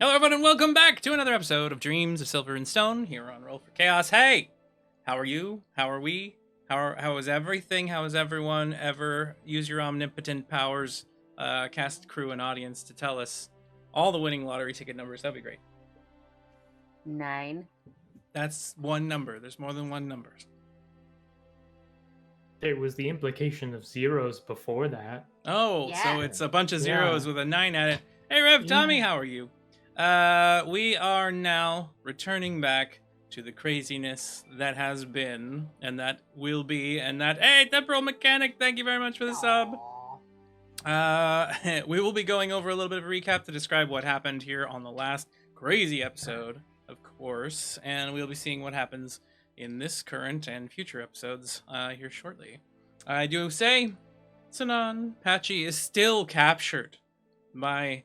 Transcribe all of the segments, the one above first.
Hello, everyone, and welcome back to another episode of Dreams of Silver and Stone here on Roll for Chaos. Hey, how are you? How are we? How is everything? How is everyone? Ever use your omnipotent powers, cast, crew, and audience to tell us all the winning lottery ticket numbers? That'd be great. 9. That's one number. There's more than one number. There was the implication of zeros before that. Oh, Yeah. so it's a bunch of zeros with a 9 at it. Hey, Rev, Tommy, how are you? We are now returning back to the craziness that has been, and that will be, and that, hey, Temporal Mechanic, thank you very much for the sub. We will be going over a little bit of a recap to describe what happened here on the last crazy episode, of course, and we'll be seeing what happens in this current and future episodes here shortly. I do say, Sinan Patchy is still captured by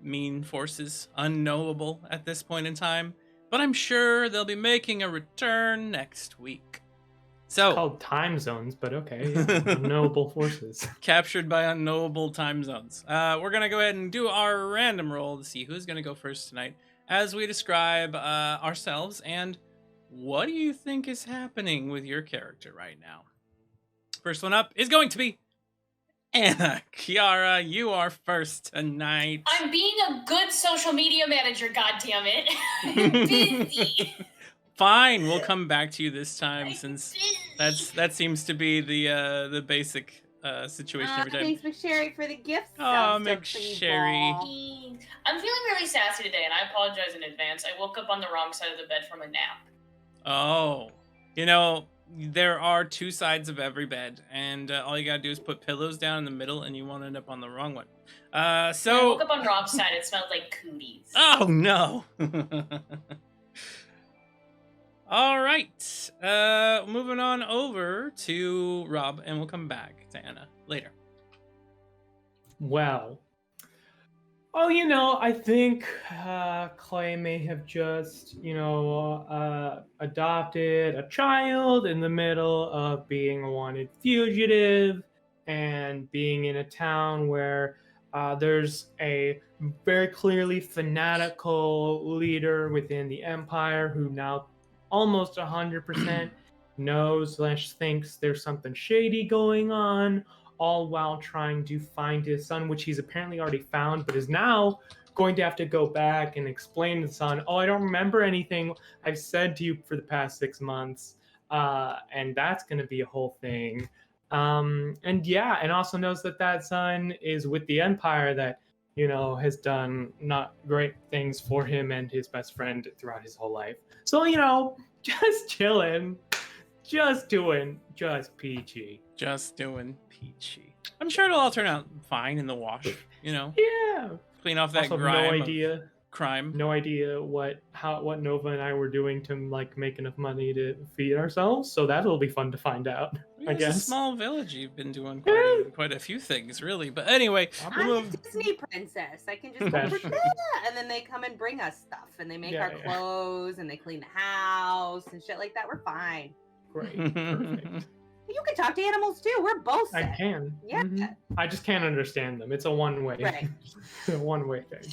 mean forces, unknowable at this point in time, but I'm sure they'll be making a return next week. So, It's called time zones, but okay. Yeah. Unknowable forces. Captured by unknowable time zones. We're going to go ahead and do our random roll to see who's going to go first tonight as we describe ourselves and what do you think is happening with your character right now. First one up is going to be Anna. Kiara, you are first tonight. I'm being a good social media manager, goddammit. I'm busy. Fine, we'll come back to you this time since that seems to be the basic situation every time. Thanks, McSherry, for the gift. Oh, McSherry. I'm feeling really sassy today, and I apologize in advance. I woke up on the wrong side of the bed from a nap. Oh, you know, there are two sides of every bed, and all you gotta do is put pillows down in the middle, and you won't end up on the wrong one. When I woke up on Rob's side, it smelled like cooties. Oh, no. All right. Moving on over to Rob, and we'll come back to Anna later. Well. Oh, I think Clay may have just, adopted a child in the middle of being a wanted fugitive and being in a town where there's a very clearly fanatical leader within the Empire who now almost 100% knows/thinks there's something shady going on, all while trying to find his son, which he's apparently already found, but is now going to have to go back and explain to the son, I don't remember anything I've said to you for the past 6 months, and that's going to be a whole thing. And also knows that son is with the Empire that, has done not great things for him and his best friend throughout his whole life. So, just chilling, just peachy. Just doing peachy. I'm sure it'll all turn out fine in the wash, Yeah. Clean off that Also, grime. no idea. Crime. No idea what Nova and I were doing to make enough money to feed ourselves. So that'll be fun to find out. I guess. It's a small village. You've been doing quite a few things, really. But anyway, I'm a Disney princess. I can just go and then they come and bring us stuff, and they make our clothes, and they clean the house and shit like that. We're fine. Great. Perfect. You can talk to animals too. We're both set. I can. Yeah. Mm-hmm. I just can't understand them. It's a one-way. Right. A one-way thing.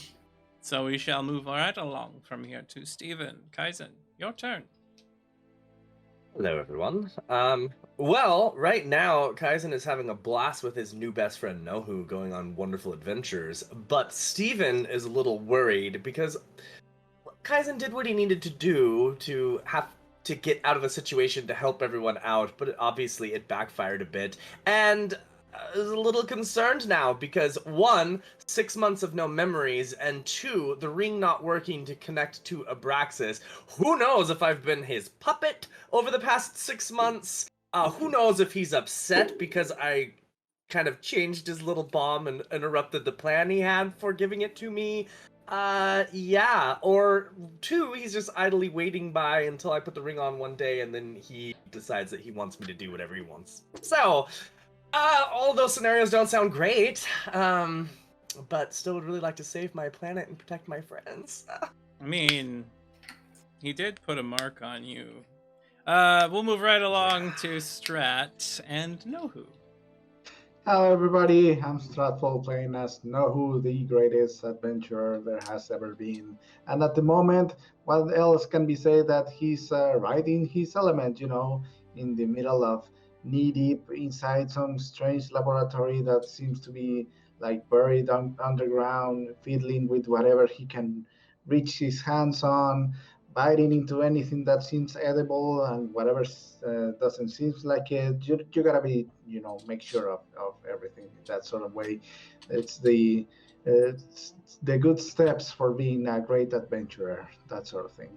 So we shall move right along from here to Steven. Kaizen, your turn. Hello, everyone. Well, right now, Kaizen is having a blast with his new best friend, Nohu, going on wonderful adventures. But Steven is a little worried because Kaizen did what he needed to do to have to get out of a situation to help everyone out, but obviously it backfired a bit. And is a little concerned now because 1, 6 months of no memories, and 2, the ring not working to connect to Abraxas. Who knows if I've been his puppet over the past 6 months? Who knows if he's upset because I kind of changed his little bomb and interrupted the plan he had for giving it to me? Yeah. Or 2, he's just idly waiting by until I put the ring on one day and then he decides that he wants me to do whatever he wants. So, all of those scenarios don't sound great, but still would really like to save my planet and protect my friends. I mean, he did put a mark on you. We'll move right along to Strat and Nohu. Hello, everybody. I'm Stratful playing as Nohu, the greatest adventurer there has ever been. And at the moment, what else can be said that he's right in his element, in the middle of knee deep inside some strange laboratory that seems to be like buried underground, fiddling with whatever he can reach his hands on, biting into anything that seems edible and whatever doesn't seem like it. You gotta be, make sure of everything in that sort of way. It's it's the good steps for being a great adventurer, that sort of thing.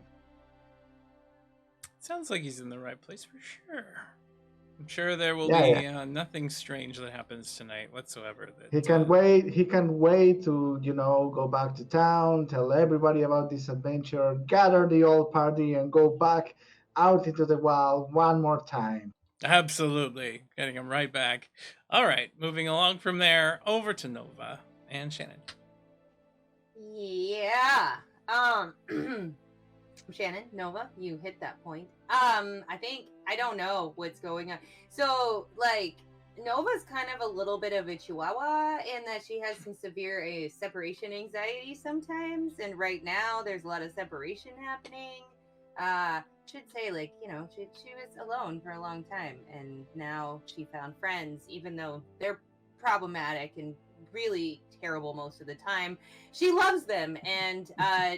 Sounds like he's in the right place for sure. I'm sure there will Yeah, be yeah. nothing strange that happens tonight whatsoever. He That can wait. He can wait to, go back to town, tell everybody about this adventure, gather the old party, and go back out into the wild one more time. absolutely getting him right back. All right, moving along from there over to Nova and Shannon. Yeah. Shannon, Nova, you hit that point. I don't know what's going on. So, like, Nova's kind of a little bit of a chihuahua in that she has some severe separation anxiety sometimes, and right now there's a lot of separation happening. Should say, like, she was alone for a long time, and now she found friends, even though they're problematic and really terrible most of the time. She loves them and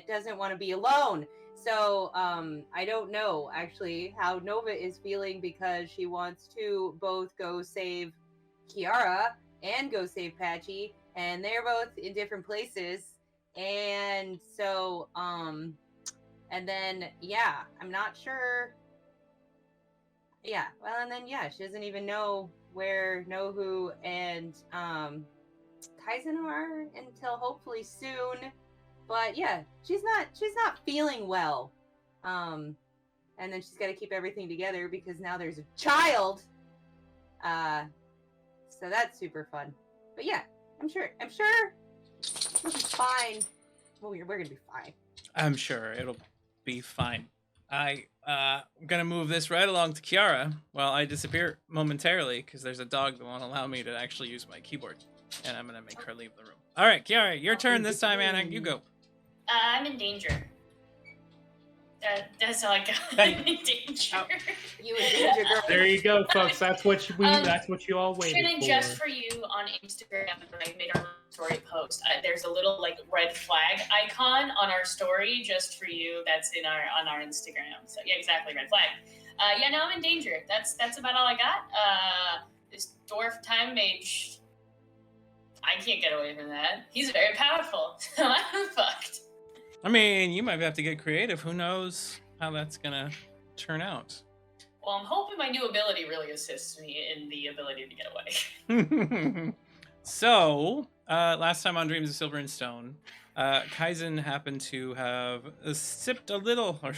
doesn't want to be alone. So I don't know actually how Nova is feeling because she wants to both go save Kiara and go save Patchy, and they're both in different places. And so and then I'm not sure. Yeah, well, and then she doesn't even know where Nohu and Kaizen are until hopefully soon. But yeah, she's not feeling well. And then she's got to keep everything together because now there's a child. So that's super fun. But yeah, I'm sure we'll be fine. Well, we're gonna be fine. I'm sure it'll be fine. I'm gonna move this right along to Kiara while I disappear momentarily because there's a dog that won't allow me to actually use my keyboard, and I'm gonna make her leave the room. All right, Kiara, your turn this time, Anna. You go. I'm in danger. That's all I got. I'm in danger. You in danger, girl. There you go, folks. That's what you all waited Shannon, for. just for you on Instagram, I made our story post. There's a little like red flag icon on our story just for you. That's on our Instagram. So yeah, exactly, red flag. No, I'm in danger. That's about all I got. This dwarf time mage, I can't get away from that. He's very powerful. So I'm fucked. I mean, you might have to get creative. Who knows how that's gonna turn out? Well, I'm hoping my new ability really assists me in the ability to get away. So, last time on Dreams of Silver and Stone, Kaizen happened to have sipped a little, or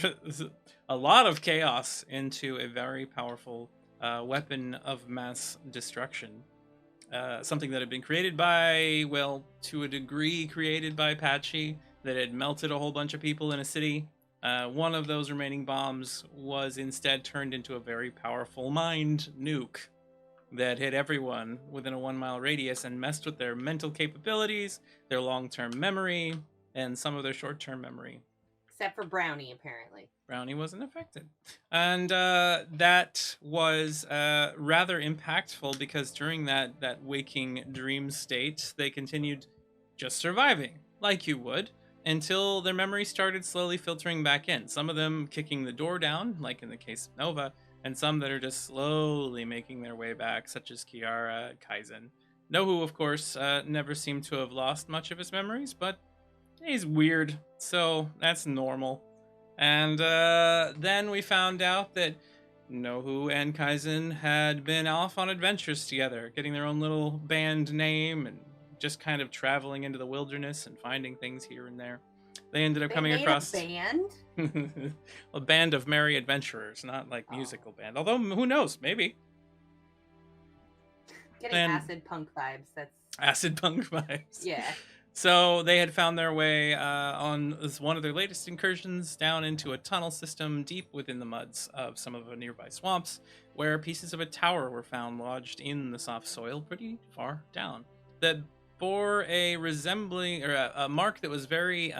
a lot of chaos into a very powerful weapon of mass destruction. Something that had been created by, well, to a degree created by Patchy, that had melted a whole bunch of people in a city. One of those remaining bombs was instead turned into a very powerful mind nuke that hit everyone within a 1 mile radius and messed with their mental capabilities, their long-term memory, and some of their short-term memory. Except for Brownie, apparently. Brownie wasn't affected. And that was rather impactful because during that waking dream state, they continued just surviving, like you would, until their memory started slowly filtering back in. Some of them kicking the door down, like in the case of Nova, and some that are just slowly making their way back, such as Kiara, Kaizen. Nohu, of course, never seemed to have lost much of his memories, but he's weird, so that's normal. And then we found out that Nohu and Kaizen had been off on adventures together, getting their own little band name and just kind of traveling into the wilderness and finding things here and there. They ended up coming across a band? a band of merry adventurers, not like musical band. Although who knows, maybe. Getting acid punk vibes. That's acid punk vibes. Yeah. So they had found their way on one of their latest incursions down into a tunnel system deep within the muds of some of the nearby swamps, where pieces of a tower were found lodged in the soft soil pretty far down that bore a resembling or a mark that was very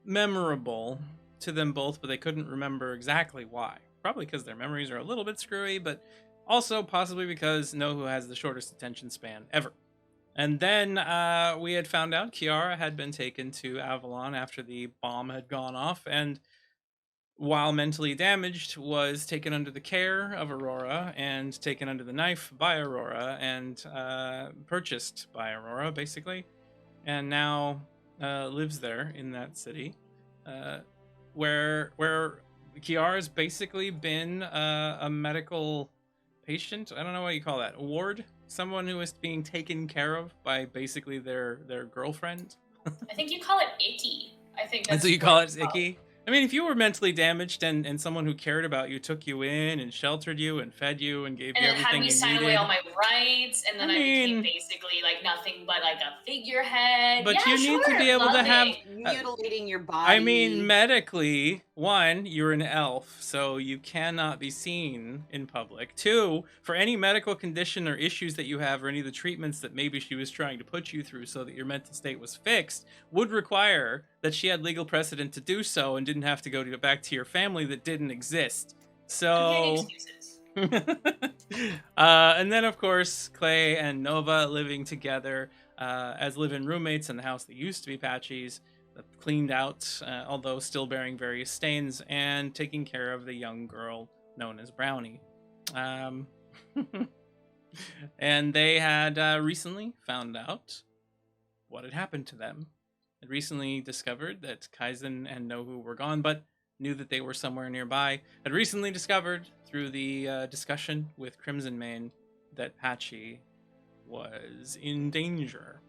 memorable to them both, but they couldn't remember exactly why. Probably because their memories are a little bit screwy, but also possibly because Nohu has the shortest attention span ever. And then we had found out Kiara had been taken to Avalon after the bomb had gone off, and while mentally damaged, was taken under the care of Aurora and taken under the knife by Aurora and purchased by Aurora, basically, and now lives there in that city, where Kiara's basically been a medical patient. I don't know what you call that. A ward? Someone who is being taken care of by basically their girlfriend. I think you call it icky. I think And that's so you what call it's it called. icky? I mean, if you were mentally damaged and someone who cared about you took you in and sheltered you and fed you and gave And you then had everything me you sign needed, away all my rights, and then I I became mean- basically like nothing but like a figurehead. But Yeah, you need to sure, be able to love have- it. Mutilating your body. I mean, medically, one, you're an elf, so you cannot be seen in public. Two, for any medical condition or issues that you have, or any of the treatments that maybe she was trying to put you through so that your mental state was fixed, would require that she had legal precedent to do so and didn't have to go back to your family that didn't exist. I'm So. getting excuses. And then, of course, Clay and Nova living together as live-in roommates in the house that used to be Patchy's, cleaned out, although still bearing various stains, and taking care of the young girl known as Brownie. And they had recently found out what had happened to them. Had recently discovered that Kaizen and Nohu were gone, but knew that they were somewhere nearby. Had recently discovered through the discussion with Crimson Mane that Patchy was in danger.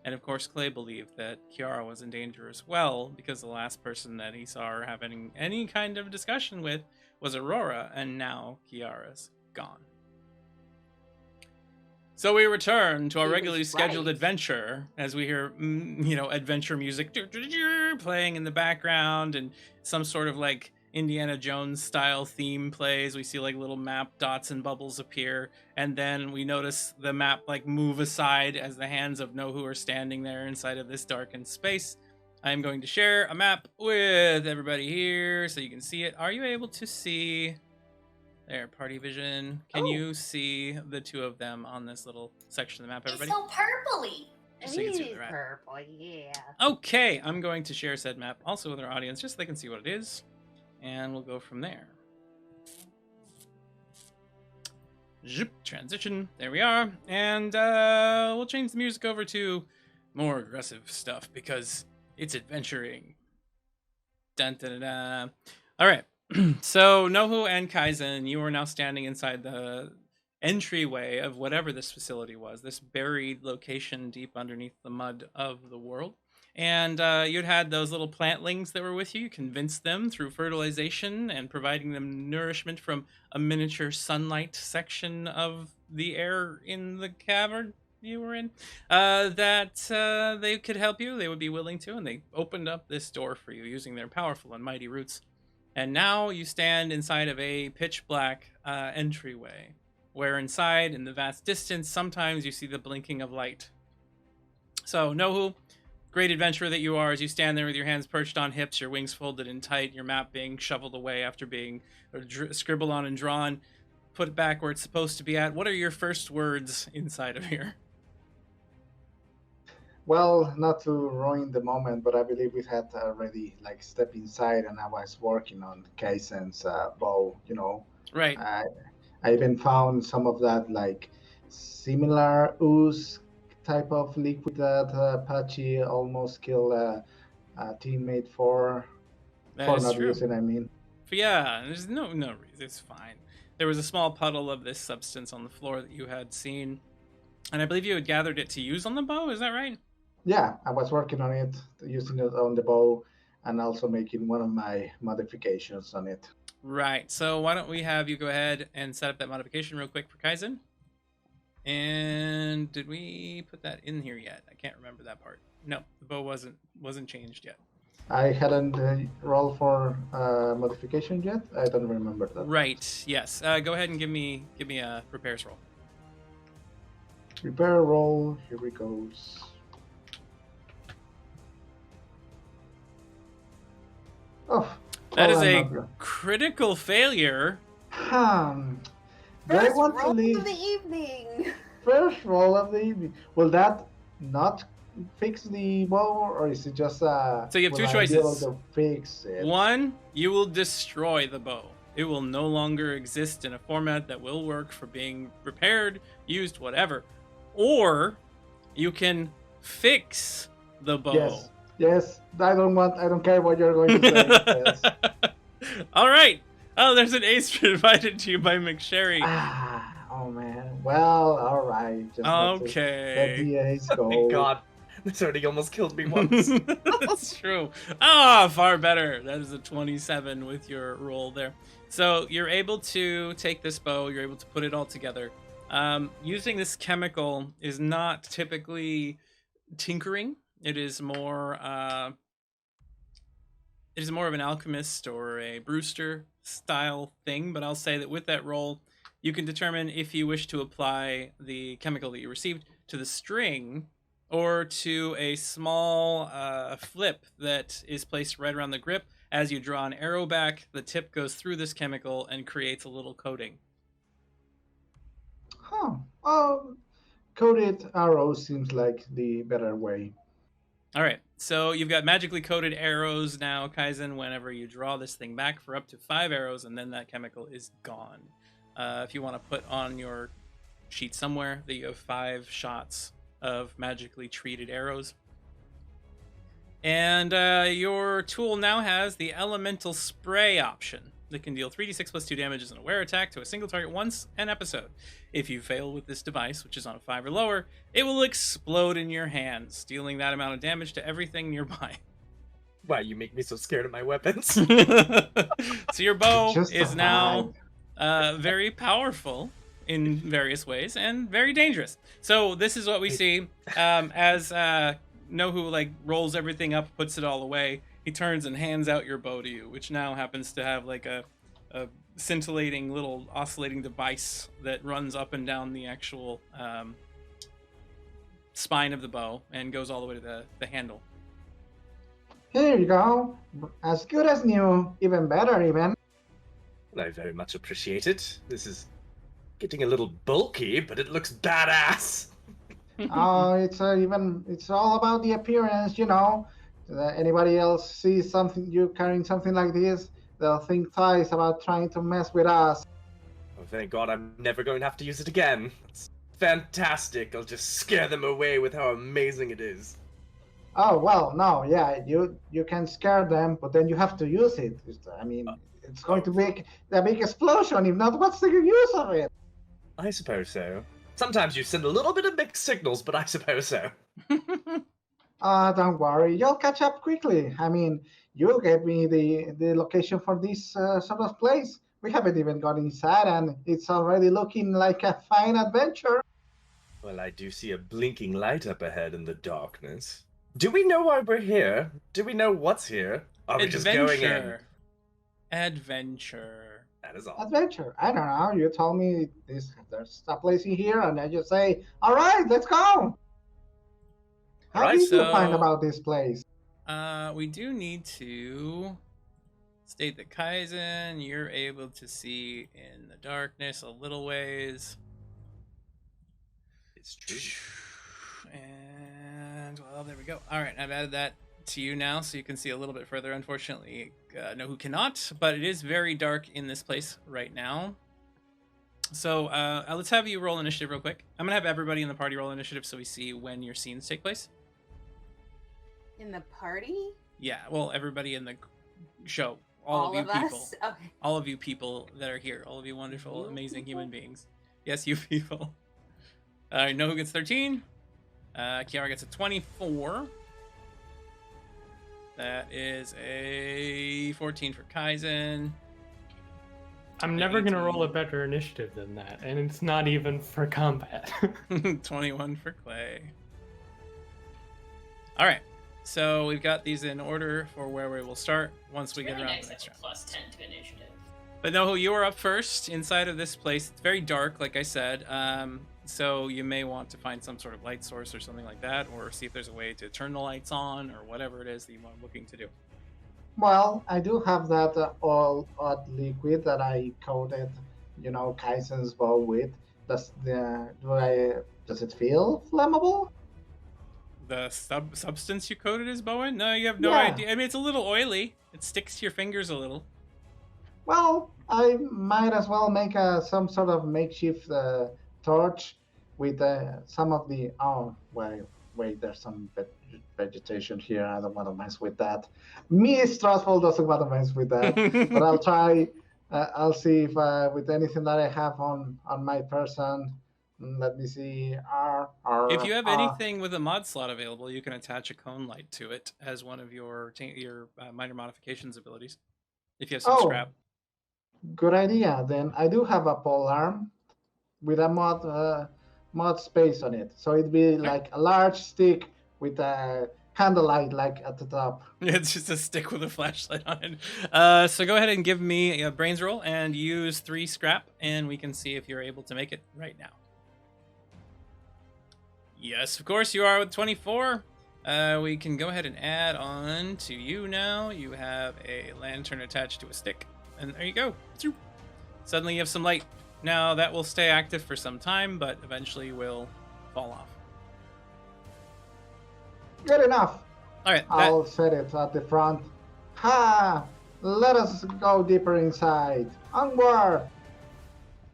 And of course, Clay believed that Kiara was in danger as well, because the last person that he saw her having any kind of discussion with was Aurora, and now Kiara's gone. So we return to our He was regularly scheduled right. adventure as we hear, adventure music playing in the background, and some sort of like Indiana Jones style theme plays. We see like little map dots and bubbles appear, and then we notice the map like move aside as the hands of Nohu are standing there inside of this darkened space. I am going to share a map with everybody here so you can see it. Are you able to see? There, party vision. Can Oh. you see the two of them on this little section of the map, It's everybody? so purpley. Just so you can see where they're at. Purple, yeah. Okay, I'm going to share said map also with our audience just so they can see what it is. And we'll go from there. Zip, transition. There we are. And we'll change the music over to more aggressive stuff because it's adventuring. Dun, dun, dun, dun. All right. So Nohu and Kaizen, you are now standing inside the entryway of whatever this facility was, this buried location deep underneath the mud of the world. And you'd had those little plantlings that were with you. You convinced them through fertilization and providing them nourishment from a miniature sunlight section of the air in the cavern you were in, that they could help you. They would be willing to, and they opened up this door for you using their powerful and mighty roots. And now you stand inside of a pitch black entryway, where inside, in the vast distance, sometimes you see the blinking of light. So, Nohu, great adventurer that you are, as you stand there with your hands perched on hips, your wings folded in tight, your map being shoveled away after being scribbled on and drawn, put back where it's supposed to be at. What are your first words inside of here? Well, not to ruin the moment, but I believe we had already stepped inside, and I was working on Kaizen's bow. Right. I even found some of that similar ooze type of liquid that Apache almost killed a teammate for That is not true. using. I mean, But yeah, there's no reason. It's fine. There was a small puddle of this substance on the floor that you had seen, and I believe you had gathered it to use on the bow. Is that right? yeah, I was working on it, using it on the bow, and also making one of my modifications on it. Right. So why don't we have you go ahead and set up that modification real quick for Kaizen? And did we put that in here yet? I can't remember that part. No, the bow wasn't changed yet. I hadn't rolled for modification yet. I don't remember that. Right. Yes. Go ahead and give me a repairs roll. Repair roll. Here we goes. Oh, That is I'm a not good. critical failure. Do I First want to roll leave? of the evening. First roll of the evening. Will that not fix the bow, or is it just So you have will two I be able choices. to fix it? One, you will destroy the bow. It will no longer exist in a format that will work for being repaired, used, whatever. Or you can fix the bow. Yes. Yes. I don't care what you're going to say. Yes. All right. Oh, there's an ace provided to you by McSherry. Oh man. Well, all right. Just let Okay. the ace go. Thank God. This already almost killed me once. That's true. Ah, far better. That is a 27 with your roll there. So you're able to take this bow. You're able to put it all together. Using this chemical is not typically tinkering. It is more of an alchemist or a Brewster style thing. But I'll say that with that roll, you can determine if you wish to apply the chemical that you received to the string or to a small flip that is placed right around the grip. As you draw an arrow back, the tip goes through this chemical and creates a little coating. Huh. Oh, coated arrow seems like the better way. All right, so you've got magically coated arrows now, Kaizen, whenever you draw this thing back for up to 5 arrows, and then that chemical is gone. If you want to put on your sheet somewhere that you have 5 shots of magically treated arrows. And your tool now has the elemental spray option that can deal 3d6 plus 2 damage as an aware attack to a single target once an episode. If you fail with this device, which is on a 5 or lower, it will explode in your hands, dealing that amount of damage to everything nearby. Wow, you make me so scared of my weapons. So your bow Just is a now vibe. very powerful in various ways and very dangerous. So this is what we see as Nohu like rolls everything up, puts it all away. He turns and hands out your bow to you, which now happens to have like a scintillating little oscillating device that runs up and down the actual spine of the bow and goes all the way to the handle. Here you go. As good as new. Even better, even. I very much appreciate it. This is getting a little bulky, but it looks badass. Oh, it's all about the appearance, you know. Anybody else sees something you carrying something like this, they'll think twice about trying to mess with us. Oh, thank God I'm never going to have to use it again. It's fantastic. I'll just scare them away with how amazing it is. Oh well, no, yeah, you can scare them, but then you have to use it. I mean, it's going to make a big explosion. If not, what's the use of it? I suppose so. Sometimes you send a little bit of mixed signals, but I suppose so. Don't worry, you'll catch up quickly. I mean, you gave me the location for this sort of place. We haven't even got inside, and it's already looking like a fine adventure. Well, I do see a blinking light up ahead in the darkness. Do we know why we're here? Do we know what's here? Are we just going in? Adventure. That is all. Adventure. I don't know. You told me there's a place in here, and I just say, all right, let's go. How Alright, did you find so- about this place? We do need to state that Kaizen, you're able to see in the darkness a little ways. It's true. And, well, there we go. All right, I've added that to you now so you can see a little bit further. Unfortunately, Nohu cannot, but it is very dark in this place right now. So let's have you roll initiative real quick. I'm going to have everybody in the party roll initiative so we see when your scenes take place. In the party? Yeah, well, everybody in the show. All of you people. Us? Okay. All of you people that are here. All of you wonderful, You amazing people? human beings. Yes, you people. I know who gets 13. Kiara gets a 24. That is a 14 for Kaizen. I'm never going to 18. roll a better initiative than that, and it's not even for combat. 21 for Clay. All right. So we've got these in order for where we will start once we It's get really around nice to the next to have round. a +10 to initiative. But no, you are up first inside of this place. It's very dark, like I said. So you may want to find some sort of light source or something like that, or see if there's a way to turn the lights on or whatever it is that you are looking to do. Well, I do have that all odd liquid that I coated, Kaisen's bow with. Does it feel flammable? The substance you coated his bow in? No, you have no Yeah. idea. I mean, it's a little oily. It sticks to your fingers a little. Well, I might as well make some sort of makeshift torch with some of the. Oh, wait, there's some vegetation here. I don't want to mess with that. Me, Stressful, doesn't want to mess with that. But I'll try. I'll see if with anything that I have on my person. Let me see. If you have anything with a mod slot available, you can attach a cone light to it as one of your minor modifications abilities. If you have some scrap. Good idea. Then I do have a pole arm with a mod space on it, so it'd be like a large stick with a candlelight like at the top. It's just a stick with a flashlight on it. So go ahead and give me a brains roll and use 3 scrap, and we can see if you're able to make it right now. Yes, of course you are with 24. We can go ahead and add on to you now. You have a lantern attached to a stick. And there you go. Suddenly you have some light. Now that will stay active for some time, but eventually will fall off. Good enough. All right. I'll set it at the front. Ha! Let us go deeper inside. Onward!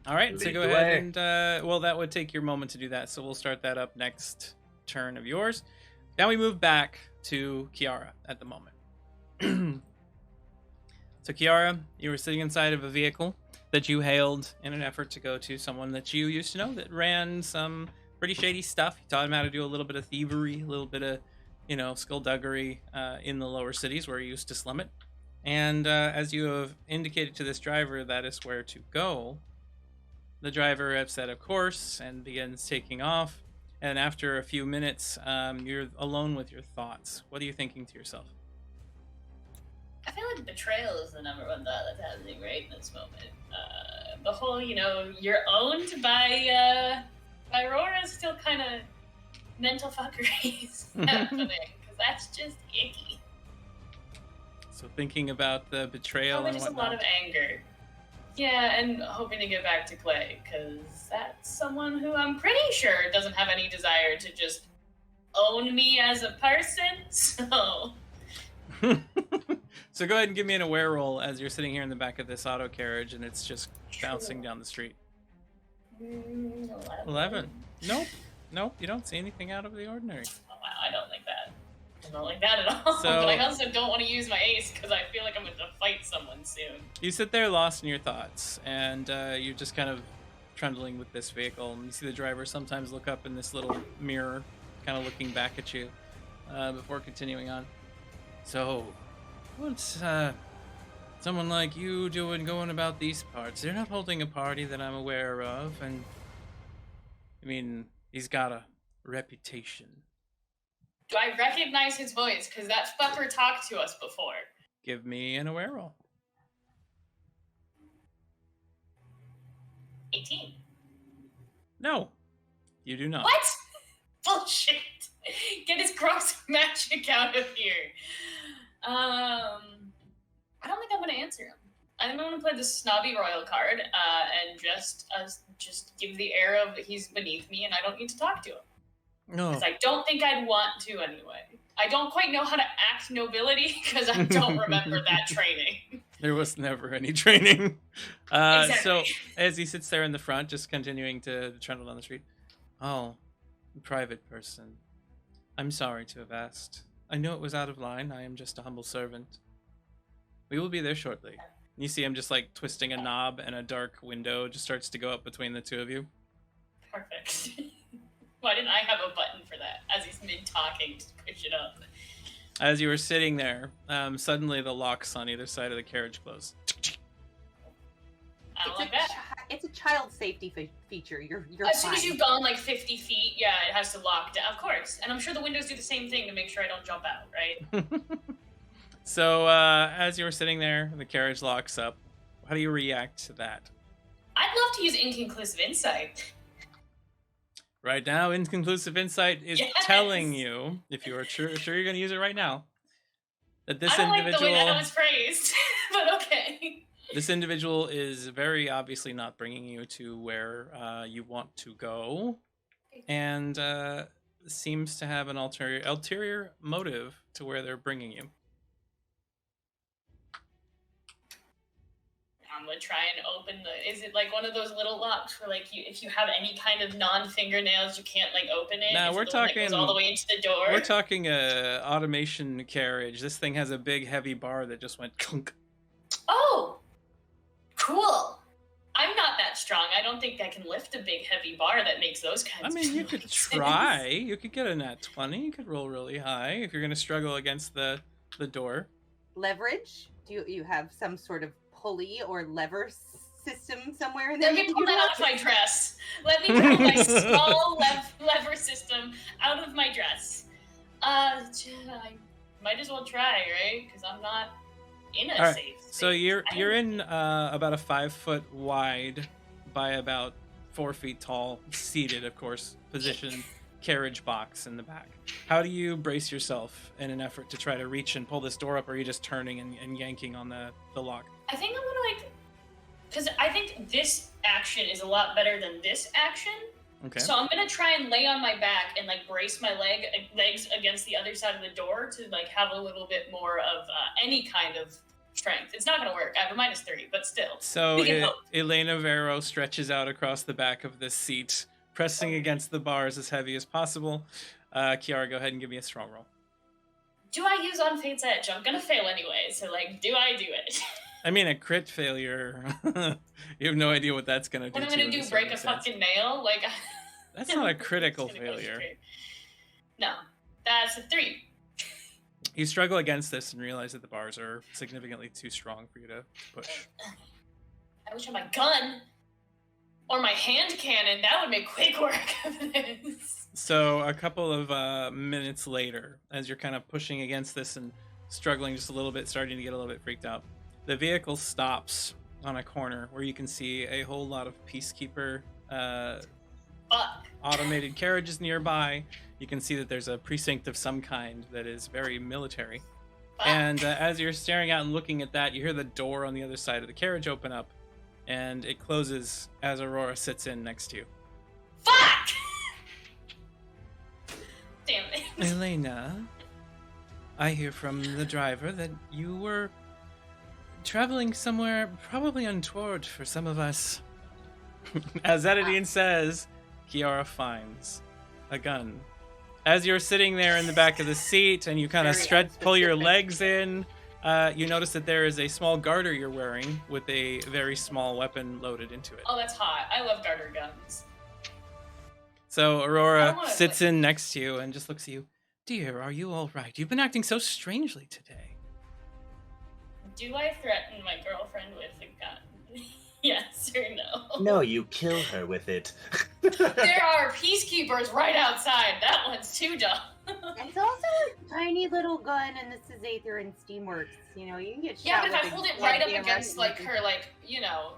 All right, so Lead go the ahead way. and, well, that would take your moment to do that, so we'll start that up next turn of yours. Now we move back to Kiara at the moment. So Kiara, you were sitting inside of a vehicle that you hailed in an effort to go to someone that you used to know that ran some pretty shady stuff. You taught him how to do a little bit of thievery, a little bit of, skullduggery in the lower cities where he used to slum it. And as you have indicated to this driver that is where to go, the driver has said, of course, and begins taking off. And after a few minutes, you're alone with your thoughts. What are you thinking to yourself? I feel like betrayal is the number one thought that's happening right in this moment. The whole, you're owned by Aurora is still kind of mental fuckeries happening, because that's just icky. So thinking about the betrayal Probably and just whatnot. a lot of anger. Yeah, and hoping to get back to Clay, because that's someone who I'm pretty sure doesn't have any desire to just own me as a person, so... So go ahead and give me an aware roll as you're sitting here in the back of this auto carriage and it's just bouncing down the street. 11. Nope, you don't see anything out of the ordinary. Oh, wow, I don't like that. I don't like that at all. So- but I also don't want to use my ace because I feel like I'm going to fight someone soon. You sit there lost in your thoughts, and you're just kind of trundling with this vehicle. And you see the driver sometimes look up in this little mirror, kind of looking back at you before continuing on. So, what's someone like you doing going about these parts? They're not holding a party that I'm aware of, and I mean, he's got a reputation. Do I recognize his voice? Because that fucker talked to us before. Give me an aware roll. 18. No, you do not. What? Bullshit. Get his cross magic out of here. I don't think I'm going to answer him. I think I'm going to play the snobby royal card and just give the air of he's beneath me and I don't need to talk to him. No. Because I don't think I'd want to anyway. I don't quite know how to act nobility because I don't remember that training. There was never any training. Exactly. So as he sits there in the front, just continuing to trundle down the street. Oh, private person. I'm sorry to have asked. I know it was out of line. I am just a humble servant. We will be there shortly. You see him just like twisting a knob and a dark window just starts to go up between the two of you. Perfect. Why didn't I have a button for that as he's mid-talking to push it up? As you were sitting there, suddenly the locks on either side of the carriage close. I don't like that. it's a child safety feature. You're As soon fine. as you've gone like 50 feet, yeah, it has to lock down. Of course. And I'm sure the windows do the same thing to make sure I don't jump out, right? So, as you were sitting there, the carriage locks up. How do you react to that? I'd love to use inconclusive insight. Right now, inconclusive insight is Yes! telling you, if you are sure you're going to use it right now, that this I don't individual, like the way that was phrased, but okay. this individual is very obviously not bringing you to where you want to go, and seems to have an ulterior motive to where they're bringing you. I'm gonna try and open the. Is it like one of those little locks where, like, if you have any kind of non-fingernails, you can't like open it? Nah, Is we're it the one that talking- goes all the way into the door. We're talking automation carriage. This thing has a big, heavy bar that just went clunk. Oh, cool. I'm not that strong. I don't think I can lift a big, heavy bar that makes those kinds I of mean, you could noises. try. You could get a nat 20. You could roll really high if you're going to struggle against the door. Leverage? Do you have some sort of pulley or lever system somewhere in there? Let me you pull can that out of my dress. Let me pull my small lever system out of my dress. I might as well try, right? Because I'm not in a All right, safe space. So you're in about a 5 foot wide by about 4 feet tall, seated, of course, position carriage box in the back. How do you brace yourself in an effort to try to reach and pull this door up, or are you just turning and yanking on the lock? I think I'm gonna because I think this action is a lot better than this action. Okay. So I'm gonna try and lay on my back and like brace my legs against the other side of the door to like have a little bit more of any kind of strength. It's not gonna work. I have a -3, but still. So We can hope. Elena Vero stretches out across the back of this seat, pressing against the bars as heavy as possible. Kiara, go ahead and give me a strong roll. Do I use on Fate's Edge? I'm gonna fail anyway, so like, do I do it? I mean, a crit failure. You have no idea what that's going to do. What I'm to you gonna in do? this Break a circumstance. fucking nail? Like, That's not a critical It's gonna go failure. straight. No, that's a 3. You struggle against this and realize that the bars are significantly too strong for you to push. I wish I had my gun or my hand cannon. That would make quick work of this. So a couple of minutes later, as you're kind of pushing against this and struggling just a little bit, starting to get a little bit freaked out, the vehicle stops on a corner where you can see a whole lot of peacekeeper Fuck. automated carriages nearby. You can see that there's a precinct of some kind that is very military. Fuck. And as you're staring out and looking at that, you hear the door on the other side of the carriage open up, and it closes as Aurora sits in next to you. Fuck! Damn it. Elena, I hear from the driver that you were traveling somewhere probably untoward for some of us. As Edidine says, Kiara finds a gun. As you're sitting there in the back of the seat and you kind of Very pull your unspecific. legs in, you notice that there is a small garter you're wearing with a very small weapon loaded into it. Oh, that's hot. I love garter guns. So I Aurora don't wanna, sits like- in next to you and just looks at you. Dear, are you all right? You've been acting so strangely today. Do I threaten my girlfriend with a gun? Yes or no? No, you kill her with it. There are peacekeepers right outside. That one's too dumb. It's also a tiny little gun, and this is Aether and Steamworks. You know, you can get shot. Yeah, but if I with a hold it right up goddamn against rifle. like her, like, you know.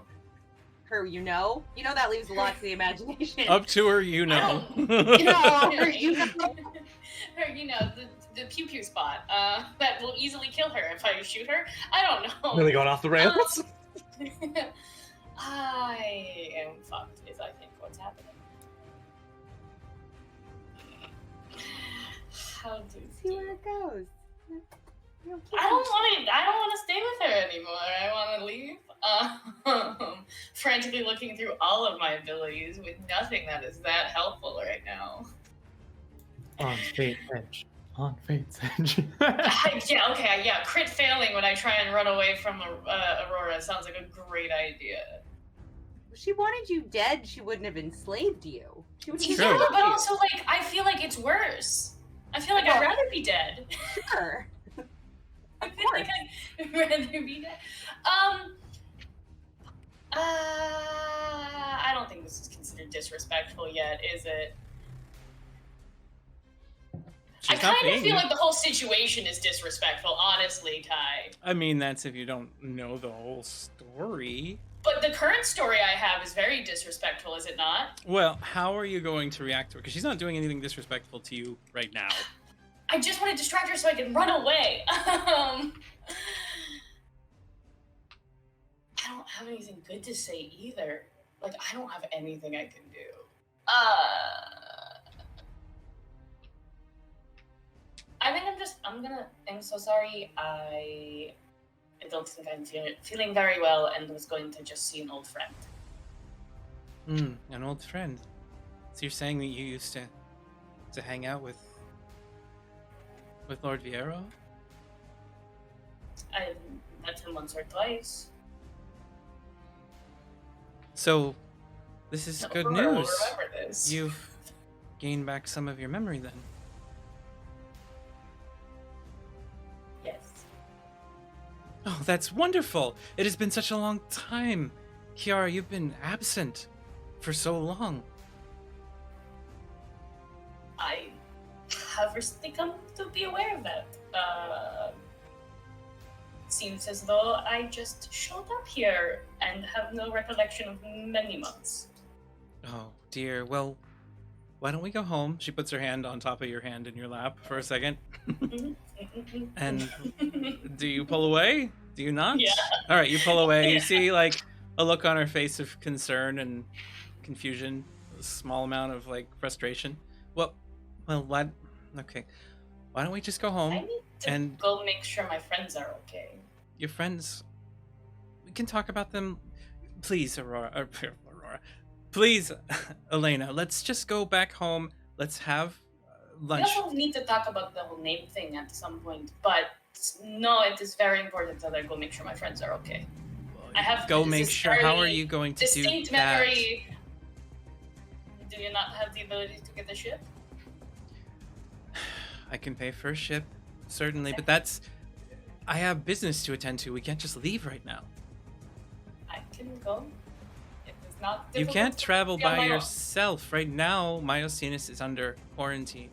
Her, you know that leaves a lot to the imagination. Up to her, you know. You know, her, you know. Her, you know, the pew pew spot. That will easily kill her if I shoot her. I don't know. Really going off the rails? I am fucked, is I think what's happening. How do See where it goes. You know, keep I don't want to stay with her anymore. I want to leave. Frantically looking through all of my abilities with nothing that is that helpful right now. On Fate's Edge. On Fate's Edge. Yeah. Crit failing when I try and run away from Aurora sounds like a great idea. If she wanted you dead, she wouldn't have enslaved you. She would have True. Yeah, killed but you. also like I feel like it's worse. I feel like I'd Well- rather be dead. Sure. I feel like I'd rather be dead. I don't think this is considered disrespectful yet, is it? She's I not kind of being. feel like the whole situation is disrespectful, honestly, Ty. I mean, that's if you don't know the whole story. But the current story I have is very disrespectful, is it not? Well, how are you going to react to it? Because she's not doing anything disrespectful to you right now. I just want to distract her so I can run away. I don't have anything good to say either. Like, I don't have anything I can do. I think I'm so sorry. I don't think I'm feeling very well and was going to just see an old friend. An old friend. So you're saying that you used to hang out with Lord Viero? I met him once or twice. So this is good I'll news. remember this. You've gained back some of your memory then. Yes. Oh, that's wonderful. It has been such a long time. Kiara, you've been absent for so long. I have recently come to be aware of that. Seems as though I just showed up here and have no recollection of many months. Oh, dear. Well, why don't we go home? She puts her hand on top of your hand in your lap for a second. And do you pull away? Do you not? Yeah. All right, you pull away. You Yeah. see, like, a look on her face of concern and confusion, a small amount of, like, frustration. Well, what? Okay. Why don't we just go I home? need to And- go make sure my friends are okay. Your friends, we can talk about them. Please, Aurora. Please, Elena, let's just go back home. Let's have lunch. We also need to talk about the whole name thing at some point, but no, it is very important that I go make sure my friends are okay. I have Go this make is sure. How are very you going to do Distinct that? memory. Do you not have the ability to get the ship? I can pay for a ship, certainly, but that's... I have business to attend to. We can't just leave right now. I can go. It is not You difficult can't to travel be on by my own. yourself. Right now, Miocenis is under quarantine.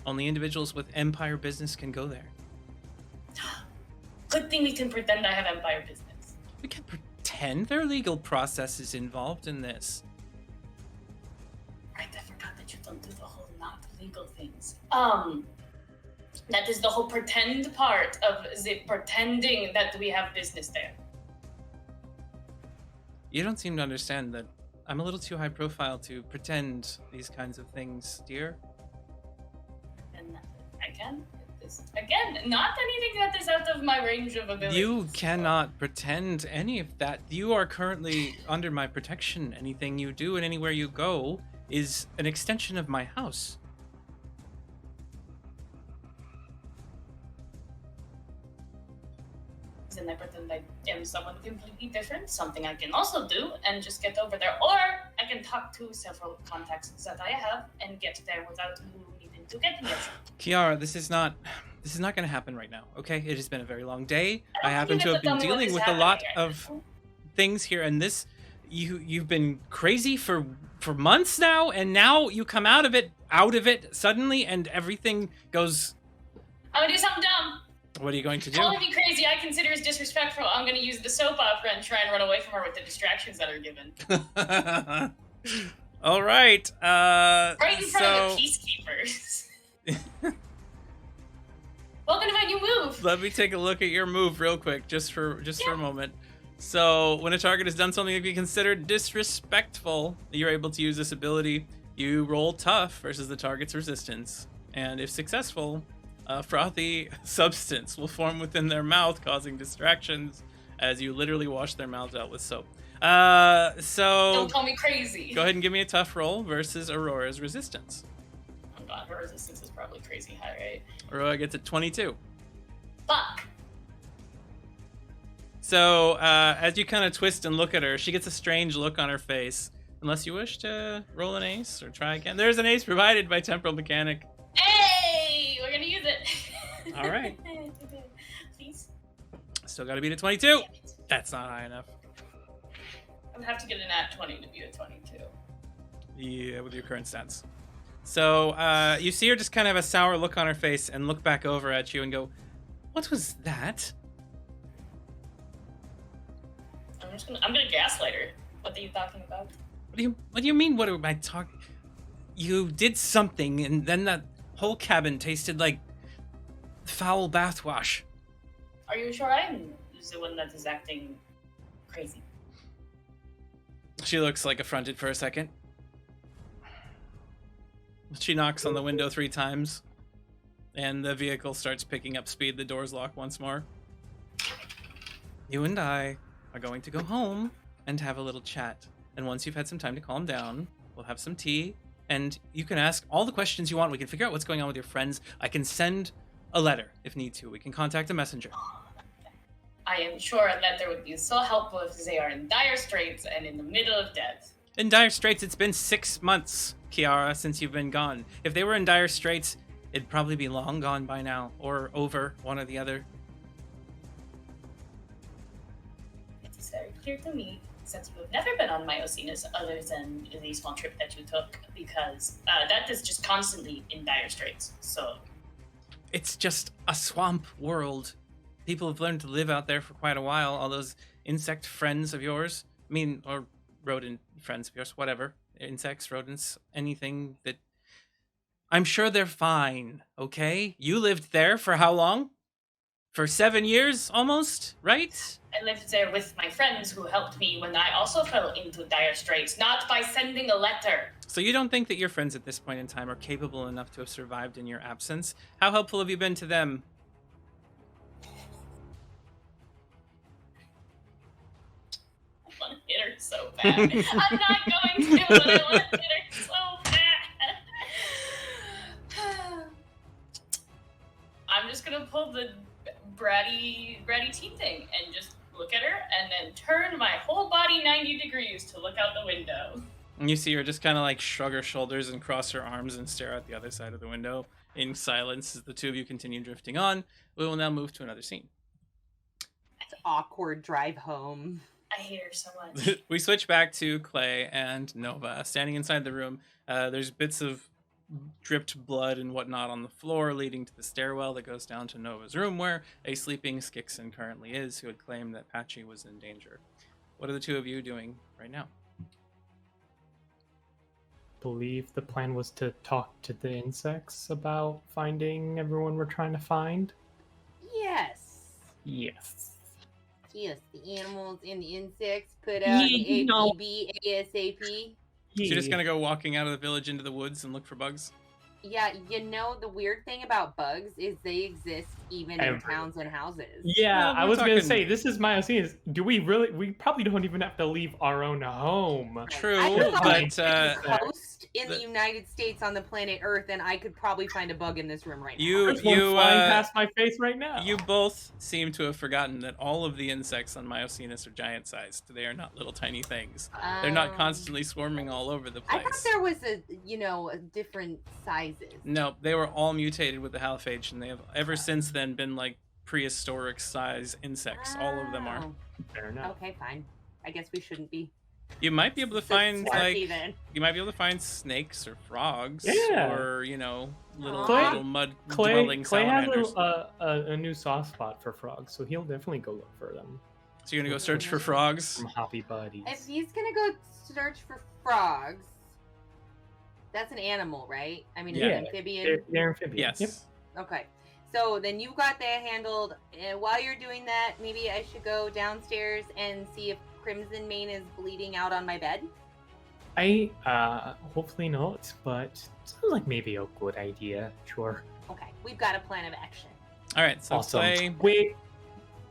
Only individuals with Empire business can go there. Good thing we can pretend I have Empire business. We can't pretend. There are legal processes involved in this. Right, I forgot that you don't do the whole not legal things. That is the whole pretend part of the pretending that we have business there. You don't seem to understand that I'm a little too high profile to pretend these kinds of things, dear. And I can. Again, not anything that is out of my range of ability. You cannot pretend any of that. You are currently under my protection. Anything you do and anywhere you go is an extension of my house. And I pretend I am someone completely different, something I can also do, and just get over there. Or I can talk to several contacts that I have and get there without you needing to get me. Kiara, this is not going to happen right now. Okay, it has been a very long day. I don't happen think to you have get been tell me what dealing is with a happening lot right of now. things here, and this you've been crazy for months now, and now you come out of it suddenly, and everything goes. I'm gonna do something dumb. What are you going to do? Calling me crazy, I consider is disrespectful. I'm gonna use the soap opera and try and run away from her with the distractions that are given. All right. Right in front of so the peacekeepers. Welcome to my new move. let me take a look at your move real quick, just for a moment. So when a target has done something that can be considered disrespectful, you're able to use this ability. You roll tough versus the target's resistance, and if successful, a frothy substance will form within their mouth, causing distractions as you literally wash their mouths out with soap. So Don't call me crazy. go ahead and give me a tough roll versus Aurora's resistance. Oh god, her resistance is probably crazy high, right? Aurora gets a 22. Fuck. So as you kind of twist and look at her, she gets a strange look on her face. Unless you wish to roll an ace or try again. There's an ace provided by Temporal Mechanic. Hey, we're gonna use it. All right. Please. Still got to beat a 22. That's not high enough. would have to get an at 20 to be a 22. Yeah, with your current stats. So you see her just kind of have a sour look on her face and look back over at you and go, "What was that?" I'm gonna gaslight her. What are you talking about? What do you mean? What am I talking? You did something, and then that whole cabin tasted like foul bathwash. Are you sure I'm the one that is acting crazy? She looks like affronted for a second. She knocks on the window 3 times, and the vehicle starts picking up speed. The doors lock once more. You and I are going to go home and have a little chat. And once you've had some time to calm down, we'll have some tea, and you can ask all the questions you want. We can figure out what's going on with your friends. I can send a letter if need to. We can contact a messenger. I am sure a letter would be so helpful if they are in dire straits and in the middle of death. In dire straits, it's been 6 months, Kiara, since you've been gone. If they were in dire straits, it'd probably be long gone by now, or over, one or the other. It is very clear to me, since you have never been on Miocenis other than the small trip that you took, because that is just constantly in dire straits, so... It's just a swamp world. People have learned to live out there for quite a while. All those insect friends of yours, or rodent friends of yours, whatever. Insects, rodents, anything that... I'm sure they're fine, okay? You lived there for how long? For 7 years, almost, right? I lived there with my friends who helped me when I also fell into dire straits, not by sending a letter. So you don't think that your friends at this point in time are capable enough to have survived in your absence? How helpful have you been to them? I want to hit her so bad. I'm not going to, but I want to hit her so bad. I'm just going to pull the bratty teen thing and just look at her and then turn my whole body 90 degrees to look out the window. And you see her just kind of like shrug her shoulders and cross her arms and stare out the other side of the window in silence as the two of you continue drifting on. We will now move to another scene. It's awkward drive home. I hate her so much. We switch back to Clay and Nova standing inside the room. There's bits of dripped blood and whatnot on the floor leading to the stairwell that goes down to Nova's room, where a sleeping Skixon currently is, who had claimed that Patchy was in danger. What are the two of you doing right now? Believe the plan was to talk to the insects about finding everyone we're trying to find. Yes. Yes. Yes, the animals and the insects put out the APB ASAP. So you're just gonna go walking out of the village into the woods and look for bugs? Yeah, the weird thing about bugs is they exist even in towns and houses. Yeah, Well, I was talking... gonna say, this is Miocenis. Do we really? We probably don't even have to leave our own home. True, but coast in the the... United States on the planet Earth, and I could probably find a bug in this room right now. There's one flying past my face right now. You both seem to have forgotten that all of the insects on Miocenis are giant-sized. They are not little tiny things. They're not constantly swarming all over the place. I thought there was a different sizes. No, they were all mutated with the halophage, and they have ever since then been like prehistoric size insects. All of them are. Fair enough. Okay, fine. I guess we shouldn't be. You might be able to find then. you might be able to find snakes or frogs, Yeah. or little mud dwelling Clay salamanders. has a new soft spot for frogs, so he'll definitely go look for them. So you're gonna go search for frogs? Some hoppy buddies. If he's gonna go search for frogs, that's an animal, right? I mean, Yeah. an amphibian. They're amphibians. Yes. Yep. Okay. So then you've got that handled. And while you're doing that, maybe I should go downstairs and see if Crimson Mane is bleeding out on my bed. I hopefully not, but sounds like maybe a good idea. Sure. Okay, we've got a plan of action. All right. So Awesome. Clay, Wait.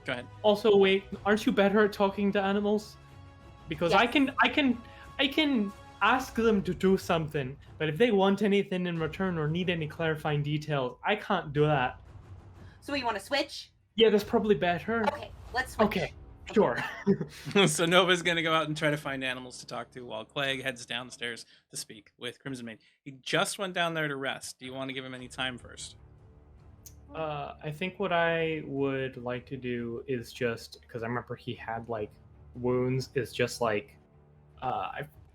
go ahead. Also, wait. Aren't you better at talking to animals? Because Yes. I can ask them to do something, but if they want anything in return or need any clarifying details, I can't do that. So you want to switch? Yeah, that's probably better. Okay, let's switch. Okay, sure. So Nova's gonna go out and try to find animals to talk to, while Clay heads downstairs to speak with Crimson Mane. He just went down there to rest. Do you want to give him any time first? I think what I would like to do is just, because I remember he had like wounds, is just like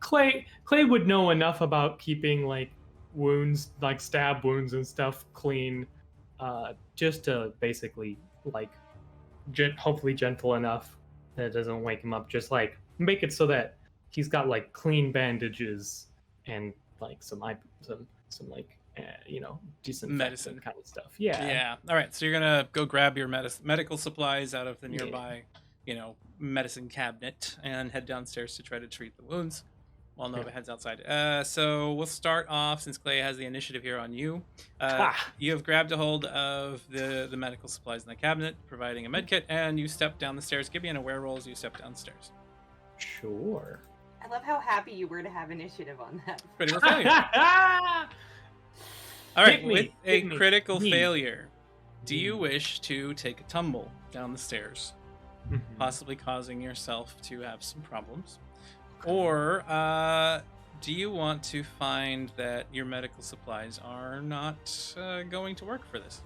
Clay would know enough about keeping like wounds, like stab wounds and stuff, clean, just to basically like hopefully gentle enough that it doesn't wake him up. Just like make it so that he's got like clean bandages and like some like decent Medicine kind of stuff. Yeah. All right. So you're gonna go grab your medical supplies out of the nearby, medicine cabinet and head downstairs to try to treat the wounds while Nova heads outside. So we'll start off, since Clay has the initiative here, on you. You have grabbed a hold of the medical supplies in the cabinet, providing a med kit, and you step down the stairs. Give me an aware roll as you step downstairs. Sure. I love how happy you were to have initiative on that. Critical failure. All right, with a critical Me. failure, do you wish to take a tumble down the stairs, possibly causing yourself to have some problems? Or do you want to find that your medical supplies are not going to work for this?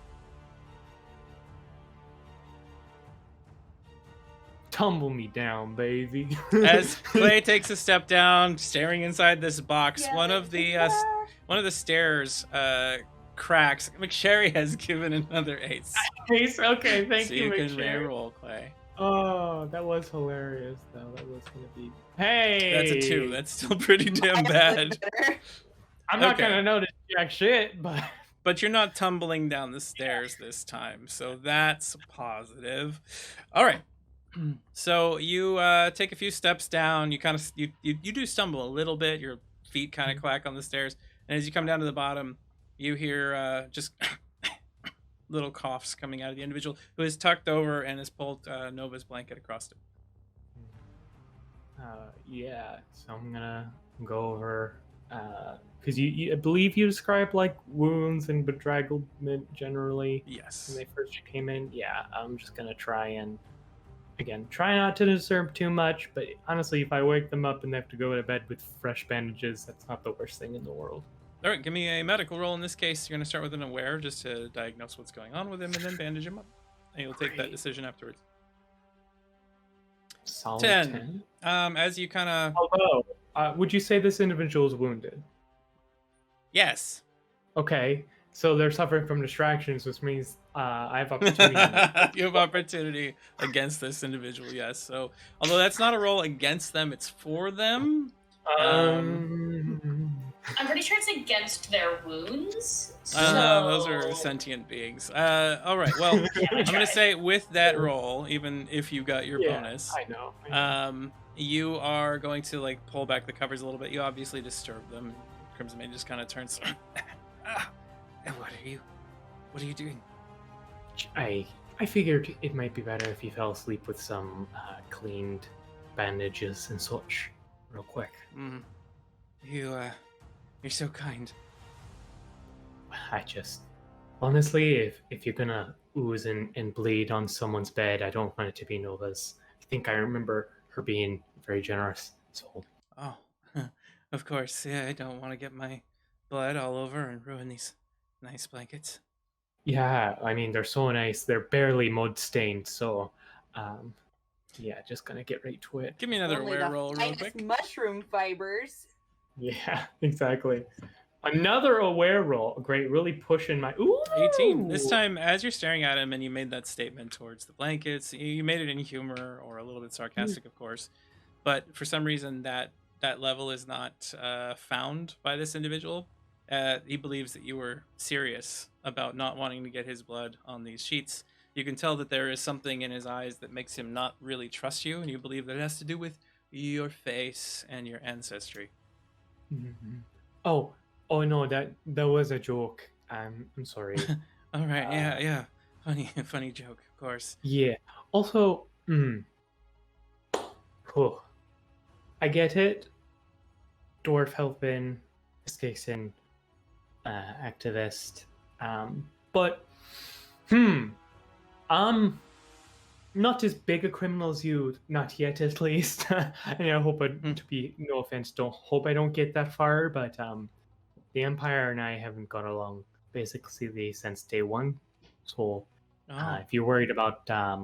Tumble me down, baby. As Clay takes a step down, staring inside this box, Yeah, one of the stairs cracks. McSherry has given another ace. Ace, okay, thank so you, you can McSherry. reroll, Clay. Oh, that was hilarious, though. That was gonna be. Hey, That's a 2. That's still pretty damn bad. I'm not Okay. gonna notice jack shit, but. But you're not tumbling down the stairs this time, so that's positive. All right. So you take a few steps down. You kind of you do stumble a little bit. Your feet kind of clack on the stairs, and as you come down to the bottom, you hear just little coughs coming out of the individual who is tucked over and has pulled Nova's blanket across him. Yeah. So I'm gonna go over because I believe you described like wounds and bedragglement generally. Yes. When they first came in. Yeah. I'm just gonna try not to disturb too much, but honestly, if I wake them up and they have to go to bed with fresh bandages, that's not the worst thing in the world. All right, give me a medical roll. In this case, you're going to start with an aware just to diagnose what's going on with him and then bandage him up. And you'll take that decision afterwards. Solid 10. As you kind of... Although, would you say this individual is wounded? Yes. Okay, so they're suffering from distractions, which means I have opportunity. You have opportunity against this individual, yes. So, although that's not a roll against them, it's for them. I'm pretty sure it's against their wounds. Those are sentient beings. All right, well, I'm going to say with that roll, even if you got your bonus, I know. You are going to like pull back the covers a little bit. You obviously disturb them. Crimson Mane just kind of turns. What are you doing? I figured it might be better if you fell asleep with some cleaned bandages and such, real quick. You're so kind. I just honestly, if you're gonna ooze and bleed on someone's bed, I don't want it to be Nova's. I think I remember her being very generous. So. Oh, of course. Yeah, I don't want to get my blood all over and ruin these nice blankets. Yeah, I mean they're so nice. They're barely mud stained. So, yeah, just gonna get right to it. Give me another aware roll real quick. Mushroom fibers. Yeah, exactly. Another aware roll. Great, really pushing my... Ooh! 18. This time, as you're staring at him and you made that statement towards the blankets, you made it in humor or a little bit sarcastic, of course. But for some reason, that level is not found by this individual. He believes that you were serious about not wanting to get his blood on these sheets. You can tell that there is something in his eyes that makes him not really trust you, and you believe that it has to do with your face and your ancestry. Mm-hmm. Oh no, that was a joke. I'm sorry. All right, yeah. Funny joke, of course. Yeah. Also, I get it. Dwarf helping, escaping, activist. But I'm not as big a criminal as you, not yet at least. And I hope to be, no offense, I don't get that far, but the Empire and I haven't got along basically since day one. So if you're worried about a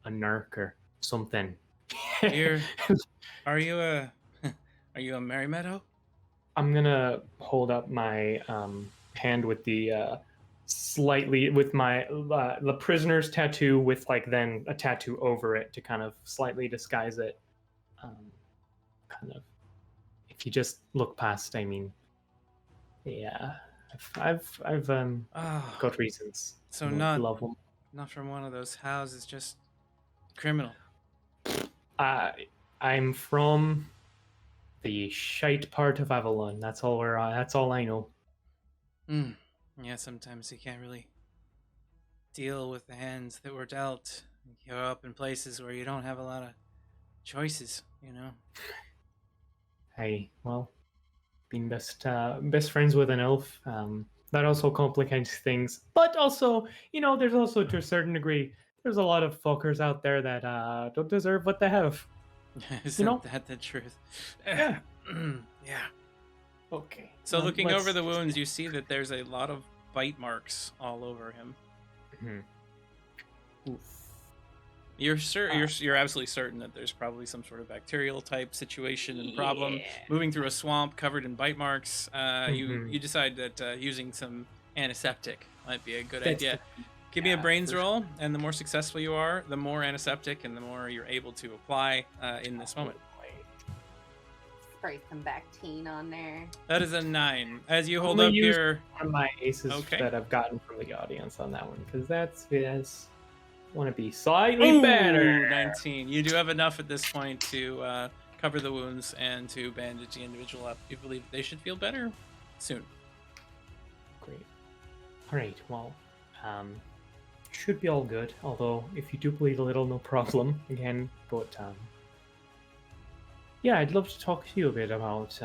narc or something, Are you a Are you a Merry Meadow? I'm gonna hold up my hand with the slightly with my the prisoner's tattoo with like then a tattoo over it to kind of slightly disguise it. Kind of, if you just look past, I mean, yeah, I've Oh, got reasons. so to not love them. not from one of those houses, just criminal. I'm from the shite part of Avalon. That's all that's all I know. Yeah, sometimes you can't really deal with the hands that were dealt. You're up in places where you don't have a lot of choices, you know? Hey, well, being best friends with an elf, that also complicates things. But also, there's also to a certain degree, there's a lot of fuckers out there that don't deserve what they have. Isn't that the truth? Yeah. Yeah. Okay. So looking over the wounds, you see that there's a lot of bite marks all over him. Oof. You're absolutely certain that there's probably some sort of bacterial type situation and problem. Yeah. Moving through a swamp covered in bite marks, you decide that using some antiseptic might be a good idea. Give me a brains roll, and the more successful you are, the more antiseptic and the more you're able to apply in this moment. Spray some Bactine on there. That is a 9. As you hold I'm up gonna use your... one of my aces Okay. that I've gotten from the audience on that one, because that's want to be slightly better. 19. You do have enough at this point to cover the wounds and to bandage the individual up. You believe they should feel better soon. Great. All right. Well, should be all good. Although, if you do bleed a little, no problem. Again, but yeah, I'd love to talk to you a bit about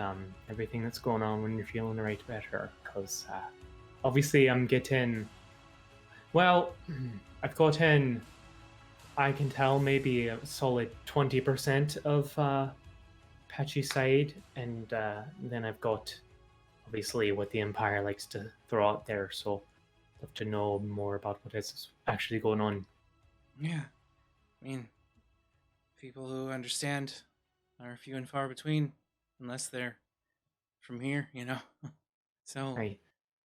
everything that's going on when you're feeling right better. Because obviously, I'm getting. Well, I've gotten, I can tell, maybe a solid 20% of Patchy's side, and then I've got, obviously, what the Empire likes to throw out there, so I'd love to know more about what is actually going on. Yeah. I mean, people who understand are few and far between, unless they're from here, you know? So, Right.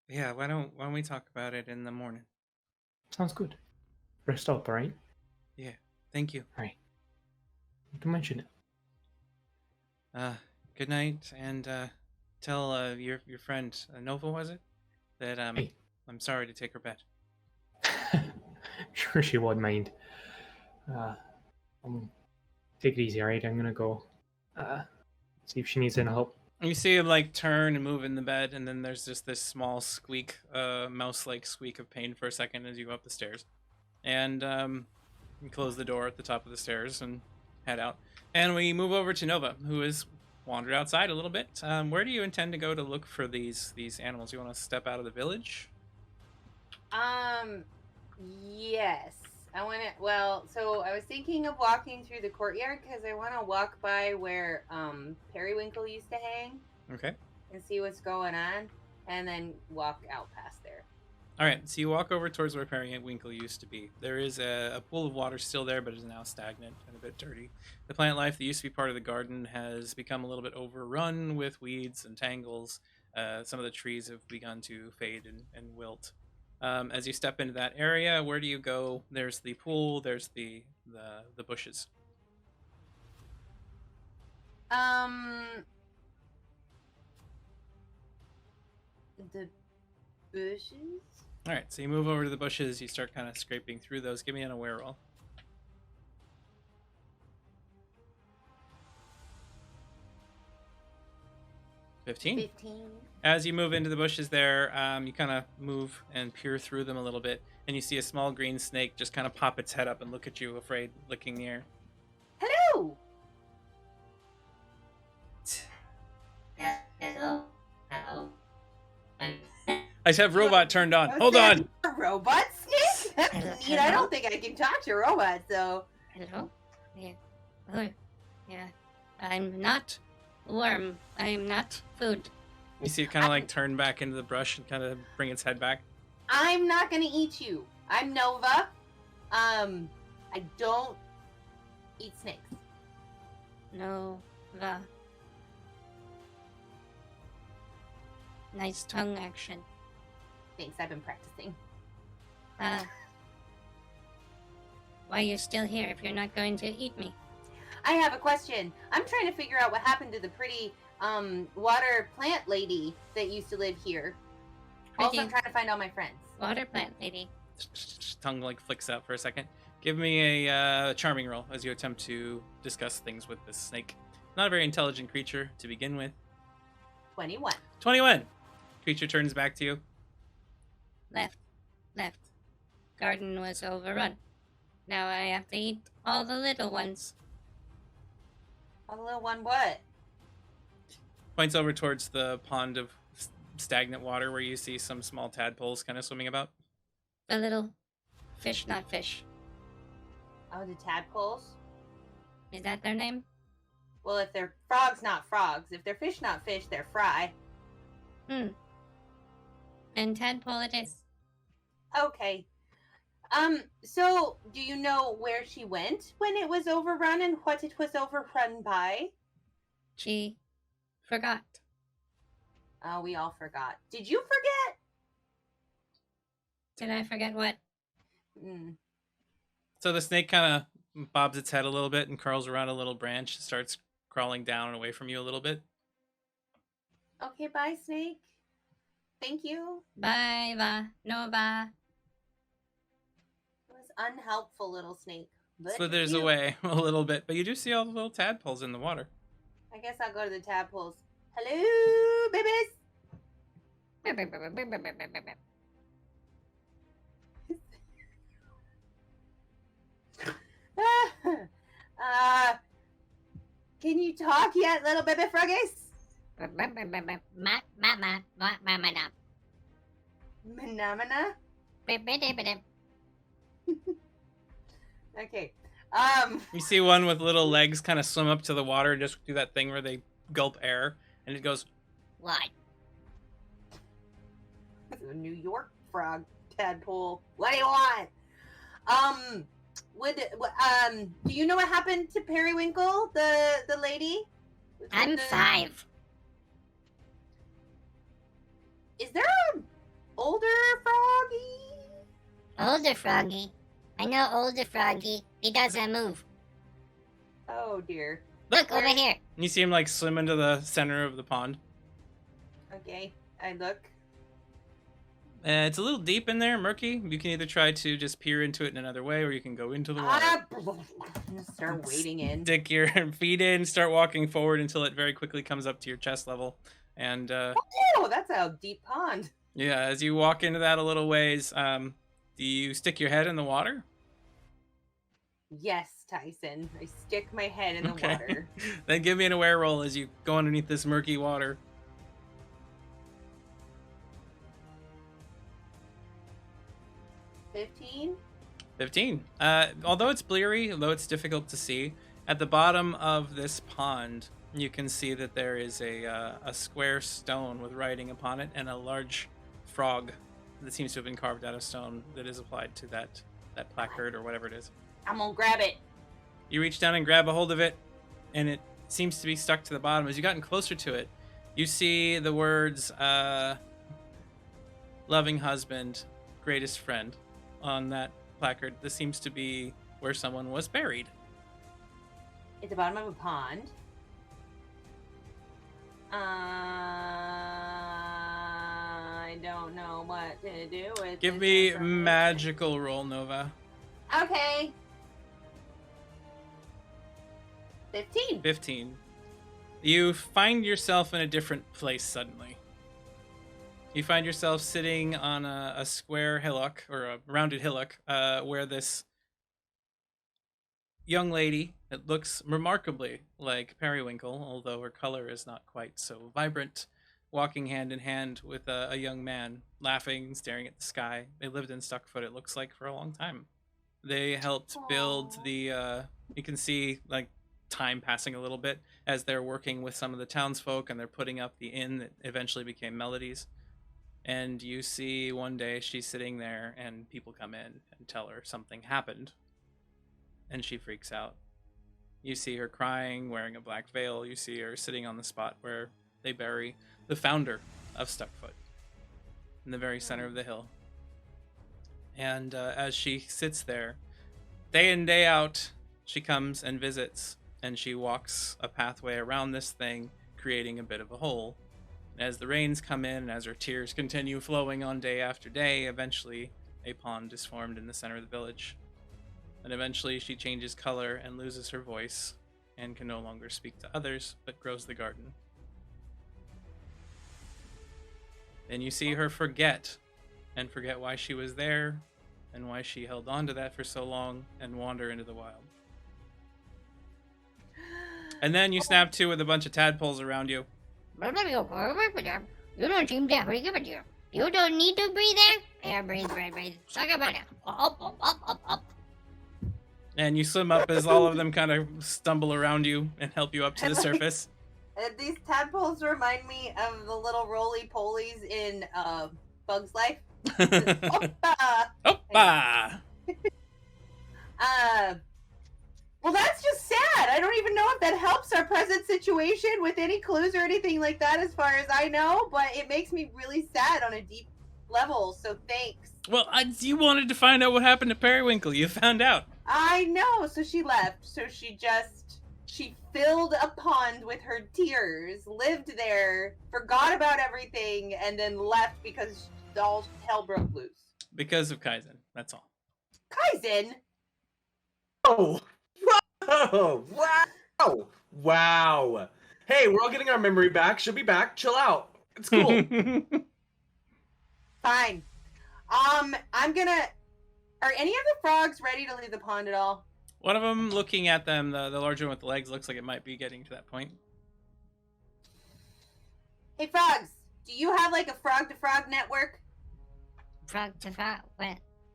yeah, why don't we talk about it in the morning? Sounds good. Rest up, alright? Yeah, thank you. Alright. You can mention it. Good night, and tell your friend Nova, was it, that Hey. I'm sorry to take her bed. Sure she wouldn't mind. Take it easy, alright? I'm gonna go see if she needs any help. You see him like turn and move in the bed, and then there's just this small squeak, mouse-like squeak of pain for a second as you go up the stairs, and you close the door at the top of the stairs and head out. And we move over to Nova, who has wandered outside a little bit. Where do you intend to go to look for these animals? You want to step out of the village? Yes. I want to. Well, so I was thinking of walking through the courtyard because I want to walk by where Periwinkle used to hang. Okay. And see what's going on, and then walk out past there. All right. So you walk over towards where Periwinkle used to be. There is a pool of water still there, but is now stagnant and a bit dirty. The plant life that used to be part of the garden has become a little bit overrun with weeds and tangles. Some of the trees have begun to fade and wilt. As you step into that area, where do you go? There's the pool. There's the bushes. The bushes. All right. So you move over to the bushes. You start kind of scraping through those. Give me an aware roll. 15. As you move into the bushes there, you kind of move and peer through them a little bit, and you see a small green snake just kind of pop its head up and look at you, afraid, licking the air. Hello. Hello. Hello. I have robot turned on. Hold that on. A robot snake? That's neat. I don't think I can talk to robots though. Hello? Yeah. Oh, yeah. I'm not warm. I'm not food. You see it kind of like turn back into the brush and kind of bring its head back. I'm not gonna eat you. I'm Nova. I don't eat snakes. No. Nice tongue action. Thanks, I've been practicing. Why are you still here if you're not going to eat me? I have a question. I'm trying to figure out what happened to the pretty water plant lady that used to live here. Also, I'm trying to find all my friends. Water plant lady. Tongue like flicks out for a second. Give me a charming roll as you attempt to discuss things with this snake. Not a very intelligent creature to begin with. 21. 21. Creature turns back to you. Left. Garden was overrun. Now I have to eat all the little ones. A little one what? Points over towards the pond of stagnant water where you see some small tadpoles kind of swimming about. The little fish, not fish. Oh, the tadpoles? Is that their name? Well, if they're frogs, not frogs. If they're fish, not fish, they're fry. And tadpole it is. Okay. So, do you know where she went when it was overrun and what it was overrun by? She forgot. Oh, we all forgot. Did you forget? Did I forget what? So the snake kind of bobs its head a little bit and curls around a little branch, starts crawling down and away from you a little bit. Okay, bye, snake. Thank you. Bye, va. Nova. It was unhelpful, little snake. But Slithers cute. away a little bit, but you do see all the little tadpoles in the water. I guess I'll go to the tadpoles. Hello, babies. Can you talk yet, little baby froggies? Phenomena? Okay. You see one with little legs kind of swim up to the water and just do that thing where they gulp air, and it goes, Why? A New York frog tadpole. What do you want? Do you know what happened to Periwinkle, the lady? I'm 5. Is there an older froggy? Older froggy. I know older froggy. He doesn't move. Oh dear. Look over here. and you see him like swim into the center of the pond. Okay, I look. It's a little deep in there, murky. You can either try to just peer into it in another way, or you can go into the water. Start wading in. Stick your feet in, start walking forward until it very quickly comes up to your chest level. And Oh, that's a deep pond. yeah, as you walk into that a little ways, do you stick your head in the water? Yes, Tyson. I stick my head in the Okay. water. Then give me an aware roll as you go underneath this murky water. 15? 15. Although it's bleary, although it's difficult to see, at the bottom of this pond, you can see that there is a square stone with writing upon it and a large frog that seems to have been carved out of stone that is applied to that placard or whatever it is. I'm gonna grab it. You reach down and grab a hold of it, and it seems to be stuck to the bottom. As you've gotten closer to it, you see the words, loving husband, greatest friend, on that placard. This seems to be where someone was buried. At the bottom of a pond. I don't know what to do with Give this me information. magical roll, Nova. Okay. 15. 15. You find yourself in a different place suddenly. You find yourself sitting on a square hillock, or a rounded hillock, where this young lady that looks remarkably like Periwinkle, although her color is not quite so vibrant, walking hand in hand with a young man, laughing and staring at the sky. They lived in Stuckfoot, it looks like, for a long time. They helped build Aw. the, you can see, like, time passing a little bit as they're working with some of the townsfolk and they're putting up the inn that eventually became Melody's. And you see one day she's sitting there and people come in and tell her something happened. And she freaks out. You see her crying, wearing a black veil. You see her sitting on the spot where they bury the founder of Stuckfoot in the very center of the hill. And as she sits there, day in, day out, she comes and visits, and she walks a pathway around this thing, creating a bit of a hole. And as the rains come in, and as her tears continue flowing on day after day, eventually a pond is formed in the center of the village. And eventually she changes color and loses her voice, and can no longer speak to others, but grows the garden. Then you see her forget why she was there, and why she held on to that for so long, and wander into the wild. And then you snap to with a bunch of tadpoles around you. You don't seem to breathe. You don't need to breathe there. Yeah, breathe. Suck about it. Up. And you swim up as all of them kind of stumble around you and help you up to the surface. These tadpoles remind me of the little roly-polies in Bug's Life. Oppa! Oppa! Well, that's just sad. I don't even know if that helps our present situation with any clues or anything like that, as far as I know, but it makes me really sad on a deep level, so thanks. Well, you wanted to find out what happened to Periwinkle. You found out. I know, so she left. So she filled a pond with her tears, lived there, forgot about everything, and then left because all hell broke loose. Because of Kaizen, that's all. Kaizen? Oh! Whoa! Wow! Wow! Hey, we're all getting our memory back. She'll be back. Chill out. It's cool. Fine. I'm gonna... Are any of the frogs ready to leave the pond at all? One of them, looking at them, the larger one with the legs, looks like it might be getting to that point. Hey, frogs! Do you have, like, a frog-to-frog network? Frog-to-frog?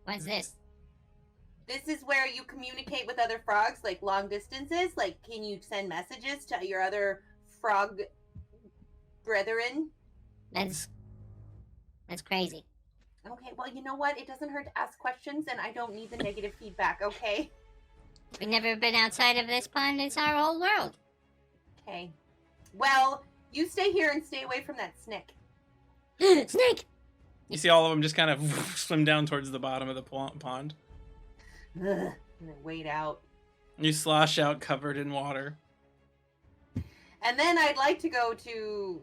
What's this? This is where you communicate with other frogs, like, long distances. Like, can you send messages to your other frog brethren? That's crazy. Okay, well, you know what? It doesn't hurt to ask questions, and I don't need the negative feedback, okay? We've never been outside of this pond. It's our whole world. Okay. Well, you stay here and stay away from that snake. Snake! You see all of them just kind of swim down towards the bottom of the pond. Ugh, and then wade out. You slosh out covered in water. And then I'd like to go to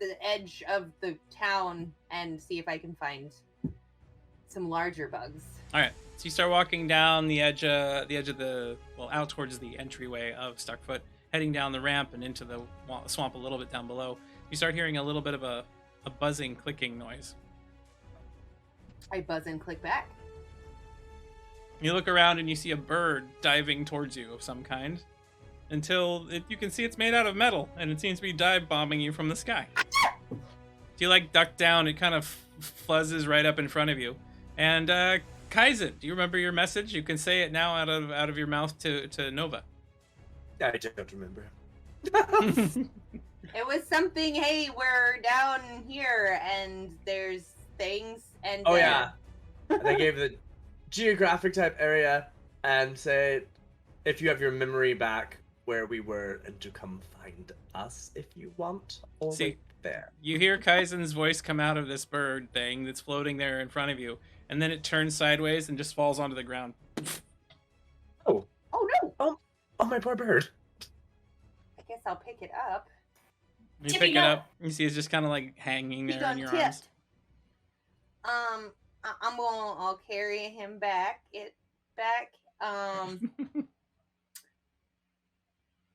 the edge of the town and see if I can find some larger bugs. All right, so you start walking down the edge of the out towards the entryway of Stuckfoot, heading down the ramp and into the swamp a little bit down below. You start hearing a little bit of a buzzing, clicking noise. I buzz and click back. You look around and you see a bird diving towards you of some kind, until you can see it's made out of metal, and it seems to be dive bombing you from the sky. If you duck down, it kind of fuzzes right up in front of you. And Kaizen, do you remember your message? You can say it now out of your mouth to Nova. I don't remember. It was something, hey, we're down here and there's things and... Oh, yeah. They gave the geographic type area and say, if you have your memory back where we were, and to come find us if you want. Or See, wait there. You hear Kaizen's voice come out of this bird thing that's floating there in front of you, and then it turns sideways and just falls onto the ground. Oh. Oh, no. Oh, my poor bird. I guess I'll pick it up. You Tipping pick it up. up. You see it's just kind of hanging there in your tipped. arms. I'll carry him back.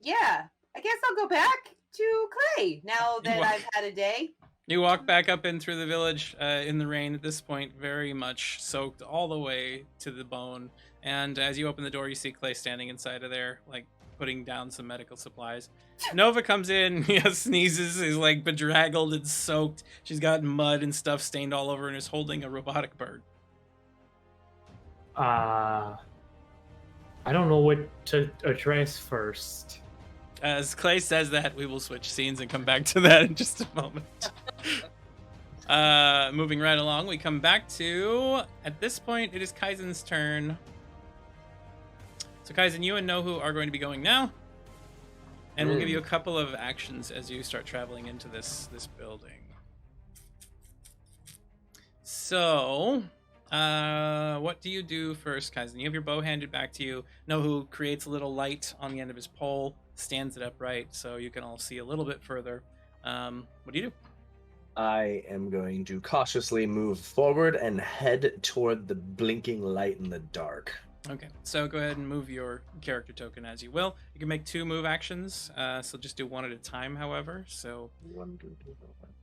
Yeah, I guess I'll go back to Clay now that I've had a day. You walk back up in through the village in the rain at this point, very much soaked all the way to the bone. And as you open the door, you see Clay standing inside of there, putting down some medical supplies. Nova comes in, sneezes, is bedraggled and soaked. She's got mud and stuff stained all over and is holding a robotic bird. I don't know what to address first. As Clay says that, we will switch scenes and come back to that in just a moment. Moving right along, we come back to, at this point, it is Kaizen's turn. So Kaizen, you and Nohu are going to be going now. And we'll give you a couple of actions as you start traveling into this building. So, what do you do first, Kaizen? You have your bow handed back to you. Nohu creates a little light on the end of his pole, stands it upright so you can all see a little bit further. What do you do? I am going to cautiously move forward and head toward the blinking light in the dark. Okay, so go ahead and move your character token as you will. You can make 2 move actions, so just do 1 at a time, however. So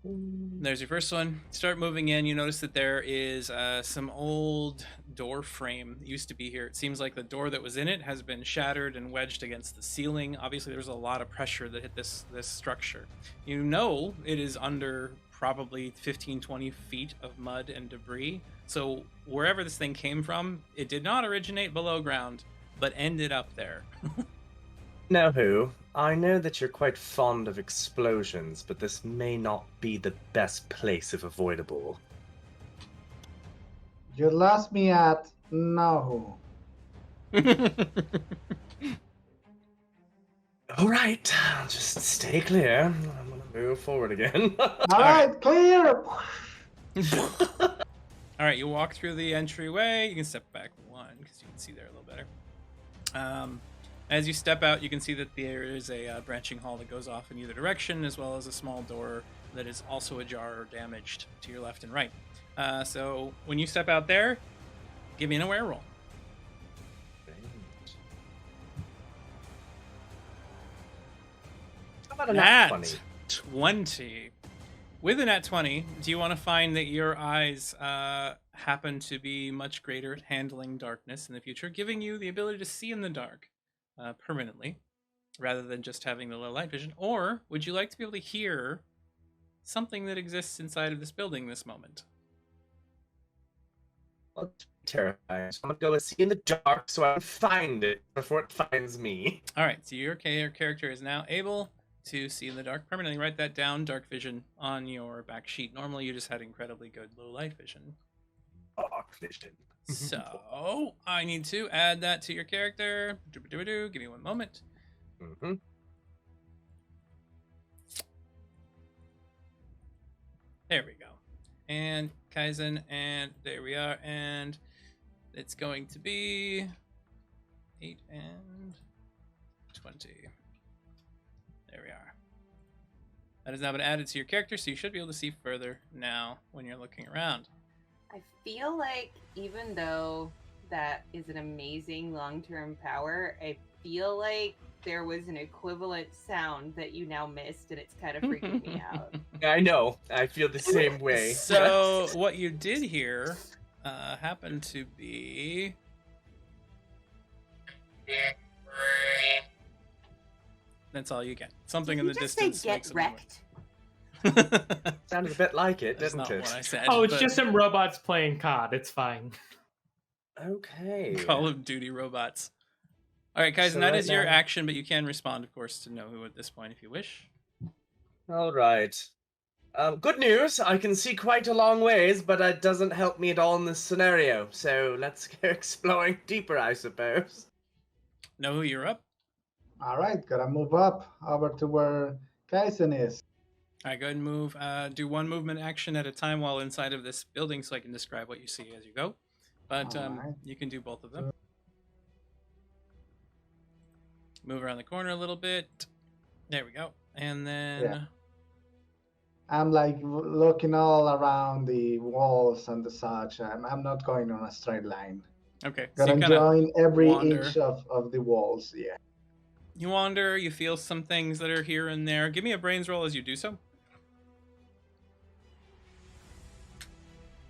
there's your first one. Start moving in. You notice that there is some old door frame that used to be here. It seems like the door that was in it has been shattered and wedged against the ceiling. Obviously, there's a lot of pressure that hit this structure. You know it is under probably 15-20 feet of mud and debris. So wherever this thing came from, it did not originate below ground, but ended up there. Now, who? I know that you're quite fond of explosions, but this may not be the best place if avoidable. You lost me at no. All right, just stay clear. I'm gonna move forward again. All right, clear. All right, you walk through the entryway. You can step back 1 because you can see there a little better. As you step out, you can see that there is a branching hall that goes off in either direction, as well as a small door that is also ajar or damaged to your left and right. So when you step out there, give me an aware roll. How about a nat 20? 20. With a nat 20, do you want to find that your eyes happen to be much greater at handling darkness in the future, giving you the ability to see in the dark permanently, rather than just having the low light vision? Or would you like to be able to hear something that exists inside of this building this moment? Well, it's terrifying. So I'm gonna go and see in the dark so I can find it before it finds me. All right, so your character is now able to see in the dark permanently. Write that down, dark vision, on your back sheet. Normally you just had incredibly good low light vision. Dark vision. So I need to add that to your character. Give me 1 moment. Mm-hmm. There we go. And Kaizen, and there we are. And it's going to be 8 and 20. There we are. That has now been added to your character, so you should be able to see further now when you're looking around. I feel like even though that is an amazing long-term power, I feel like there was an equivalent sound that you now missed, and it's kind of freaking me out. I know. I feel the same way. So what you did here happened to be... That's all you get. Something in the distance Say, makes get a wrecked. Sounded a bit like it, That's didn't not it? what I said. Oh, it's but just some robots playing COD. It's fine. Okay. Call of Duty robots. All right, guys, So and that right is your now- action, but you can respond, of course, to Nohu at this point if you wish. All right. Good news. I can see quite a long ways, but it doesn't help me at all in this scenario. So let's go exploring deeper, I suppose. Nohu, you're up. All right, gotta move up over to where Kaizen is. All right, go ahead and move. Do 1 movement action at a time while inside of this building so I can describe what you see as you go. But Alright. you can do both of them. Move around the corner a little bit. There we go. And then... Yeah. I'm like looking all around the walls and the such. I'm not going on a straight line. Okay, so Gotta you kind of join every wander. inch of the walls. Yeah. you wander, you feel some things that are here and there. Give me a brains roll as you do so.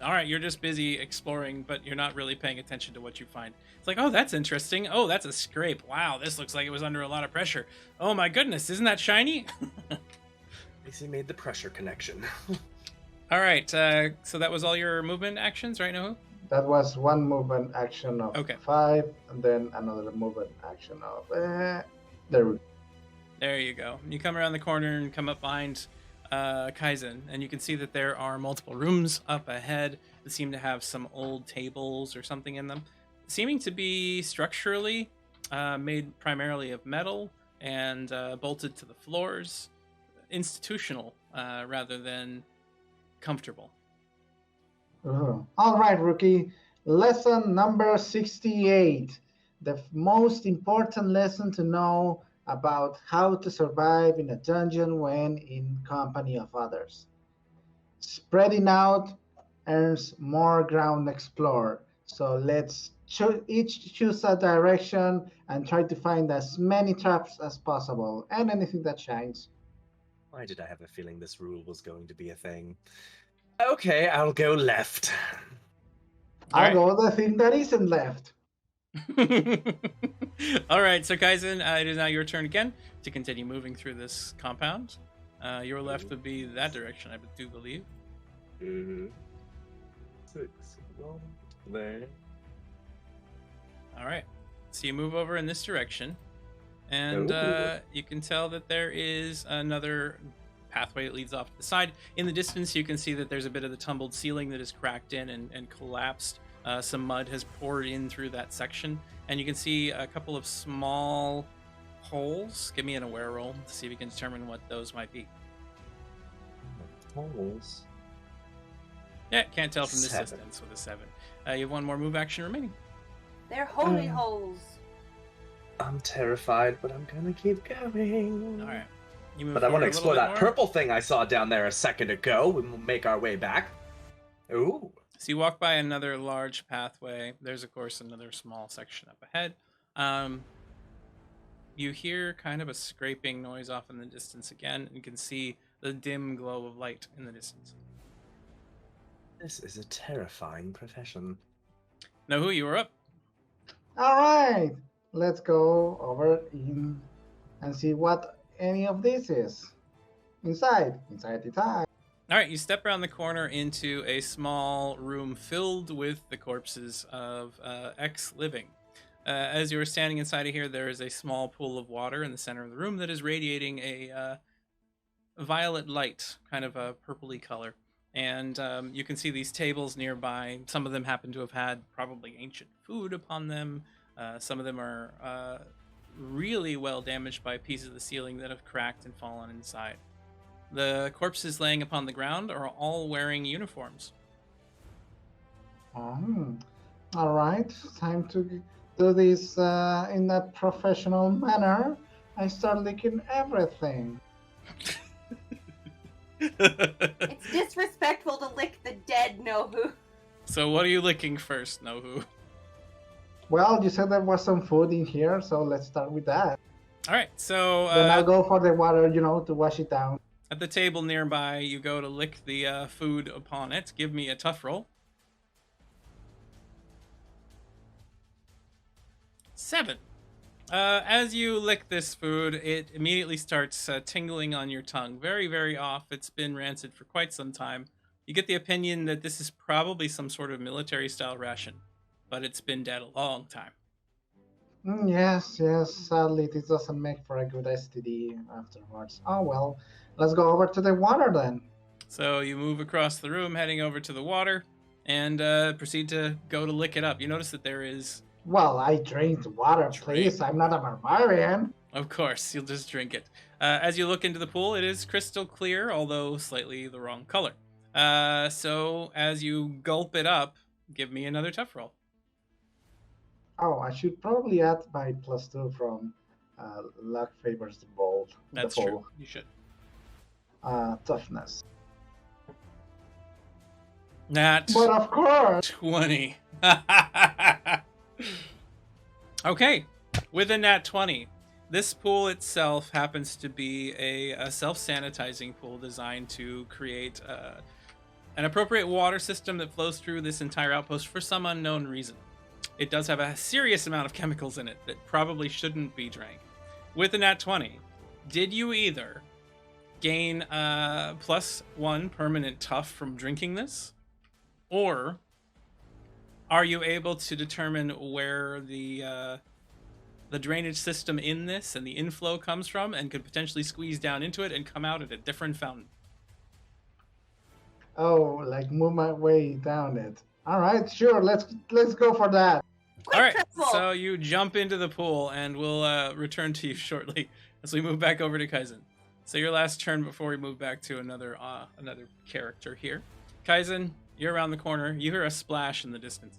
All right, you're just busy exploring, but you're not really paying attention to what you find. It's like, oh, that's interesting. Oh, that's a scrape. Wow, this looks like it was under a lot of pressure. Oh my goodness, isn't that shiny? At least he made the pressure connection. All right, so that was all your movement actions, right, Nohu? That was 1 movement action of Okay. 5, and then another movement action of. There we go. There you go. You come around the corner and come up behind Kaizen, and you can see that there are multiple rooms up ahead that seem to have some old tables or something in them, seeming to be structurally made primarily of metal and bolted to the floors, institutional rather than comfortable. All right, rookie. Lesson number 68. The most important lesson to know about how to survive in a dungeon when in company of others. Spreading out earns more ground explored. So let's each choose a direction and try to find as many traps as possible and anything that shines. Why did I have a feeling this rule was going to be a thing? Okay, I'll go left. I'll Alright. go the thing that isn't left. All right, so Kaizen, it is now your turn again to continue moving through this compound. Your left would be that direction, I do believe. 6, 1, there. All right, so you move over in this direction, and you can tell that there is another pathway that leads off to the side. In the distance, you can see that there's a bit of the tumbled ceiling that is cracked in and collapsed. Some mud has poured in through that section, and you can see a couple of small holes. Give me an aware roll to see if you can determine what those might be. Holes. Yeah, can't tell from this 7. distance with a 7. You have one more move action remaining. They're holy holes. I'm terrified, but I'm gonna keep going. All right. You move But I want forward to a explore little that bit more. purple thing I saw down there a second ago. We'll make our way back. Ooh. So you walk by another large pathway. There's, of course, another small section up ahead. You hear kind of a scraping noise off in the distance again, and you can see the dim glow of light in the distance. This is a terrifying profession. Know who you were up? All right, let's go over in and see what any of this is. Inside the time. All right, you step around the corner into a small room filled with the corpses of ex-living. As you are standing inside of here, there is a small pool of water in the center of the room that is radiating a violet light, kind of a purpley color. And you can see these tables nearby. Some of them happen to have had probably ancient food upon them. Some of them are really well damaged by pieces of the ceiling that have cracked and fallen inside. The corpses laying upon the ground are all wearing uniforms. All right, time to do this in a professional manner. I start licking everything. It's disrespectful to lick the dead, Nohu. So what are you licking first, Nohu? Well, you said there was some food in here, so let's start with that. All right, so Then I'll go for the water, to wash it down. at the table nearby, you go to lick the food upon it. Give me a tough roll. 7. As you lick this food, it immediately starts tingling on your tongue. Very, very off. It's been rancid for quite some time. You get the opinion that this is probably some sort of military-style ration, but it's been dead a long time. Yes. Sadly, this doesn't make for a good STD afterwards. Oh well, let's go over to the water then. So you move across the room, heading over to the water, and proceed to go to lick it up. You notice that there is... Well, I drink the water, please. I'm not a barbarian. Of course, you'll just drink it. As you look into the pool, it is crystal clear, although slightly the wrong color. So as you gulp it up, give me another tough roll. Oh, I should probably add my +2 from luck favors the bold. That's the true. bold. You should. Toughness. Nat But of course. 20. Okay, with a nat 20, this pool itself happens to be a self-sanitizing pool designed to create an appropriate water system that flows through this entire outpost for some unknown reason. It does have a serious amount of chemicals in it that probably shouldn't be drank. With a nat 20, did you either gain +1 permanent tough from drinking this, or are you able to determine where the drainage system in this and the inflow comes from, and could potentially squeeze down into it and come out at a different fountain? Oh, like move my way down it. All right, sure. Let's go for that. All right, Triple. so you jump into the pool, and we'll return to you shortly as we move back over to Kaizen. So your last turn before we move back to another character here. Kaizen, You're around the corner. You hear a splash in the distance.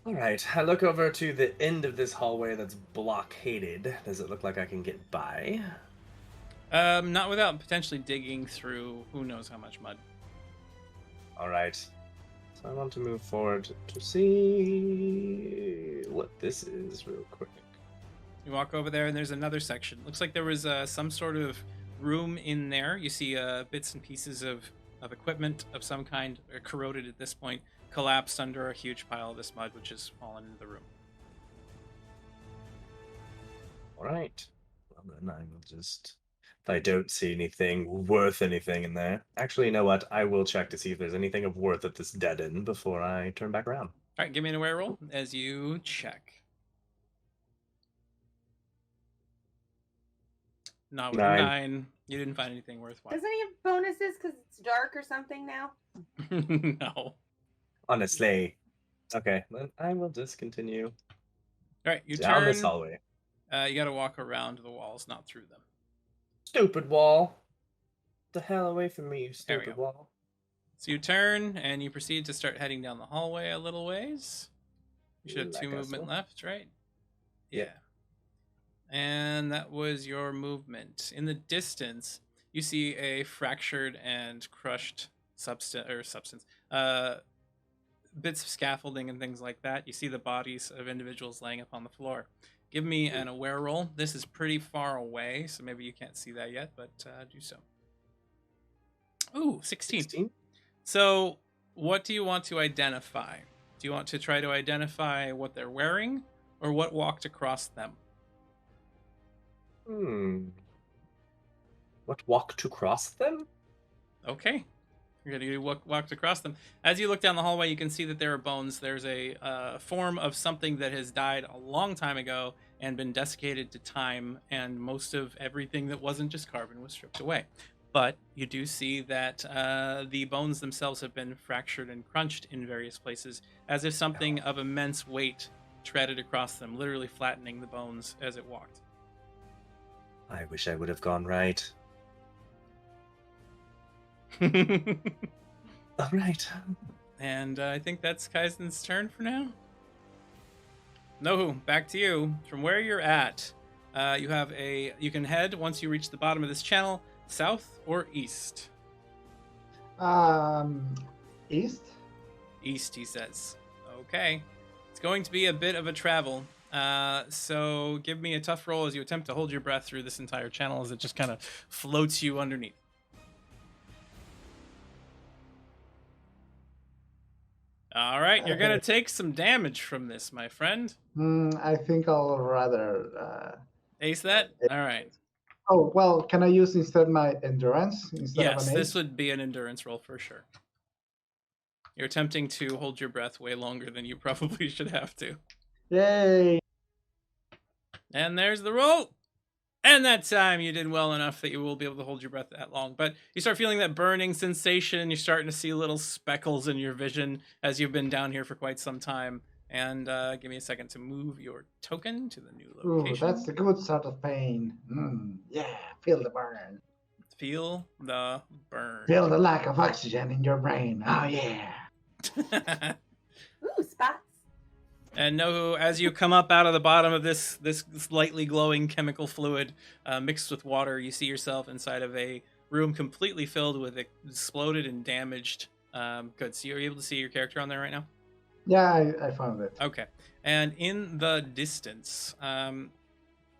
All right, I look over to the end of this hallway that's blockaded. Does it look like I can get by? Not without potentially digging through who knows how much mud. All right. So I want to move forward to see what this is real quick. You walk over there, and there's another section. Looks like there was some sort of room in there. You see bits and pieces of equipment of some kind, corroded at this point, collapsed under a huge pile of this mud, which has fallen into the room. All right. Well, then I will just... If I don't see anything worth anything in there... Actually, you know what? I will check to see if there's anything of worth at this dead end before I turn back around. All right, give me an aware roll as you check. Not with a 9. You didn't find anything worthwhile. Doesn't he have bonuses because it's dark or something now? No. Honestly. Okay, then I will just continue All right, you down turn. this hallway. You got to walk around the walls, not through them. Stupid wall. The hell away from me, you There we stupid go. wall. So you turn and you proceed to start heading down the hallway a little ways. You should have Like 2 I movement saw. left, right? Yeah. And that was your movement. In the distance, you see a fractured and crushed substance. Bits of scaffolding and things like that. You see the bodies of individuals laying upon the floor. Give me an aware roll. This is pretty far away, so maybe you can't see that yet, but do so. Ooh, 16. 16? So, what do you want to identify? Do you want to try to identify what they're wearing or what walked across them? What walk to cross them? Okay. You're going to walked across them. As you look down the hallway, you can see that there are bones. There's a form of something that has died a long time ago and been desiccated to time, and most of everything that wasn't just carbon was stripped away. But you do see that the bones themselves have been fractured and crunched in various places, as if something of immense weight treaded across them, literally flattening the bones as it walked. I wish I would have gone right. All right. And I think that's Kaizen's turn for now. Nohu, back to you. From where you're at, you can head once you reach the bottom of this channel, south or east. East. East, he says. Okay. It's going to be a bit of a travel. So give me a tough roll as you attempt to hold your breath through this entire channel as it just kind of floats you underneath. All right, you're going to take some damage from this, my friend. I think I'll rather. Ace that? All right. Oh, well, can I use instead my endurance instead of Yes, an this ace? would be an endurance roll for sure. You're attempting to hold your breath way longer than you probably should have to. Yay! And there's the roll. And that time you did well enough that you will be able to hold your breath that long. But you start feeling that burning sensation. You're starting to see little speckles in your vision as you've been down here for quite some time. And give me a second to move your token to the new location. Ooh, that's the good sort of pain. Yeah, feel the burn. Feel the burn. Feel the lack of oxygen in your brain. Oh, yeah. Ooh, spots. And Nohu, as you come up out of the bottom of this slightly glowing chemical fluid mixed with water, you see yourself inside of a room completely filled with exploded and damaged goods. So you're able to see your character on there right now? Yeah, I found it. Okay. And in the distance,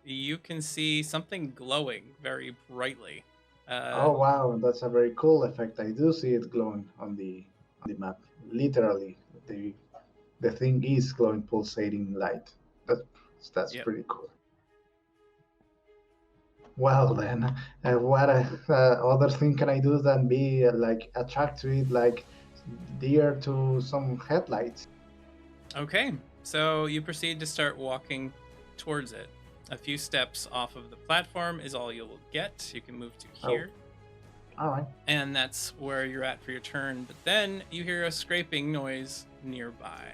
you can see something glowing very brightly. Oh, wow, that's a very cool effect. I do see it glowing on the map. Literally, the thing is glowing, pulsating light. That's Yep. pretty cool. Well then, what other thing can I do than be like attract to it like deer to some headlights? Okay, so you proceed to start walking towards it. A few steps off of the platform is all you'll get. You can move to here. All right. And that's where you're at for your turn. But then you hear a scraping noise nearby.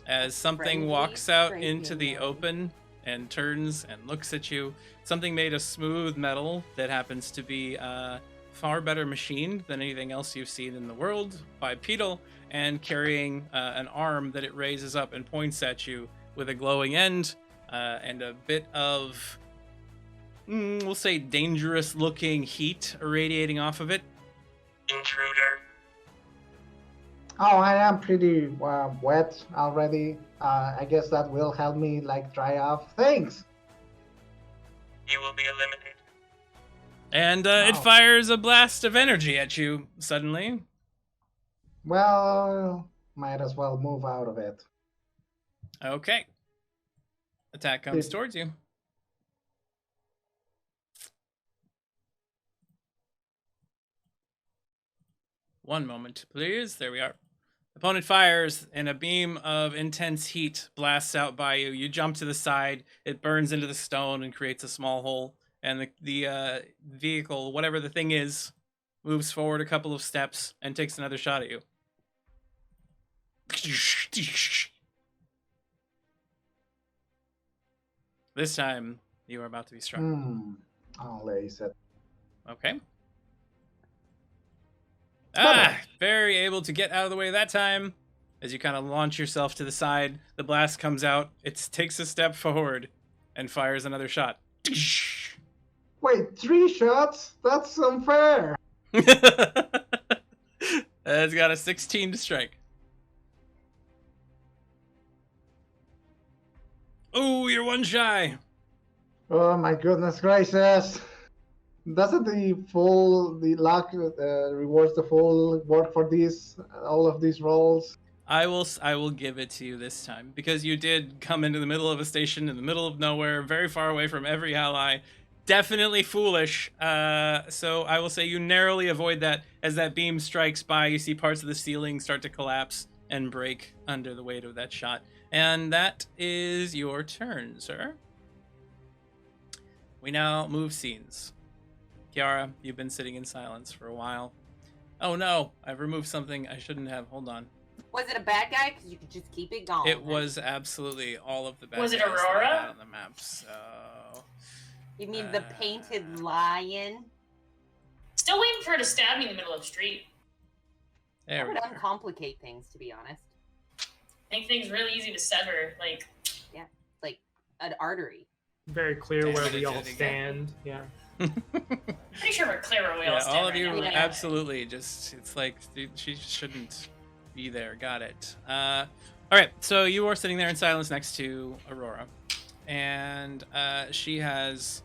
as something Friendly walks out straight into the human. open and turns and looks at you. Something made of smooth metal that happens to be far better machined than anything else you've seen in the world, bipedal, and carrying an arm that it raises up and points at you with a glowing end and a bit of, we'll say, dangerous looking heat irradiating off of it. Intruder. Oh, I am pretty wet already. I guess that will help me like dry off. Thanks. You will be eliminated. And it Wow. fires a blast of energy at you suddenly. Well, might as well move out of it. Okay. Attack comes Did- towards you. One moment, please. There we are. Opponent fires, and a beam of intense heat blasts out by you. You jump to the side. It burns into the stone and creates a small hole. And the vehicle, whatever the thing is, moves forward a couple of steps and takes another shot at you. This time, you are about to be struck. I'll lace it. Okay. Bye-bye. Very able to get out of the way that time. As you kind of launch yourself to the side, the blast comes out. It takes a step forward and fires another shot. Wait, 3 shots? That's unfair. It's got a 16 to strike. Oh, you're one shy. Oh my goodness gracious. Doesn't the luck rewards the full work for all of these rolls? I will give it to you this time because you did come into the middle of a station in the middle of nowhere, very far away from every ally. Definitely foolish. So I will say you narrowly avoid that. As that beam strikes by, you see parts of the ceiling start to collapse and break under the weight of that shot. And that is your turn, sir. We now move scenes. Kiara, you've been sitting in silence for a while. Oh no, I've removed something I shouldn't have. Hold on. Was it a bad guy? Because you could just keep it going. It was absolutely all of the bad Was it guys that I Aurora? had on the map. So You mean the painted lion? Still waiting for her to stab me in the middle of the street. there That we would go. uncomplicate things, to be honest. Make things really easy to sever. Like, Like an artery. Very clear Did where it we all again. stand. Yeah. pretty sure we're clear where we all Yeah, stand all of right you now. Yeah. absolutely just, it's like she shouldn't be there. Got it. All right, so you are sitting there in silence next to Aurora, and she has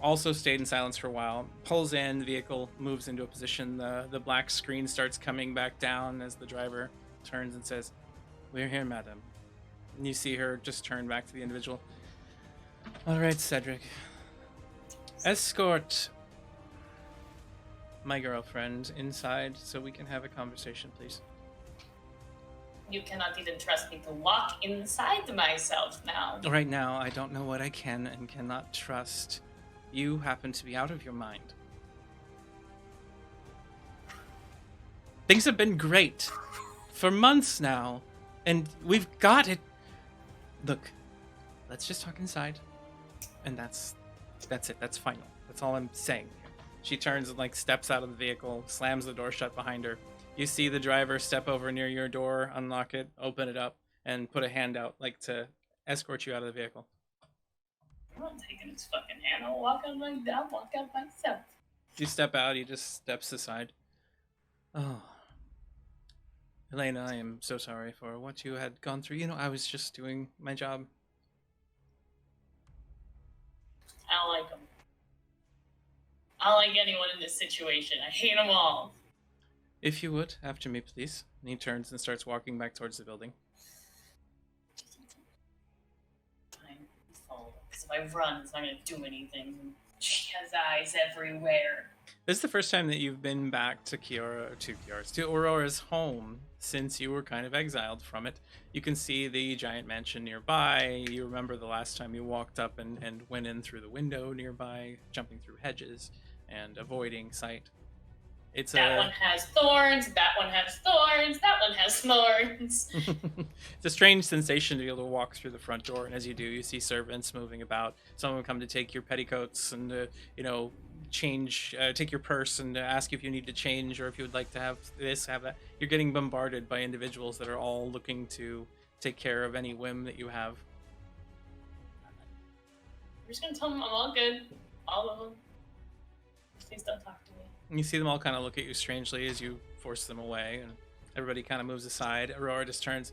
also stayed in silence for a while. Pulls in, the vehicle moves into a position. The black screen starts coming back down as the driver turns and says, "We're here, madam." And you see her just turn back to the individual. All right, Cedric. Escort my girlfriend inside so we can have a conversation, please. You cannot even trust me to walk inside myself now. Right now, I don't know what I can and cannot trust. You happen to be out of your mind. Things have been great for months now, and we've got it. Look, let's just talk inside, and that's it. That's final. That's all I'm saying. She turns and steps out of the vehicle, slams the door shut behind her. You see the driver step over near your door, unlock it, open it up, and put a hand out to escort you out of the vehicle. I'm not taking his fucking hand. I'll walk out like that. I'll walk out myself. You step out, he just steps aside. Oh. Elena, I am so sorry for what you had gone through. I was just doing my job. I don't like him. I don't like anyone in this situation. I hate them all. If you would, after me, please. And he turns and starts walking back towards the building. Fine. Follow. Because if I run, it's not going to do anything. She has eyes everywhere. This is the first time that you've been back to Aurora's home since you were kind of exiled from it. You can see the giant mansion nearby. You remember the last time you walked up and went in through the window nearby, jumping through hedges and avoiding sight. It's That one has thorns, that one has thorns, that one has thorns. It's a strange sensation to be able to walk through the front door, and as you do, you see servants moving about. Some of them come to take your petticoats and change, take your purse and ask you if you need to change or if you would like to have this, have that. You're getting bombarded by individuals that are all looking to take care of any whim that you have. I'm just gonna tell them I'm all good, all of them. Please don't talk to me. And you see them all kind of look at you strangely as you force them away, and everybody kind of moves aside. Aurora just turns,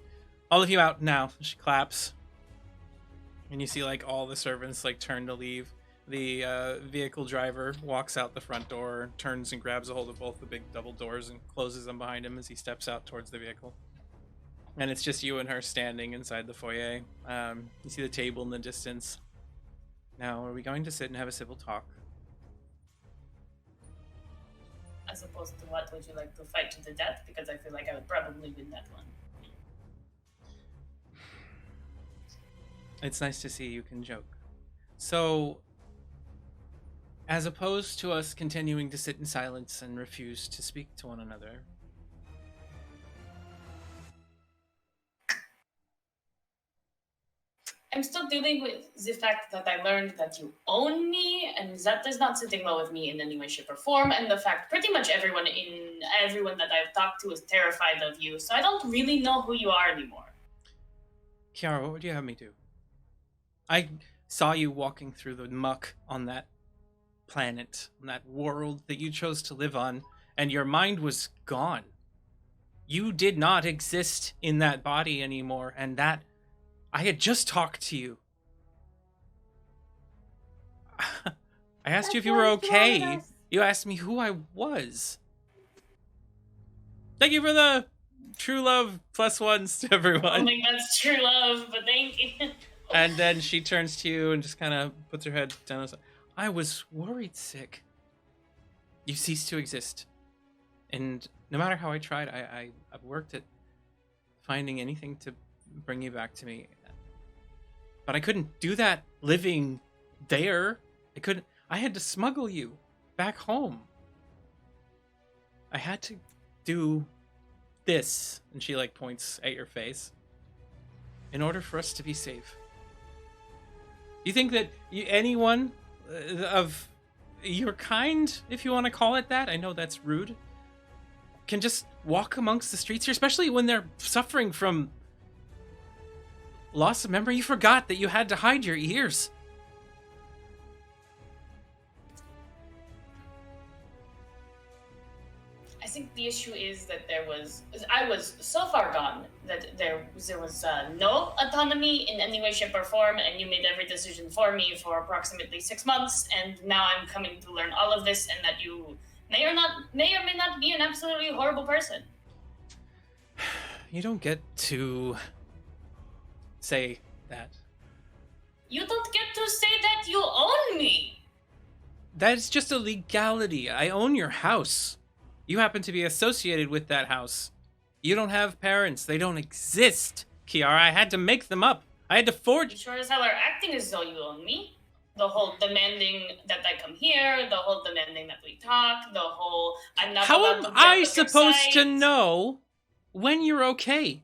all of you out now. She claps, and you see like all the servants like turn to leave. The vehicle driver walks out the front door, turns and grabs a hold of both the big double doors and closes them behind him as he steps out towards the vehicle. And it's just you and her standing inside the foyer. You see the table in the distance. Now, are we going to sit and have a civil talk? As opposed to what, would you like to fight to the death? Because I feel like I would probably win that one. It's nice to see you can joke. So, as opposed to us continuing to sit in silence and refuse to speak to one another, I'm still dealing with the fact that I learned that you own me, and that is not sitting well with me in any way, shape, or form. And the fact pretty much everyone that I've talked to is terrified of you, so I don't really know who you are anymore. Kiara, what would you have me do? I saw you walking through the muck on that planet, on that world that you chose to live on, and your mind was gone. You did not exist in that body anymore, and that I had just talked to you. I asked you if you were okay. You asked me who I was. Thank you for the true love +1s to I everyone. don't think that's true love, but thank you. And then she turns to you and just kind of puts her head down. I was worried sick. You ceased to exist. And no matter how I tried, I've worked at finding anything to bring you back to me. But I couldn't do that living there. I had to smuggle you back home. I had to do this. And she like points at your face. In order for us to be safe. You think that anyone of your kind, if you want to call it that, I know that's rude, can just walk amongst the streets here, especially when they're suffering from loss of memory? You forgot that you had to hide your ears. I think the issue is that I was so far gone that there was no autonomy in any way, shape, or form, and you made every decision for me for approximately 6 months, and now I'm coming to learn all of this, and that you may or may not be an absolutely horrible person. You don't get to say that. You don't get to say that you own me. That is just a legality. I own your house. You happen to be associated with that house. You don't have parents. They don't exist, Kiara. I had to make them up. I had to You forge... sure as hell are acting as though you own me. The whole demanding that I come here, the whole demanding that we talk, the whole I'm not How allowed am to I get with your supposed to side. know when you're okay?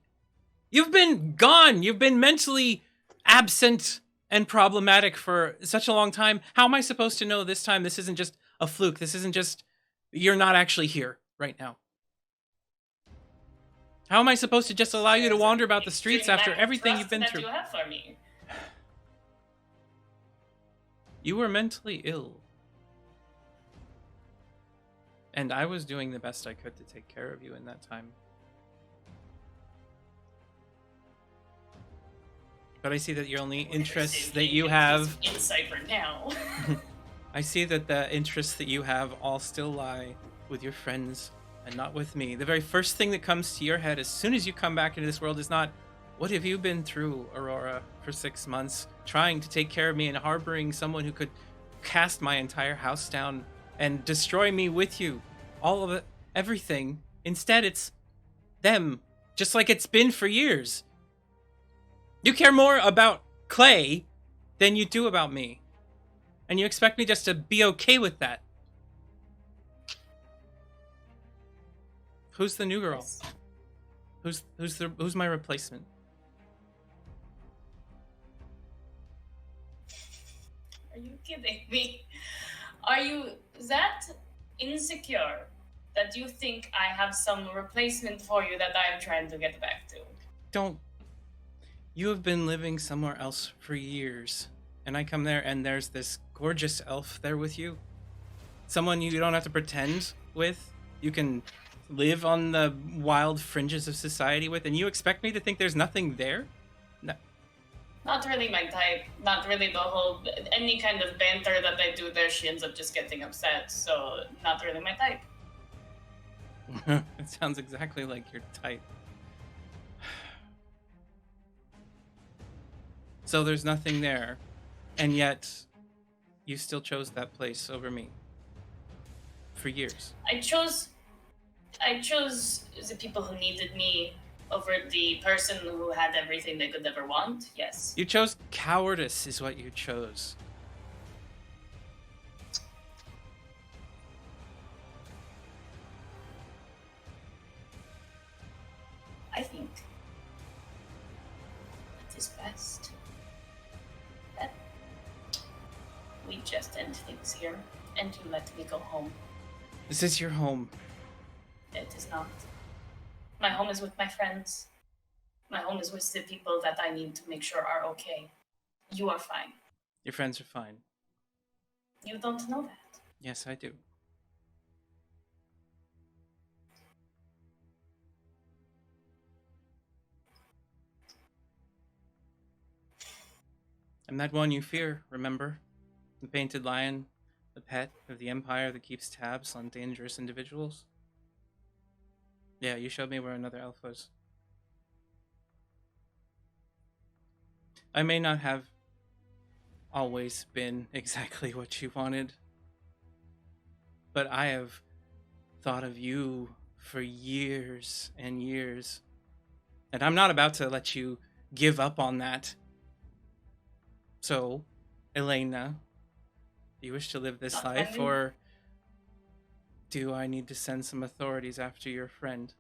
You've been gone. You've been mentally absent and problematic for such a long time. How am I supposed to know this time this isn't just a fluke? This isn't just... You're not actually here right now. How am I supposed to just allow you to wander about the streets Extreme after lack of everything you've trust been that through? You have for me. You were mentally ill. And I was doing the best I could to take care of you in that time. But I see that your only interests that you have... Insight right now. I see that the interests that you have all still lie with your friends and not with me. The very first thing that comes to your head as soon as you come back into this world is not, what have you been through, Aurora, for 6 months, trying to take care of me and harboring someone who could cast my entire house down and destroy me with you. All of it, everything. Instead, it's them, just like it's been for years. You care more about Clay than you do about me. And you expect me just to be okay with that. Who's the new girl? Yes. Who's my replacement? Are you kidding me? Are you that insecure that you think I have some replacement for you that I'm trying to get back to? Don't. You have been living somewhere else for years, and I come there and there's this gorgeous elf there with you. Someone you don't have to pretend with. You can live on the wild fringes of society with, and you expect me to think there's nothing there? No. Not really my type. Not really the whole... Any kind of banter that I do there, she ends up just getting upset. So, not really my type. It sounds exactly like your type. So there's nothing there, and yet you still chose that place over me. For years. I chose the people who needed me over the person who had everything they could ever want. Yes. You chose cowardice is what you chose. I think it is best that we just end things here and you let me go home. This is your home. It is not. My home is with my friends. My home is with the people that I need to make sure are okay. You are fine. Your friends are fine. You don't know that. Yes, I do. I'm that one you fear, remember? The painted lion, the pet of the Empire that keeps tabs on dangerous individuals? Yeah, you showed me where another elf was. I may not have always been exactly what you wanted, but I have thought of you for years and years, and I'm not about to let you give up on that. So, Elena, do you wish to live this life, or do I need to send some authorities after your friend?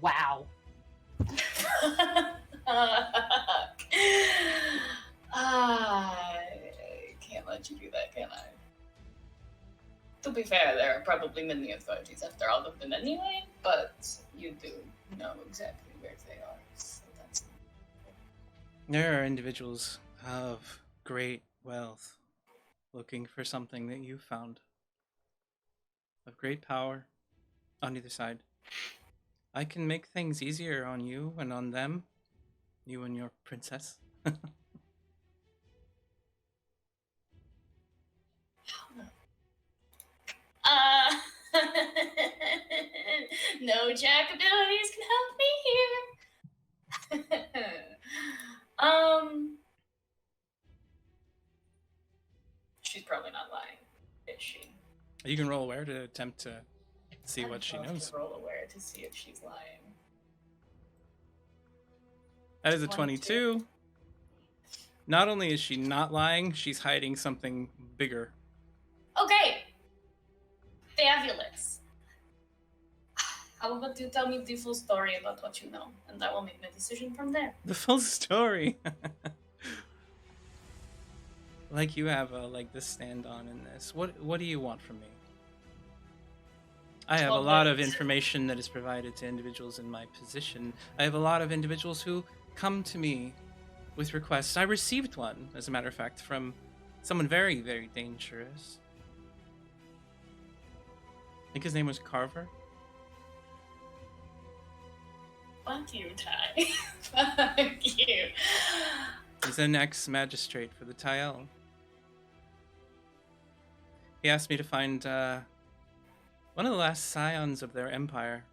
Wow. I can't let you do that, can I? To be fair, there are probably many authorities after all of them anyway, but you do know exactly where they are, so that's... There are individuals of great wealth looking for something that you found, of great power on either side. I can make things easier on you and on them, you and your princess. No jack abilities can help me here. She's probably not lying, is she? You can roll aware to attempt to see what she I'd love knows. to roll aware to see if she's lying. That is a 22. Not only is she not lying, she's hiding something bigger. Okay. Fabulous. How about you tell me the full story about what you know, and I will make my decision from there. The full story. Like you have a leg to stand on in this. What do you want from me? I have a lot of information that is provided to individuals in my position. I have a lot of individuals who come to me with requests. I received one, as a matter of fact, from someone very, very dangerous. I think his name was Carver. Fuck you, Ty. Fuck you. He's an ex-magistrate for the Tyel. He asked me to find one of the last scions of their empire.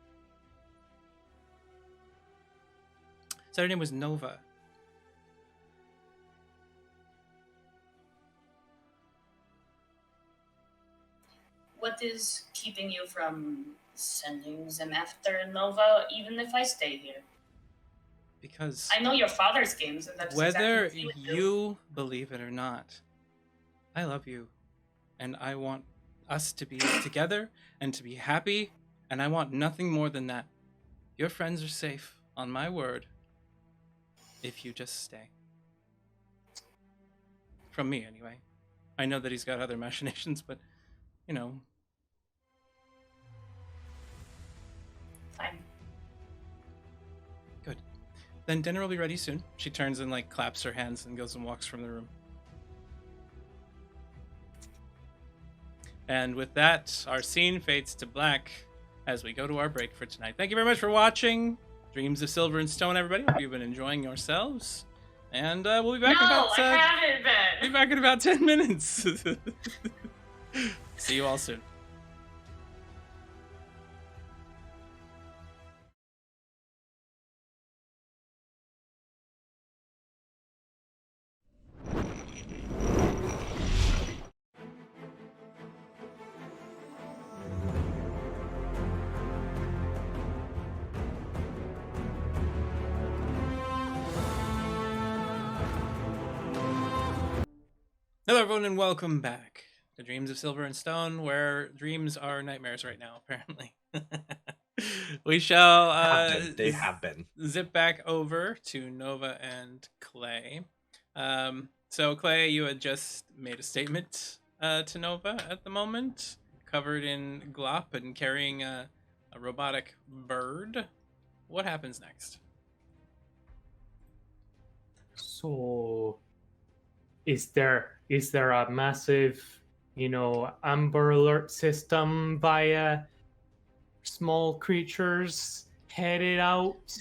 So her name was Nova. What is keeping you from sending them after Nova, even if I stay here? Because I know your father's games, and that's whether exactly what he would do. you believe it or not, I love you. And I want us to be together and to be happy. And I want nothing more than that. Your friends are safe, on my word, if you just stay. From me, anyway. I know that he's got other machinations, but, you know. Fine. Good. Then dinner will be ready soon. She turns and, like, claps her hands and goes and walks from the room. And with that, our scene fades to black as we go to our break for tonight. Thank you very much for watching Dreams of Silver and Stone, everybody. Hope you've been enjoying yourselves. And we'll be back in about I haven't been. be back in about 10 minutes. See you all soon. Hello, everyone, and welcome back to Dreams of Silver and Stone, where dreams are nightmares right now, apparently. We shall They have been. zip back over to Nova and Clay. So, Clay, you had just made a statement to Nova at the moment, covered in glop and carrying a robotic bird. What happens next? So, is there a massive, Amber Alert system via small creatures headed out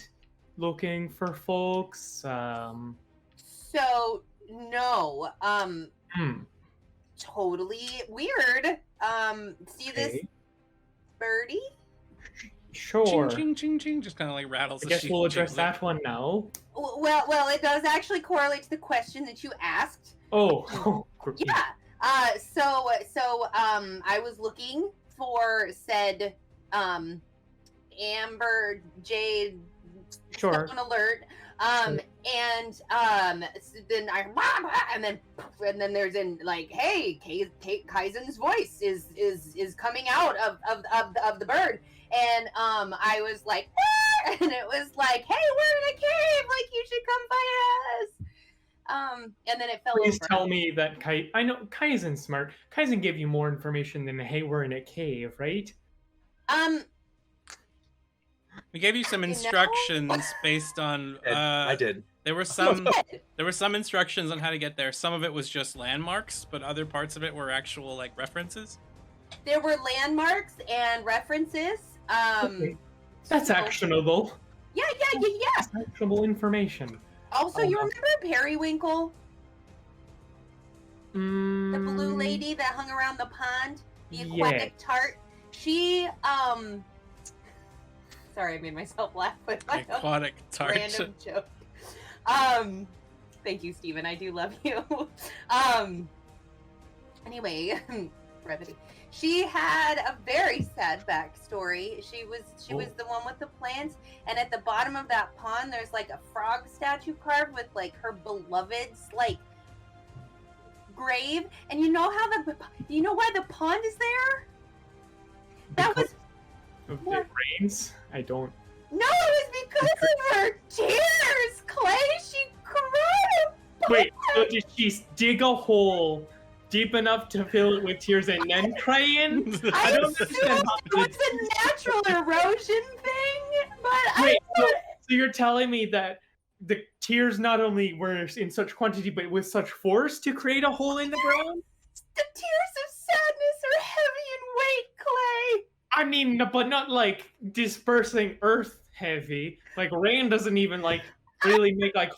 looking for folks? So no, totally weird. See this Okay. birdie? Sure. Ching, ching, ching, ching. Just kind of like rattles. I the guess sheet we'll and address jiggles it. that one now. Well, it does actually correlate to the question that you asked. Oh, Yeah. So I was looking for said Amber Jade Sure. Stone Alert. And then and then there's in like, hey, Kaizen's voice is coming out of the bird, and I was like, ah! And it was like, hey, we're in a cave, like you should come find us. And then it fell Please over. tell me that I know Kaizen's smart. Kaizen gave you more information than, hey, we're in a cave, right? We gave you some instructions based on. I did. There were some instructions on how to get there. Some of it was just landmarks, but other parts of it were actual like references. There were landmarks and references. Okay. That's so- actionable. Yeah. That's actionable information. Also, you remember Periwinkle, the blue Mm, lady that hung around the pond, the aquatic tart? She sorry, I made myself laugh with my own Aquatic tart. random joke. Thank you, Steven. I do love you. Anyway, brevity. She had a very sad backstory. She was the one with the plants, and at the bottom of that pond, there's like a frog statue carved with like her beloved's like grave. And you know why the pond is there? That was Of what? the rains? I don't. no, it was because of her tears, Clay. She cried. Wait, so did she dig a hole deep enough to fill it with tears and then cry in? I don't understand how It's a natural erosion thing, but Wait, so you're telling me that the tears not only were in such quantity, but with such force to create a hole in the ground? the tears of sadness are heavy in weight, Clay. I mean, but not like dispersing earth heavy. Like rain doesn't even like really make like.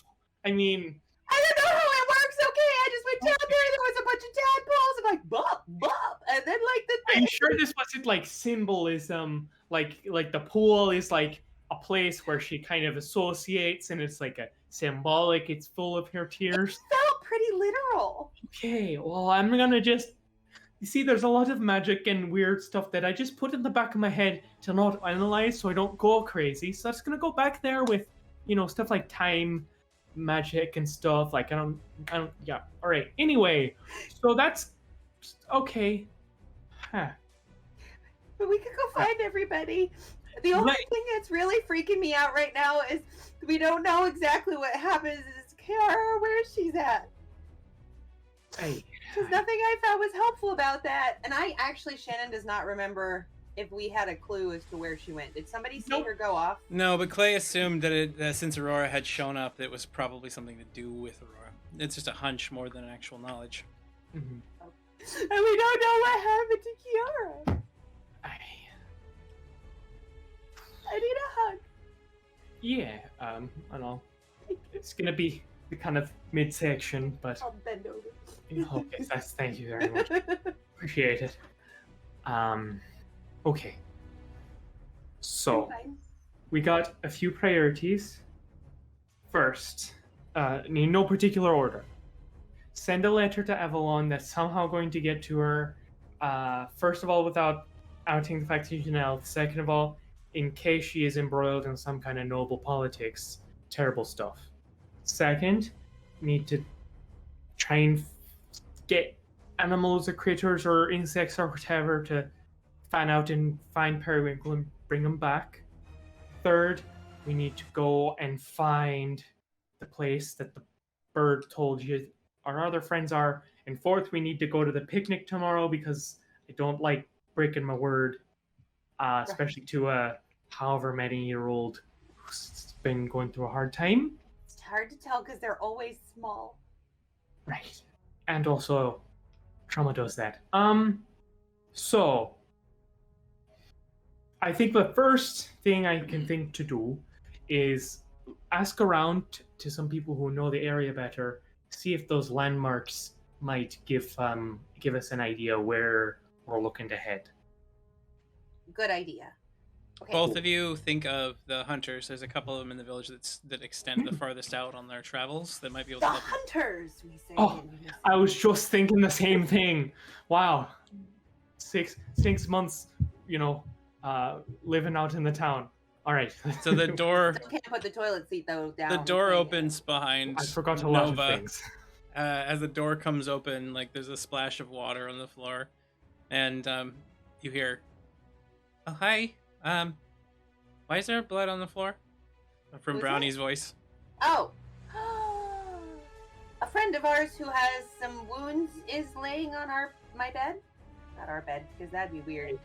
I mean, I don't know how it works. Okay, I just went down there. There was a bunch of tadpoles, and like bop, bop, and then like the. I'm sure this wasn't like symbolism. Like the pool is like a place where she kind of associates, and it's like a symbolic. It's full of her tears. Felt pretty literal. Okay, well, I'm gonna just. You see, there's a lot of magic and weird stuff that I just put in the back of my head to not analyze so I don't go crazy. So that's gonna go back there with, stuff like time magic and stuff. Like I don't. Yeah. All right. Anyway, so that's okay. Huh. But we could go find everybody. The only Right. thing that's really freaking me out right now is we don't know exactly what happens. Is Kiara where she's at? Hey. Because nothing I found was helpful about that. And Shannon does not remember if we had a clue as to where she went. Did somebody see Nope. her go off? No, but Clay assumed that since Aurora had shown up, that it was probably something to do with Aurora. It's just a hunch more than actual knowledge. Mhm. And we don't know what happened to Kiara. I need a hug. Yeah. I know. It's gonna be the kind of midsection, but I'll bend over. okay. Thank you very much. Appreciate it. Okay. So Fine. we got a few priorities. First, in no particular order. Send a letter to Avalon that's somehow going to get to her. First of all, without outing the fact that she's an elf. Second of all, in case she is embroiled in some kind of noble politics, terrible stuff. Second, need to try and get animals or critters or insects or whatever to fan out and find Periwinkle and bring them back. Third, we need to go and find the place that the bird told you our other friends are. And fourth, we need to go to the picnic tomorrow because I don't like breaking my word, especially to a however many-year-old who's been going through a hard time. It's hard to tell because they're always small. Right. And also, trauma does that. So, I think the first thing I can think to do is ask around to some people who know the area better, see if those landmarks might give us an idea where we're looking to head. Good idea. Okay. Both of you think of the hunters. There's a couple of them in the village that extend the farthest out on their travels that might be able The to help you. hunters, we say. Oh, I was just thinking the same thing. Wow. 6 months, living out in the town. All right. So the door Still can't put the toilet seat though down. the door Thing. opens behind I forgot a lot of Nova. things. As the door comes open, like there's a splash of water on the floor, and you hear, "Oh hi, why is there blood on the floor?" From Who's Brownie's voice. Oh. A friend of ours who has some wounds is laying on my bed. Not our bed, because that'd be weird.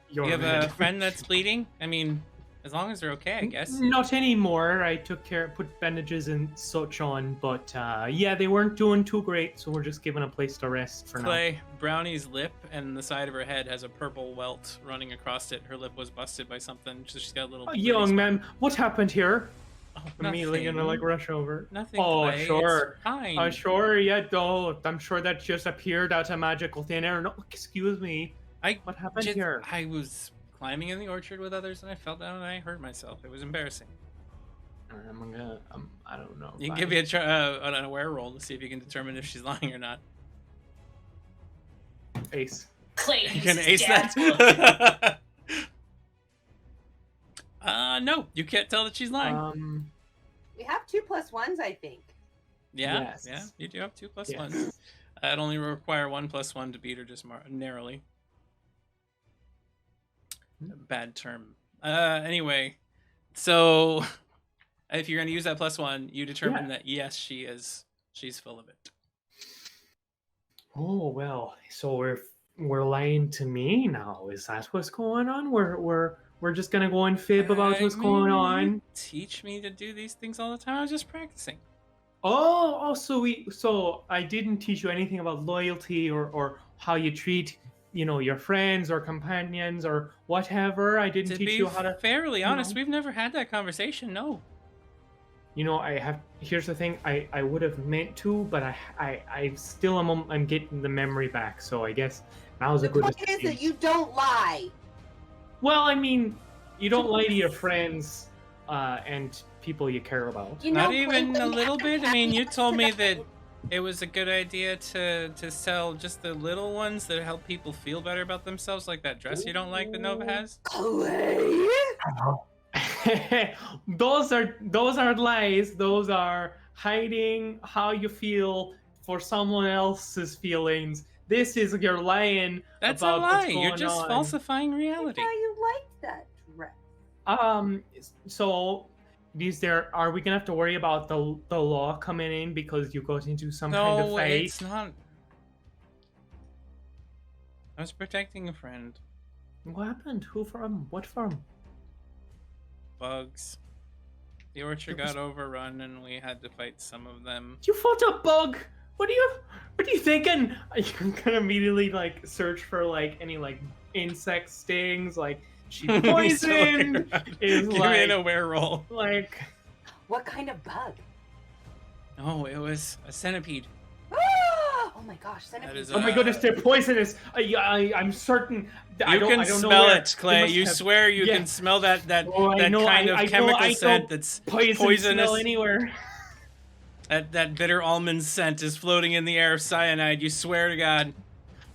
You have a friend that's bleeding? I mean, as long as they're okay, I guess. Not anymore. I put bandages and such on, but yeah, they weren't doing too great, so we're just giving a place to rest for now. Clay, Brownie's lip and the side of her head has a purple welt running across it. Her lip was busted by something, so she's got a little. Oh, young man, what happened here? Oh, Immediately gonna nothing. rush over. Nothing. Oh, Clay. sure. It's fine. Sure, yeah, though. I'm sure that just appeared out of magical thin air. No, excuse me. What happened here? I was climbing in the orchard with others and I fell down and I hurt myself. It was embarrassing. I don't know. You can give me an aware roll to see if you can determine if she's lying or not. Ace. Clay You can uses ace dad's book. that. No, you can't tell that she's lying. We have 2 + 1s, I think. Yeah, yes. yeah, you do have 2 + Yes. 1s. I'd only require 1 + 1 to beat her just narrowly. Bad term. Anyway, so if you're going to use that +1, you determine that yes, she's full of it. Oh well, so we're lying to me now. Is that what's going on? We're just gonna go and fib about what's going on. Teach me to do these things all the time. I was just practicing. Oh, so I didn't teach you anything about loyalty or how you treat, your friends or companions or whatever. I didn't To teach be you how to. fairly honest, know. we've never had that conversation. No. Here's the thing. I would have meant to, but I still I'm getting the memory back. So I guess now's a The good. point is that you don't lie. Well, I mean, you don't lie to your friends and people you care about. You Not know, even Clay, a we little have bit. I mean, you access told to me the- that it was a good idea to sell just the little ones that help people feel better about themselves, like that dress you don't like that Nova has. Clay? those aren't lies. Those are hiding how you feel for someone else's feelings. This is you're lying That's about a lie. what's going You're just on. falsifying I reality. thought you liked that dress. So are we gonna have to worry about the law coming in because you got into some kind of No, fight? it's not. I was protecting a friend. What happened? Who from? What from? Bugs. The orchard It was- got overrun, and we had to fight some of them. You fought a bug. What are you thinking? You're gonna immediately like search for like any like insect stings, like she poisoned. Is Give me like an aware roll. like What kind of bug? Oh, it was a centipede. Oh my gosh, centipede. is oh my goodness, they're poisonous. I'm certain. You can smell it, Clay. You have swear you yeah. can smell that Oh, I know, kind of I know, chemical I scent know that's poisonous poisonous. anywhere. That bitter almond scent is floating in the air of cyanide. You swear to God.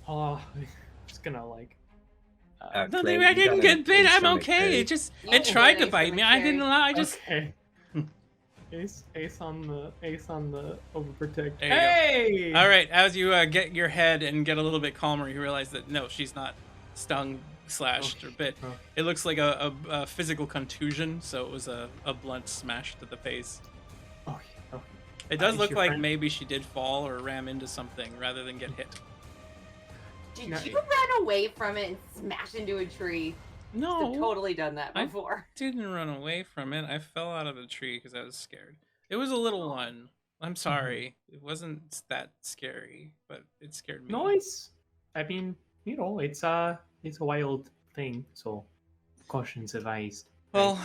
Oh, I'm just gonna like. No, Clay, I you didn't got get an bit. I'm instrument, okay. Clay. It just You it can tried get to an bite me. I instrument, didn't allow. I just Okay. Ace on the overprotect. There you go. Hey! all right. As you get your head and get a little bit calmer, you realize that no, she's not stung, slashed, or bit. Oh. It looks like a physical contusion. So it was a blunt smash to the face. Okay. It does Is look your like friend- maybe she did fall or ram into something rather than get hit. Did No. you run away from it and smash into a tree? No, I've totally done that I- before. didn't run away from it. I fell out of the tree because I was scared. It was a little one. I'm sorry. It wasn't that scary, but it scared me. Noise. I mean, it's a wild thing, so caution's advised. Well,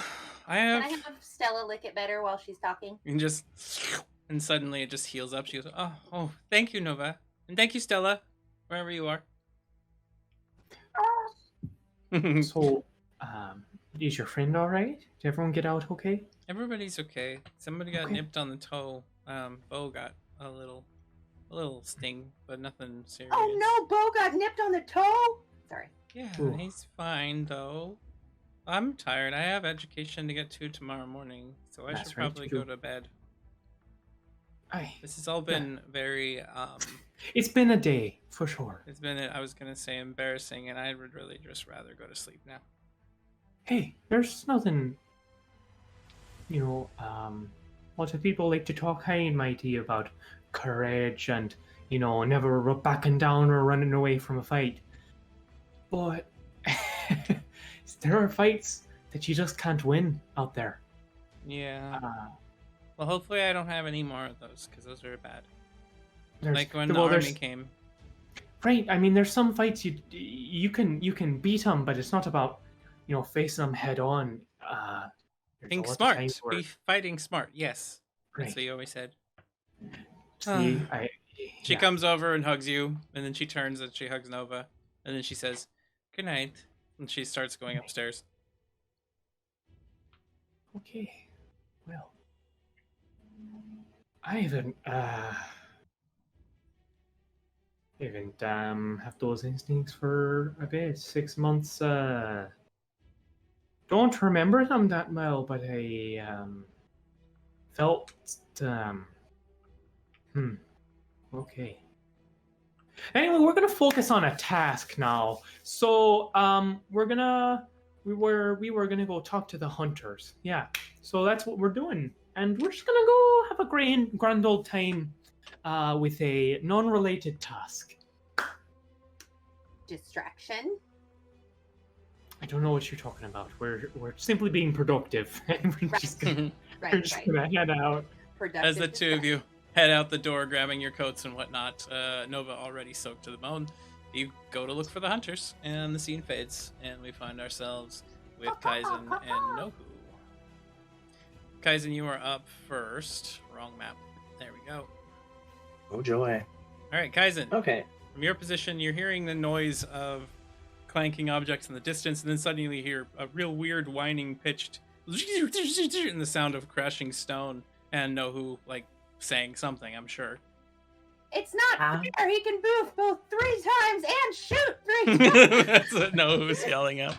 I Can have. I have Stella lick it better while she's talking? And suddenly it just heals up. She goes, oh, thank you, Nova. And thank you, Stella, wherever you are. So, is your friend all right? Did everyone get out okay? Everybody's okay. Somebody got Okay. nipped on the toe. Bo got a little sting, but nothing serious. Oh no, Bo got nipped on the toe. Sorry. Yeah, Ooh. he's fine though. I'm tired. I have education to get to tomorrow morning, so I That's should right, probably you go do. to bed. Aye. This has all been very It's been a day for sure. it's been I was gonna say embarrassing, and I would really just rather go to sleep now. Hey, there's nothing. Lots of people like to talk high and mighty about courage and never backing down or running away from a fight. But there are fights that you just can't win out there. Yeah. Uh, Well, hopefully I don't have any more of those because those are bad. there's, Like when the well, army there's- came. Right. I mean, there's some fights you can beat them, but it's not about facing them head on. There's Think a lot of smart. times where- Be fighting smart. Yes. That's Right. what you always said. See, She yeah. comes over and hugs you, and then she turns and she hugs Nova, and then she says, "Good night," and she starts going upstairs. Okay. Well, I haven't have those instincts for a bit. 6 months. Don't remember them that well, but I felt. Okay. Anyway, we're gonna focus on a task now. So we were gonna go talk to the hunters. Yeah. So that's what we're doing, and we're just gonna go have a grand old time with a non-related task. Distraction. I don't know what you're talking about. We're simply being productive, and we're Right. just gonna, we're Right, just right. gonna head out. Productive. As the two of you head out the door, grabbing your coats and whatnot, Nova already soaked to the bone. You go to look for the hunters, and the scene fades, and we find ourselves with Kaizen and Nohu. Kaizen, you are up first. Wrong map. There we go. Oh joy. All right, Kaizen. Okay. From your position, you're hearing the noise of clanking objects in the distance, and then suddenly you hear a real weird whining pitched and the sound of crashing stone, and Nohu saying something, I'm sure. It's not fair. He can move both 3 times and shoot 3 times. That's what Nohu's yelling out.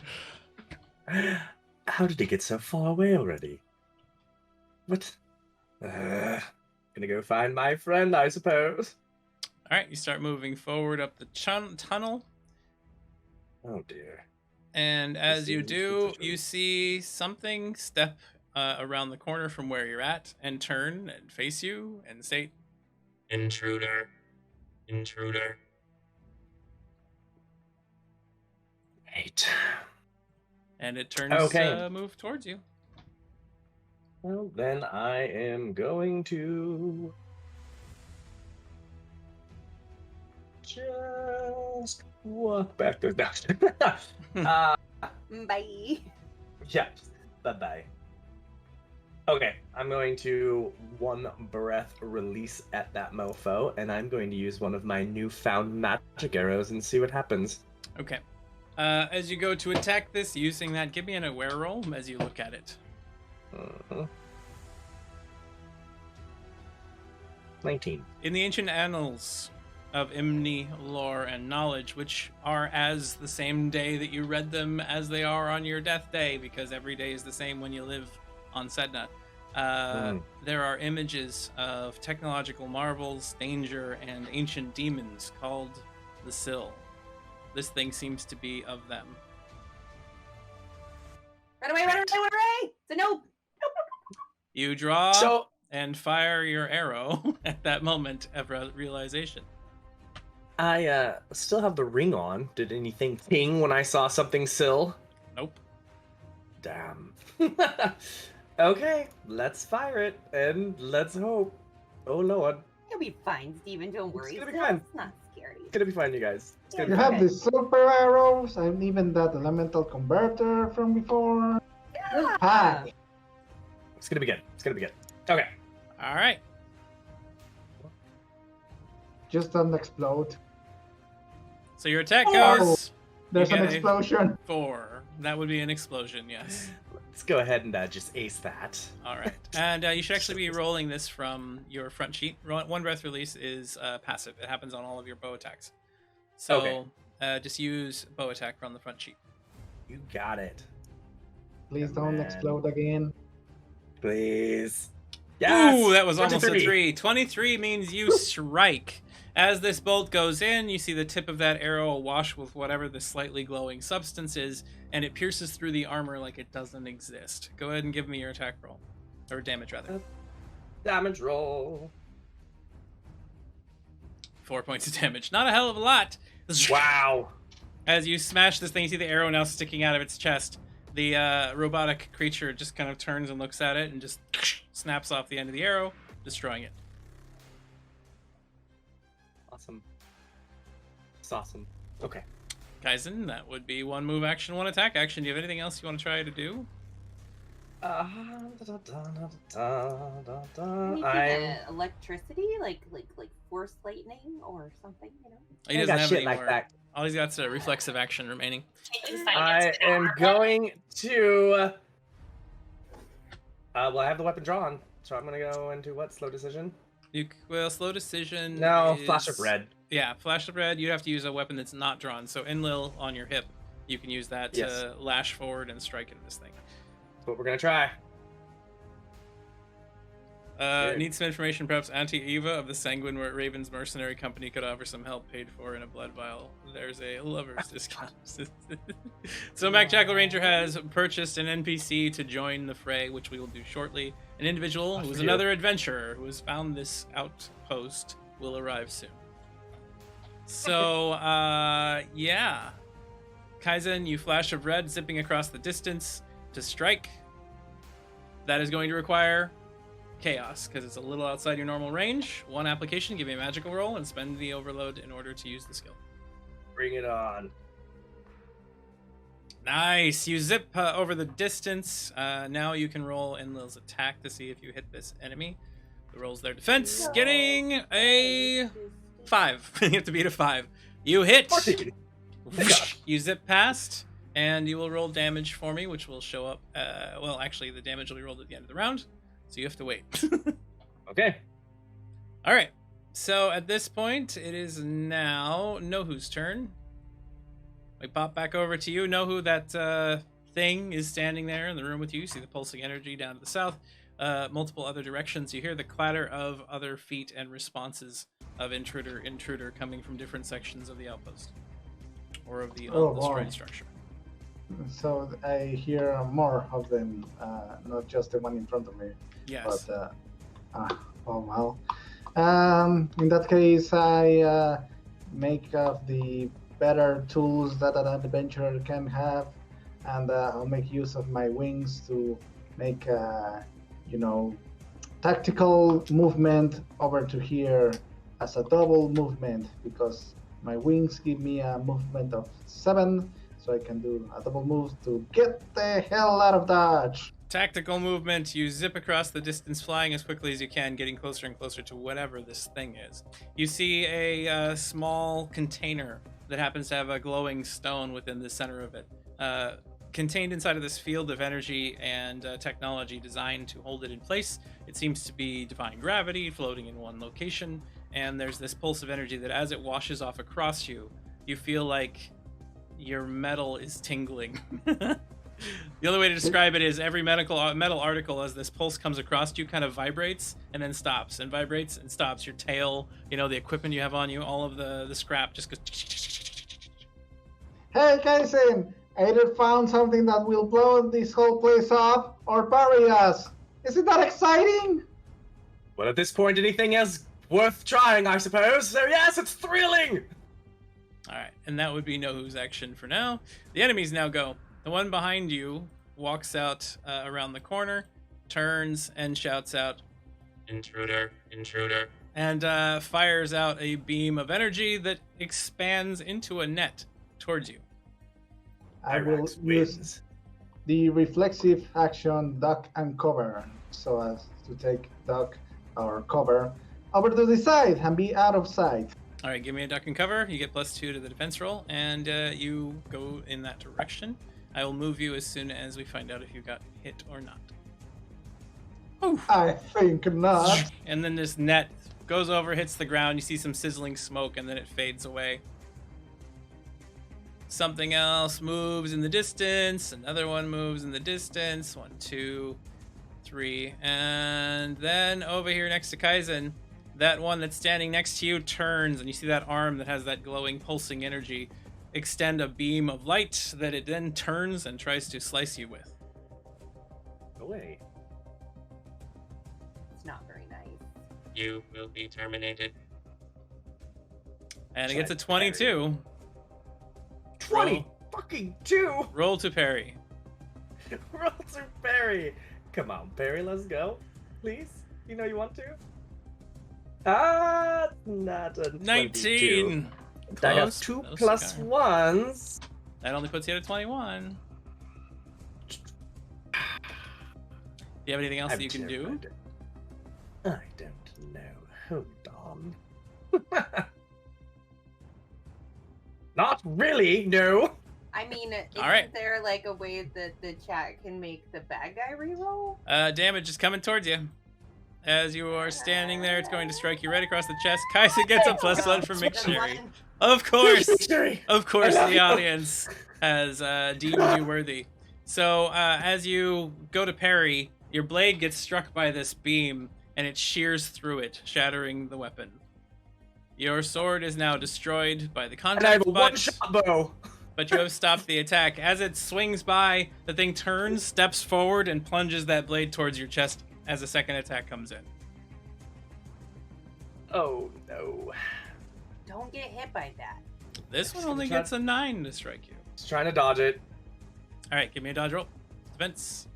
How did he get so far away already? What? Gonna go find my friend, I suppose. All right, you start moving forward up the tunnel. Oh dear. And as you seems do, suspicious. you see something step around the corner from where you're at and turn and face you and say, Intruder. Intruder. Wait. and it turns Okay. to move towards you. Well, then I am going to just walk back to uh, Bye. yeah. Bye-bye. Okay, I'm going to one breath release at that mofo, and I'm going to use one of my newfound magic arrows and see what happens. Okay. As you go to attack this using that, give me an aware roll as you look at it. 19. In the ancient annals of Imni lore and knowledge, which are as the same day that you read them as they are on your death day, because every day is the same when you live on Sedna, there are images of technological marvels, danger, and ancient demons called the Sill. This thing seems to be of them. Run away, run away, run away! It's a nope. You draw So, and fire your arrow at that moment of realization. I still have the ring on. Did anything ping when I saw something sill? Nope. Damn. Okay, let's fire it and let's hope. Oh lord. You'll be fine, Steven. Don't worry. gonna be It's fine. not scary. It's gonna be fine, you guys. It's gonna You be have fine. the super arrows and even that elemental converter from before. Yeah. Pack. It's gonna be good. It's gonna be good. Okay. All right. Just don't explode. So your attack Oh. goes. There's You an get a explosion. 4. That would be an explosion, yes. Let's go ahead and just ace that. All right. And you should actually be rolling this from your front sheet. One breath release is passive. It happens on all of your bow attacks. So Okay. just use bow attack from the front sheet. You got it. Please Yeah, don't man. explode again. Please. Yes! Ooh, that was almost a 23. 3. 23 means you strike. As this bolt goes in, you see the tip of that arrow awash with whatever the slightly glowing substance is, and it pierces through the armor like it doesn't exist. Go ahead and give me your attack roll. Or damage, rather. Damage roll. 4 points of damage. Not a hell of a lot. Wow. As you smash this thing, you see the arrow now sticking out of its chest. The robotic creature just kind of turns and looks at it and just snaps off the end of the arrow, destroying it. Awesome. It's awesome. Okay. Kaizen, that would be one move action, one attack action. Do you have anything else you want to try to do? Anything, I'm... electricity, like force lightning or something, you know? He I doesn't got have shit any like more. that. All he's got's a reflexive action remaining. Can you I silence am our- going to... well, I have the weapon drawn, so I'm going to go into what? Slow decision? Well, slow decision. No, is... flash of red. Yeah, flash of red. You have to use a weapon that's not drawn. So Enlil on your hip, you can use that Yes. to lash forward and strike into this thing. That's what we're going to try. Good. Need some information. Perhaps Auntie Eva of the Sanguine Ravens Mercenary Company could offer some help paid for in a blood vial. There's a lover's discount. So Mac Jackal Ranger has purchased an NPC to join the fray, which we will do shortly. An individual who is another adventurer who has found this outpost will arrive soon. So, yeah. Kaizen, you flash of red zipping across the distance to strike. That is going to require chaos because it's a little outside your normal range. One application, give me a magical roll and spend the overload in order to use the skill. Bring it on. Nice. You zip over the distance. Now you can roll Enlil's attack to see if you hit this enemy. The rolls their defense, No. getting a 5. You have to beat a 5. You hit. 14. You zip past, and you will roll damage for me, which will show up. Well, actually, the damage will be rolled at the end of the round, so you have to wait. Okay. All right. So at this point, it is now Nohu's turn. We pop back over to you, Nohu. That thing is standing there in the room with you. You see the pulsing energy down to the south, multiple other directions. You hear the clatter of other feet and responses of intruder coming from different sections of the outpost or of the destroyed structure. So I hear more of them, not just the one in front of me. Yes. But oh well. In that case, I make of the better tools that an adventurer can have, and I'll make use of my wings to make tactical movement over to here as a double movement, because my wings give me a movement of 7, so I can do a double move to get the hell out of Dodge. Tactical movement, you zip across the distance, flying as quickly as you can, getting closer and closer to whatever this thing is. You see a small container that happens to have a glowing stone within the center of it. Contained inside of this field of energy and technology designed to hold it in place. It seems to be defying gravity, floating in one location, and there's this pulse of energy that as it washes off across you, you feel like your metal is tingling. The only way to describe it is every metal article, as this pulse comes across you, kind of vibrates and then stops and vibrates and stops. Your tail, the equipment you have on you, all of the scrap just goes. Hey, Kaisen! I either found something that will blow this whole place up or bury us. Isn't that exciting? Well, at this point, anything is worth trying, I suppose. So yes, it's thrilling! Alright, and that would be Nohu's action for now. The enemies now go. The one behind you walks out around the corner, turns, and shouts out, Intruder, intruder. and fires out a beam of energy that expands into a net towards you. I will use the reflexive action duck and cover, so as to take duck or cover over to the side and be out of sight. All right, give me a duck and cover. You get +2 to the defense roll, and you go in that direction. I will move you as soon as we find out if you got hit or not. Oof. I think not. And then this net goes over, hits the ground. You see some sizzling smoke, and then it fades away. Something else moves in the distance. Another one moves in the distance. 1, 2, 3. And then over here next to Kaizen, that one that's standing next to you turns, and you see that arm that has that glowing, pulsing energy extend a beam of light that it then turns and tries to slice you with. Away. It's not very nice. You will be terminated. And it gets a 22. 22! Roll to parry. Roll to parry. Come on, Perry, let's go. Please? You know you want to? Not a 19. I have Close. 2 No plus cigar. 1s. That only puts you at a 21. Do you have anything else that you can do? I don't know. Hold on. Not really, no. I mean, isn't right. there like a way that the chat can make the bad guy reroll? Damage is coming towards you. As you are standing there, it's going to strike you right across the chest. Kaisa gets a +1 for McSherry. Of course, the audience has deemed you worthy. So as you go to parry, your blade gets struck by this beam, and it shears through it, shattering the weapon. Your sword is now destroyed by the contact, and I have a one-shot bow. But you have stopped the attack. As it swings by, the thing turns, steps forward, and plunges that blade towards your chest as a second attack comes in. Oh no. Don't get hit by that. This one only gets a 9 to strike you. Just trying to dodge it. All right, give me a dodge roll. Defense.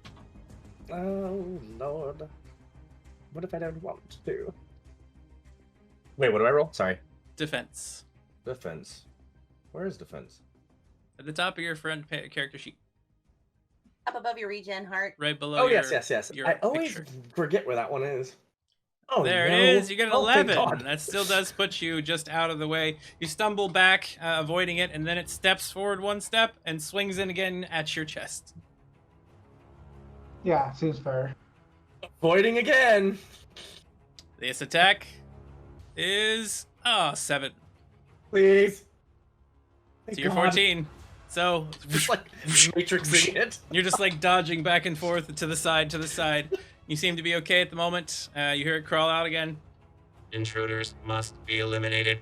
Oh lord. What if I don't want to? Wait, what do I roll? Sorry. Defense. Defense. Where is defense? At the top of your friend character sheet. Up above your regen heart. Right below Oh, your, yes. your I always picture. forget where that one is. Oh, There no. it is. You get an Oh, thank 11. God. That still does put you just out of the way. You stumble back, avoiding it, and then it steps forward 1 step and swings in again at your chest. Yeah, seems fair. Avoiding again. This attack is 7. Please. So you're 14. So Just like matrixing it. you're just like dodging back and forth to the side, to the side. You seem to be okay at the moment. You hear it crawl out again. Intruders must be eliminated.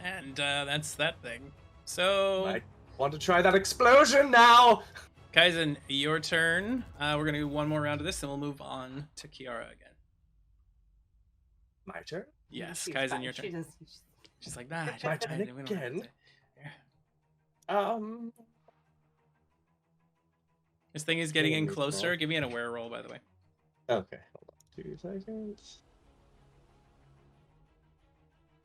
And that's that thing. So, I want to try that explosion now. Kaizen, your turn. We're going to do one more round of this, and we'll move on to Kiara again. My turn. Yes, She's Kaizen, fine. your She turn. doesn't- She's like, nah, My just turn we don't have to again. say- Yeah. This thing is getting in Holy closer. crap. Give me an aware roll, by the way. Okay, hold on 2 seconds.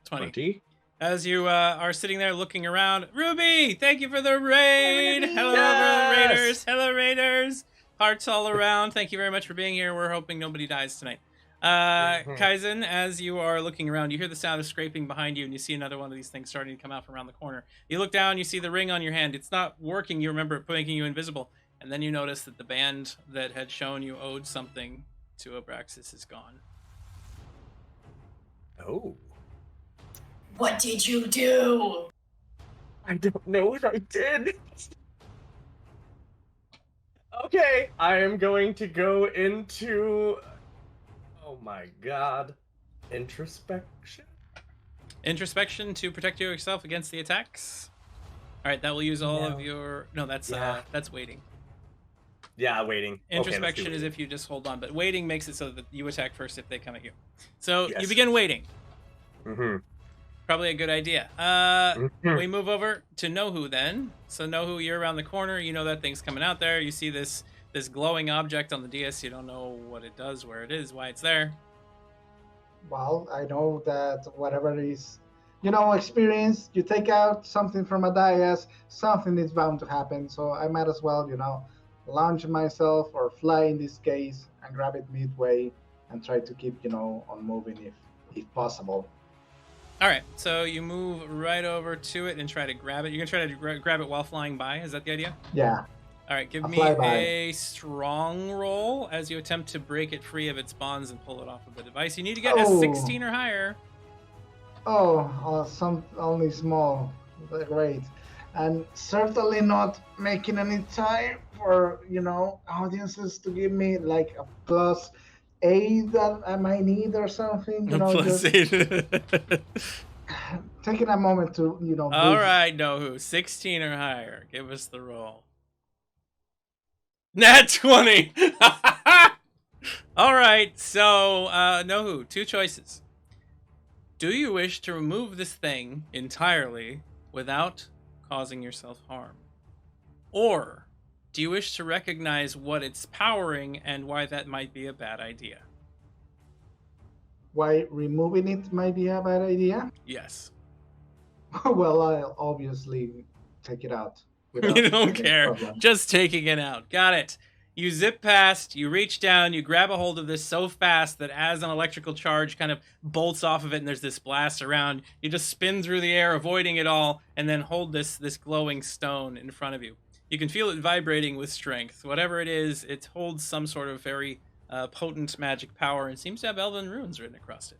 20. As you are sitting there looking around, Ruby, thank you for the raid. Ruby. Hello, Yes! Raiders. Hello, Raiders. Hearts all around. Thank you very much for being here. We're hoping nobody dies tonight. Kaizen, as you are looking around, you hear the sound of scraping behind you, and you see another one of these things starting to come out from around the corner. You look down, you see the ring on your hand. It's not working. You remember it making you invisible. And then you notice that the band that had shown you owed something to Abraxas is gone. Oh, What did you do? I don't know what I did. Okay, I am going to go into. Oh my god. Introspection? Introspection to protect yourself against the attacks. All right, that will use all of your. No, that's waiting. Yeah, waiting. Introspection is if you just hold on, but waiting makes it so that you attack first if they come at you. So Yes. you begin waiting. Mm-hmm. Probably a good idea. We move over to Nohu then. So Nohu, you're around the corner. You know that thing's coming out there. You see this glowing object on the DS. You don't know what it does, where it is, why it's there. Well, I know that whatever is, experience, you take out something from a dais, something is bound to happen. So I might as well, launch myself or fly in this case and grab it midway and try to keep, on moving if possible. All right, so you move right over to it and try to grab it. You're gonna try to grab it while flying by. Is that the idea? Yeah. All right, give A me flyby. a strong roll as you attempt to break it free of its bonds and pull it off of the device. You need to get a 16 or higher. Some only small. Great. And certainly not making any time for, audiences to give me like a +8 that I might need or something. Plus just 8. taking a moment to, All breathe. right, Nohu, 16 or higher. Give us the roll. Nat 20. All right, so Nohu, 2 choices. Do you wish to remove this thing entirely without causing yourself harm? Or do you wish to recognize what it's powering and why that might be a bad idea? Why removing it might be a bad idea? Yes. Well, I'll obviously take it out. without You don't any care. problem. Just taking it out. Got it. You zip past, you reach down, you grab a hold of this so fast that as an electrical charge kind of bolts off of it and there's this blast around, you just spin through the air, avoiding it all, and then hold this glowing stone in front of you. You can feel it vibrating with strength. Whatever it is, it holds some sort of very potent magic power and seems to have elven runes written across it.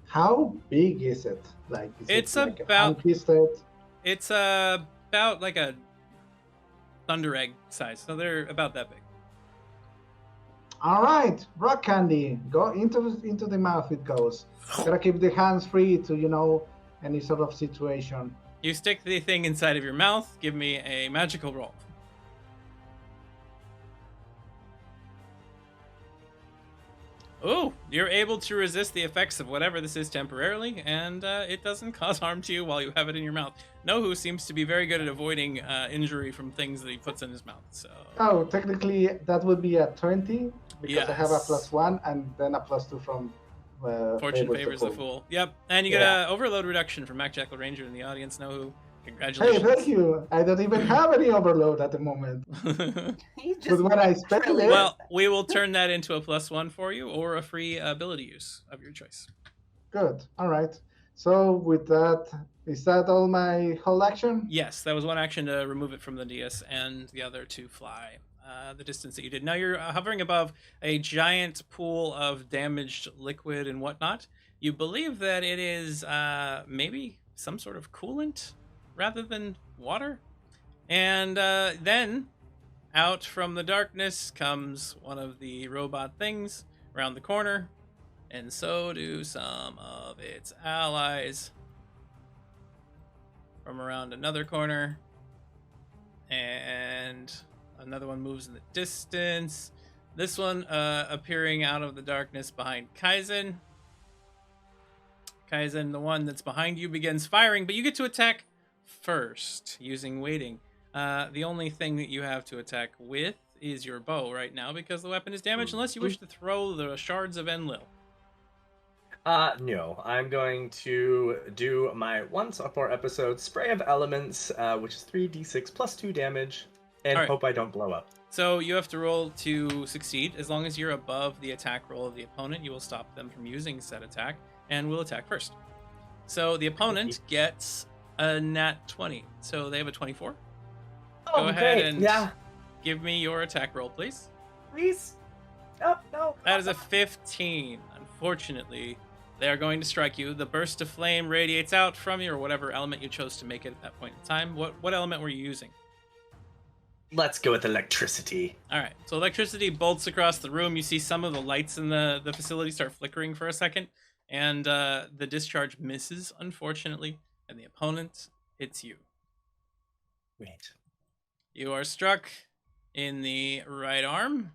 How big is it? Like, is It's it like about- a piece that? It's about like a thunder egg size, so they're about that big. All right, rock candy. Go into the mouth. It goes. Gotta keep the hands free to any sort of situation. You stick the thing inside of your mouth. Give me a magical roll. Oh, you're able to resist the effects of whatever this is temporarily, and it doesn't cause harm to you while you have it in your mouth. Nohu seems to be very good at avoiding injury from things that he puts in his mouth. So. Oh, technically that would be a 20 because I have a Yes. +1 and then a +2 from Fortune favors the fool. Yep, and you get Yeah. a overload reduction from Mac Jackal Ranger in the audience. Nohu, Hey, congratulations. thank you. I don't even have any overload at the moment. He's But just when I spend it, Well, we will turn that into a +1 for you, or a free ability use of your choice. good. All right. So with that, is that all my whole action? Yes, that was one action to remove it from the DS, and the other to fly the distance that you did. Now you're hovering above a giant pool of damaged liquid and whatnot. You believe that it is maybe some sort of coolant rather than water. And then out from the darkness comes one of the robot things around the corner, and so do some of its allies from around another corner. And another one moves in the distance. This one appearing out of the darkness behind Kaizen. Kaizen, the one that's behind you, begins firing, but you get to attack first using waiting. The only thing that you have to attack with is your bow right now because the weapon is damaged, unless you wish to throw the shards of Enlil. No, I'm going to do my once or 4 episode Spray of Elements, which is 3d6 plus 2 damage, and Alright. hope I don't blow up. So you have to roll to succeed. As long as you're above the attack roll of the opponent, you will stop them from using said attack and will attack first. So the opponent gets a nat 20. So they have a 24. Oh, Go ahead great. and Yeah, give me your attack roll, please. please. Oh, no. That is a 15. Unfortunately, they are going to strike you. The burst of flame radiates out from you, or whatever element you chose to make it at that point in time. What element were you using? Let's go with electricity. All right. So electricity bolts across the room. You see some of the lights in the facility start flickering for a second, and the discharge misses, unfortunately, and the opponent hits you. Wait. You are struck in the right arm,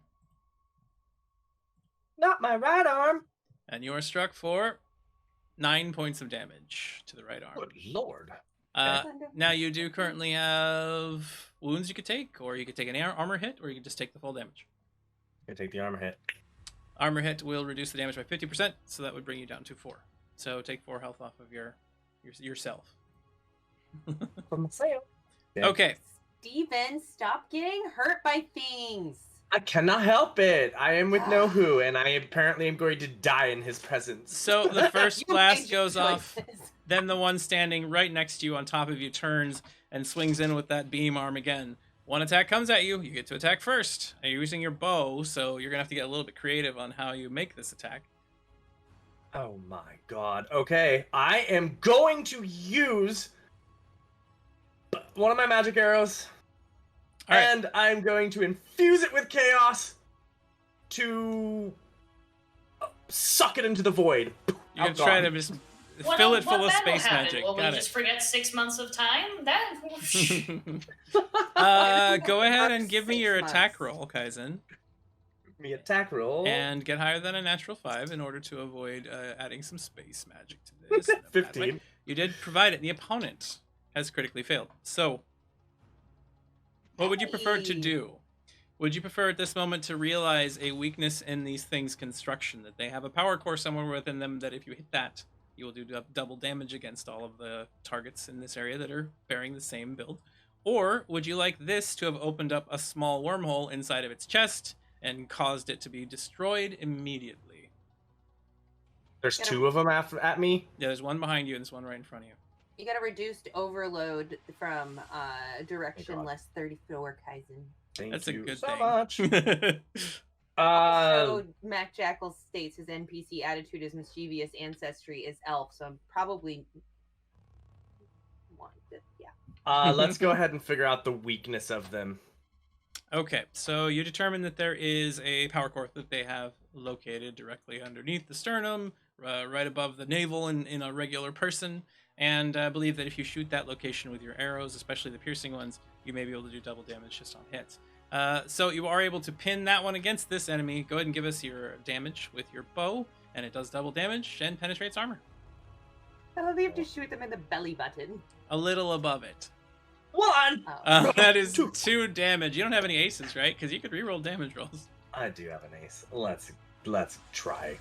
Not my right arm. and you are struck for 9 points of damage to the right arm. Good lord. Now you do currently have wounds you could take, or you could take an armor hit, or you could just take the full damage. I take the armor hit. Armor hit will reduce the damage by 50%, so that would bring you down to 4. So take 4 health off of yourself. From the sale. Okay. Steven, stop getting hurt by things. I cannot help it. I am with Nohu, and I apparently am going to die in his presence. So the first You blast made your goes off. choices. Then the one standing right next to you on top of you turns and swings in with that beam arm again. One attack comes at you. You get to attack first. You're using your bow, so you're going to have to get a little bit creative on how you make this attack. Oh my god. Okay, I am going to use one of my magic arrows, All right. and I'm going to infuse it with chaos to suck it into the void. You're going to try to just fill it full of space magic. Will we Got just it. forget 6 months of time? That. Go ahead and give me your 6 attack months. roll, Kaizen. Me attack roll. And get higher than a natural 5 in order to avoid adding some space magic to this. in a bad way. 15. You did provide it. The opponent has critically failed. So, what would you prefer to Hey. do? Would you prefer at this moment to realize a weakness in these things' construction, that they have a power core somewhere within them that if you hit that, you will do double damage against all of the targets in this area that are bearing the same build? Or would you like this to have opened up a small wormhole inside of its chest and caused it to be destroyed immediately? There's 2 of them at me. Yeah, there's one behind you and there's one right in front of you. You got a reduced overload from direction God. less 34 Kaizen. Thank That's a you good so thing. much. So Mac Jackal states his NPC attitude is mischievous, ancestry is elf, so I'm probably Let's go ahead and figure out the weakness of them. Okay, so you determine that there is a power core that they have located directly underneath the sternum, right above the navel in a regular person, and I believe that if you shoot that location with your arrows, especially the piercing ones, you may be able to do double damage just on hits. So you are able to pin that one against this enemy. Go ahead and give us your damage with your bow, and it does double damage and penetrates armor. Oh, they have to shoot them in the belly button. A little above it. 1! Oh. That is 2. 2 damage. You don't have any aces, right? Because you could reroll damage rolls. I do have an ace. Let's try.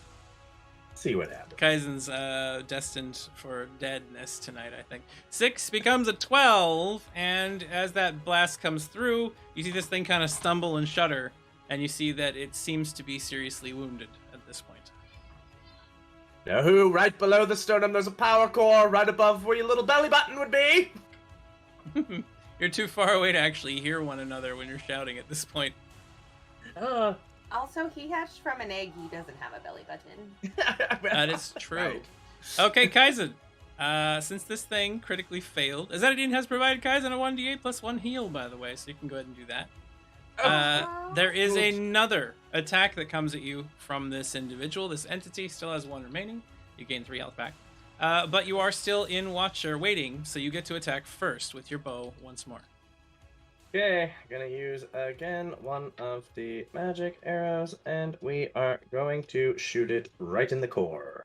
See what happens. Kaizen's destined for deadness tonight, I think. 6 becomes a 12, and as that blast comes through, you see this thing kind of stumble and shudder, and you see that it seems to be seriously wounded at this point. Now, right below the sternum, there's a power core. Right above where your little belly button would be. You're too far away to actually hear one another when you're shouting at this point. Also, he hatched from an egg. He doesn't have a belly button. That is true. Right. Okay, Kaizen. Since this thing critically failed, Azadine has provided Kaizen a 1d8 plus 1 heal, by the way, so you can go ahead and do that. There is another attack that comes at you from this individual. This entity still has 1 remaining. You gain 3 health back. But you are still in Watcher waiting, so you get to attack first with your bow once more. Okay, gonna use again one of the magic arrows, and we are going to shoot it right in the core.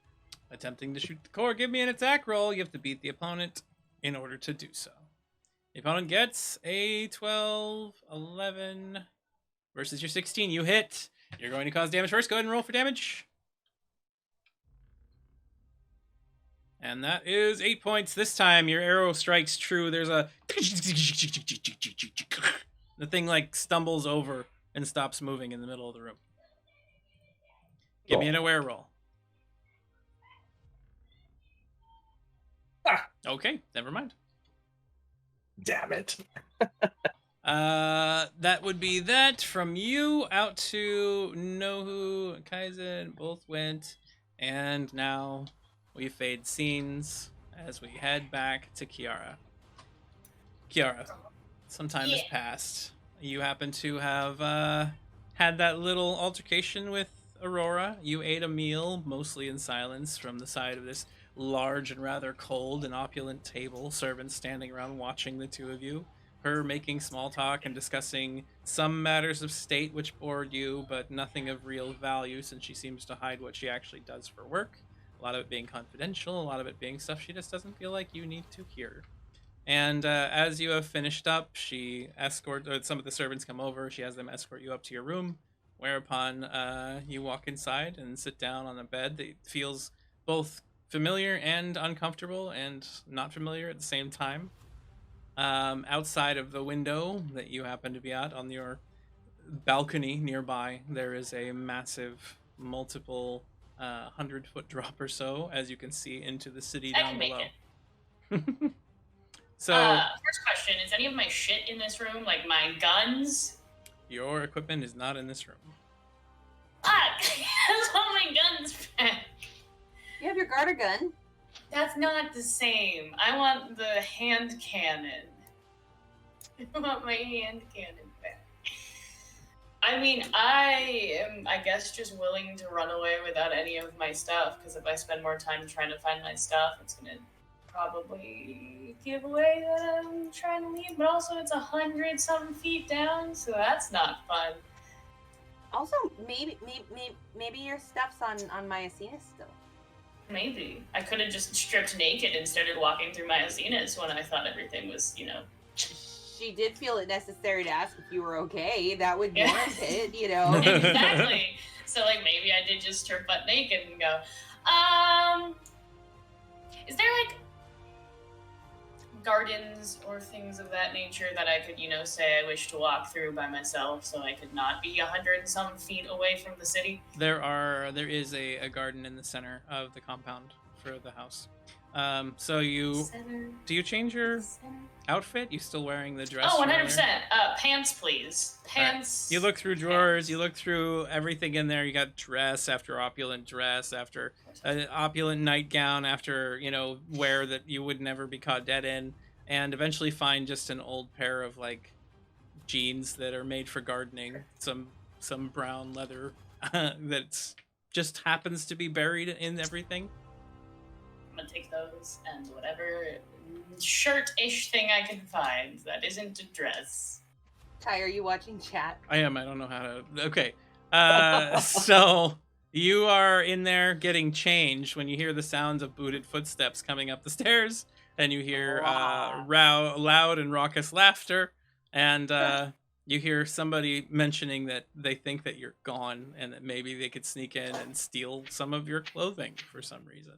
Attempting to shoot the core, give me an attack roll. You have to beat the opponent in order to do so. The opponent gets a 12, 11 versus your 16. You hit. You're going to cause damage first. Go ahead and roll for damage. And that is 8 points. This time, your arrow strikes true. There's a... The thing, like, stumbles over and stops moving in the middle of the room. Give me an aware roll. Ah. Okay, never mind. Damn it. That would be that from you out to Nohu and Kaizen. Both went. And now we fade scenes as we head back to Kiara. Kiara, some time has passed. You happen to have had that little altercation with Aurora. You ate a meal, mostly in silence, from the side of this large and rather cold and opulent table, servants standing around watching the two of you, her making small talk and discussing some matters of state which bored you, but nothing of real value since she seems to hide what she actually does for work. A lot of it being confidential, a lot of it being stuff she just doesn't feel like you need to hear. And as you have finished up, she escorts, or some of the servants come over, she has them escort you up to your room, whereupon you walk inside and sit down on a bed that feels both familiar and uncomfortable and not familiar at the same time. Outside of the window that you happen to be at on your balcony nearby, there is a massive multiple 100-foot drop or so, as you can see into the city down below. So first question, is any of my shit in this room, like my guns? Your equipment is not in this room. That's all my guns back. You have your garter gun. That's not the same. I want the hand cannon. I want my hand cannon back. I mean, I am, I guess, just willing to run away without any of my stuff, because if I spend more time trying to find my stuff, it's going to probably give away that I'm trying to leave, but also it's 100-something feet down, so that's not fun. Also, maybe your stuff's on Miocenis still. Maybe. I could have just stripped naked and started walking through Miocenis when I thought everything was, you know... She did feel it necessary to ask if you were okay. That would warrant it, you know? Exactly. So, like, maybe I did just strip butt naked and go, is there, like, gardens or things of that nature that I could, you know, say I wish to walk through by myself so I could not be 100-some feet away from the city? There is a garden in the center of the compound for the house. So do you change your outfit? You still wearing the dress? Oh, 100%. Pants, please. Pants. Right. You look through drawers. You look through everything in there. You got dress after opulent dress after an opulent nightgown after, you know, wear that you would never be caught dead in, and eventually find just an old pair of like jeans that are made for gardening. Some brown leather that just happens to be buried in everything. I'm gonna take those and whatever shirt-ish thing I can find that isn't a dress. Ty, are you watching chat? I am. I don't know how to... Okay. So you are in there getting changed when you hear the sounds of booted footsteps coming up the stairs, and you hear loud and raucous laughter, and you hear somebody mentioning that they think that you're gone and that maybe they could sneak in and steal some of your clothing for some reason.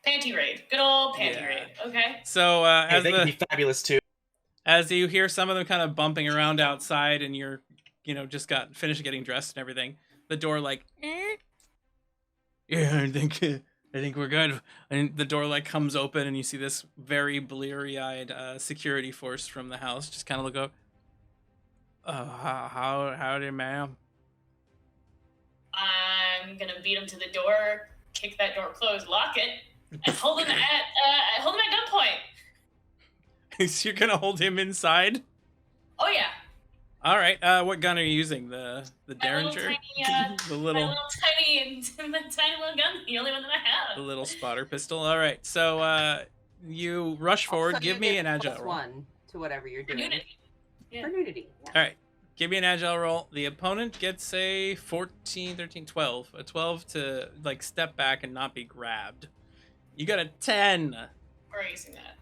Panty raid. Good old panty raid. Okay. So They can be fabulous too. As you hear some of them kind of bumping around outside, and you're, you know, just got finished getting dressed and everything, the door like, yeah, I think we're good. And the door like comes open, and you see this very bleary-eyed security force from the house just kind of look up. Howdy, ma'am. I'm gonna beat him to the door, kick that door closed, lock it, And hold him at gunpoint. So you're gonna hold him inside? Oh yeah. All right. What gun are you using? The My Derringer? little The my tiny little gun, the only one that I the have. little spotter pistol. All right. So you rush forward. Also, Give you me get an agile plus roll. 1 to whatever you're For doing. nudity. Yeah. For nudity. Yeah. All right. Give me an agile roll. The opponent gets a 14, 13, 12. A 12 to like step back and not be grabbed. You got a 10. We're using that.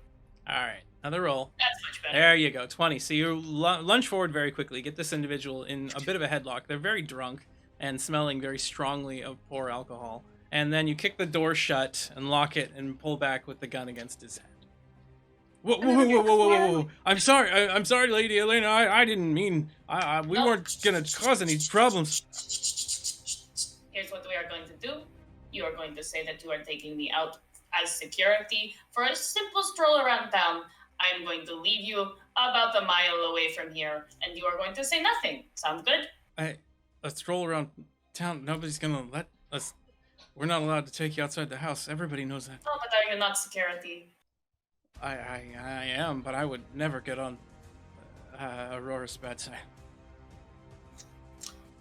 All right. Another roll. That's much better. There you go. 20. So you lunge forward very quickly. Get this individual in a bit of a headlock. They're very drunk and smelling very strongly of poor alcohol. And then you kick the door shut and lock it and pull back with the gun against his head. Whoa. I'm sorry, Lady Elena. I didn't mean... we weren't going to cause any problems. Here's what we are going to do. You are going to say that you are taking me out as security for a simple stroll around town. I'm going to leave you about a mile away from here, and you are going to say nothing. Sound good? A stroll around town. Nobody's going to let us... We're not allowed to take you outside the house. Everybody knows that. Oh, but are you not security? I am, but I would never get on Aurora's bad side.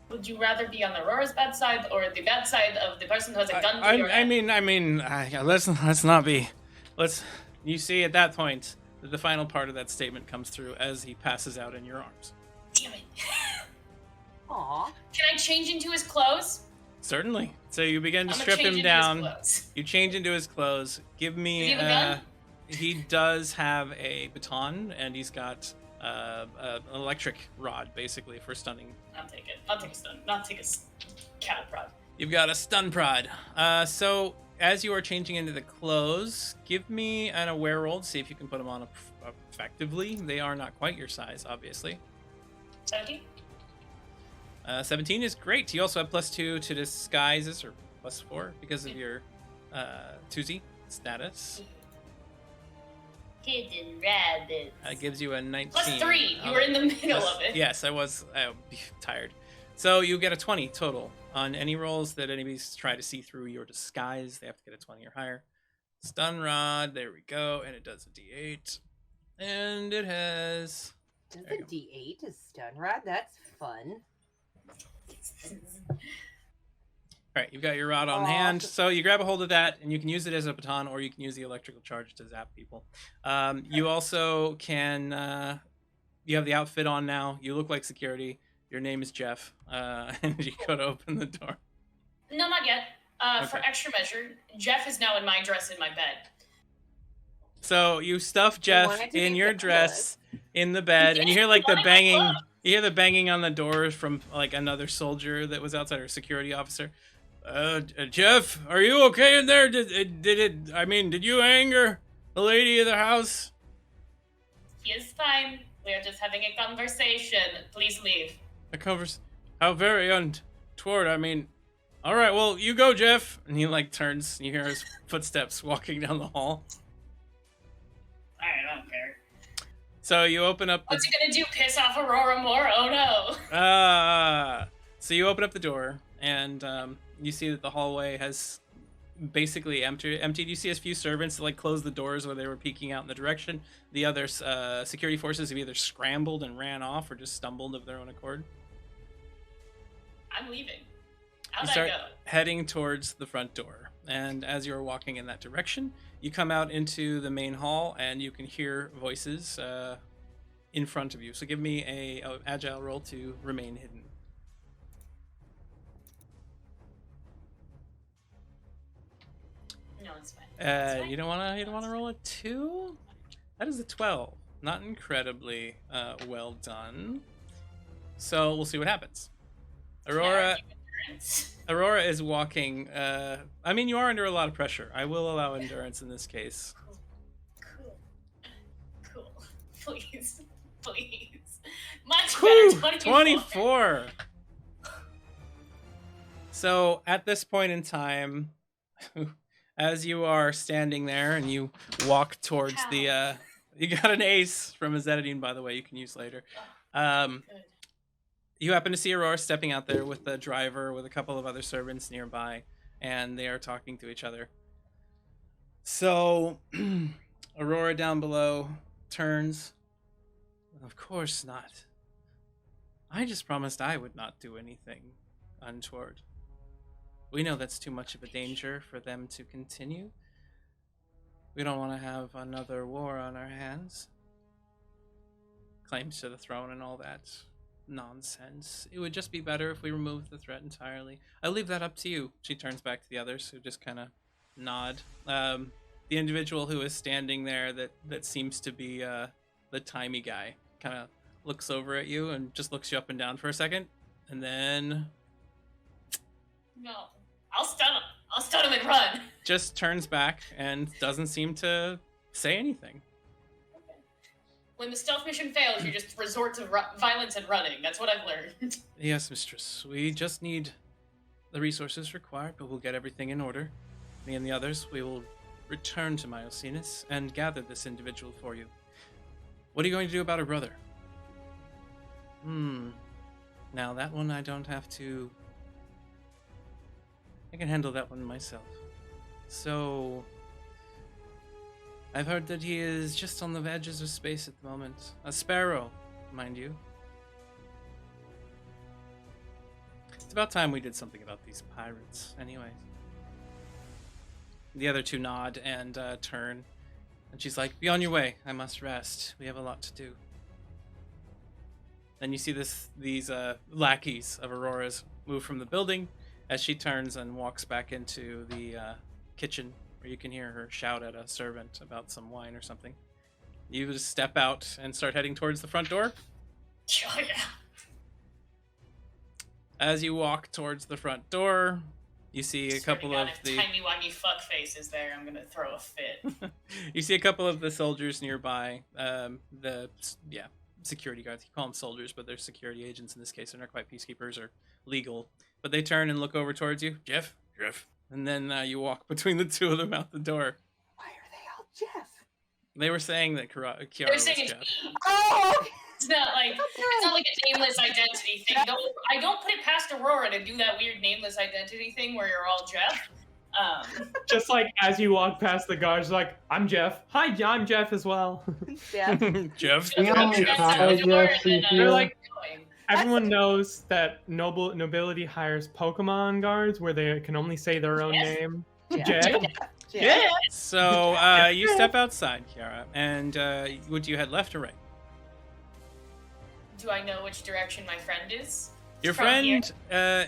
Would you rather be on Aurora's bad side or the bad side of the person who has a gun to your head? Let's not be. You see at that point, the final part of that statement comes through as he passes out in your arms. Damn it. Aw. Can I change into his clothes? Certainly. So you begin to I'm gonna strip change him into his down. clothes. You change into his clothes. Give me. Does he have a gun? He does have a baton, and he's got an electric rod, basically, for stunning. I'll take it. I'll take a stun. I'll take a cattle prod. You've got a stun prod. So as you are changing into the clothes, give me an aware roll to see if you can put them on effectively. They are not quite your size, obviously. 17? 17 is great. You also have +2 to disguises, or +4 because of your Tuzi status. Hidden rabbits. That gives you a 19. +3. You were in the middle of it. Yes, I was tired. So you get a 20 total on any rolls that anybody's try to see through your disguise. They have to get a 20 or higher. Stun rod. There we go. And it does a D8. And it has... Does There a you go. D8 is stun rod? That's fun. All right, you've got your rod on Aw. hand. So you grab a hold of that, and you can use it as a baton, or you can use the electrical charge to zap people. You also can... you have the outfit on now. You look like security. Your name is Jeff. And you go to open the door. No, not yet. For Okay. extra measure, Jeff is now in my dress in my bed. So you stuff want Jeff it to in be your fabulous. dress in the bed, and you hear like the Yes, banging. look. You hear the banging on the door from like another soldier that was outside, or security officer. Jeff, are you okay in there? Did you anger the lady of the house? He is fine. We are just having a conversation. Please leave. How very untoward. All right, well, you go, Jeff. And he like turns. And you hear his footsteps walking down the hall. I don't care. So you open up. What's he gonna do? Piss off Aurora more? Oh no. So you open up the door, and you see that the hallway has basically emptied. You see a few servants that like close the doors where they were peeking out in the direction. The other security forces have either scrambled and ran off, or just stumbled of their own accord. I'm leaving. You How'd I start go? heading towards the front door, and as you're walking in that direction, you come out into the main hall, and you can hear voices in front of you. So give me a agile roll to remain hidden. No, it's fine. It's fine. You don't wanna roll a 2? That is a 12. Not incredibly well done. So we'll see what happens. Aurora Aurora is walking. You are under a lot of pressure. I will allow endurance in this case. Cool. Please. Much Whew, better. 24. So at this point in time, as you are standing there and you walk towards the you got an ace from a Zetadine, by the way, you can use later. Good. You happen to see Aurora stepping out there with the driver, with a couple of other servants nearby, and they are talking to each other. So, Aurora down below turns. Of course not. I just promised I would not do anything untoward. We know that's too much of a danger for them to continue. We don't want to have another war on our hands. Claims to the throne and all that nonsense. It would just be better if we removed the threat entirely. I leave that up to you. She turns back to the others, who just kind of nod. The individual who is standing there that seems to be the timey guy kind of looks over at you and just looks you up and down for a second, and then No. I'll stun him. I'll stun him and run. just turns back and doesn't seem to say anything. When the stealth mission fails, you just resort to violence and running. That's what I've learned. Yes, mistress. We just need the resources required, but we'll get everything in order. Me and the others, we will return to Miocenis and gather this individual for you. What are you going to do about her brother? Now that one I don't have to... I can handle that one myself. So... I've heard that he is just on the edges of space at the moment. A sparrow, mind you. It's about time we did something about these pirates, anyways. The other two nod and turn. And she's like, be on your way. I must rest. We have a lot to do. Then you see these lackeys of Aurora's move from the building as she turns and walks back into the kitchen, where you can hear her shout at a servant about some wine or something. You just step out and start heading towards the front door. Oh, yeah. As you walk towards the front door, you see a couple of if the timey-wimey fuck face is there, I'm gonna throw a fit. you see a couple of the soldiers nearby. Security guards. You call them soldiers, but they're security agents in this case. They're not quite peacekeepers or legal. But they turn and look over towards you. Jeff. And then you walk between the two of them out the door. Why are they all Jeff? They were saying that Kiara They're was saying Jeff. Oh, it's not like a nameless identity thing. I don't put it past Aurora to do that weird nameless identity thing where you're all Jeff. Just like as you walk past the guards, like, I'm Jeff. Hi, I'm Jeff as well. Jeff. Jeff. Hi, Jeff. They're like, everyone knows that nobility hires Pokemon guards where they can only say their own name. Jeff. Yeah. So you step outside, Kiara, and would you head left or right? Do I know which direction my friend is? Your From friend, here?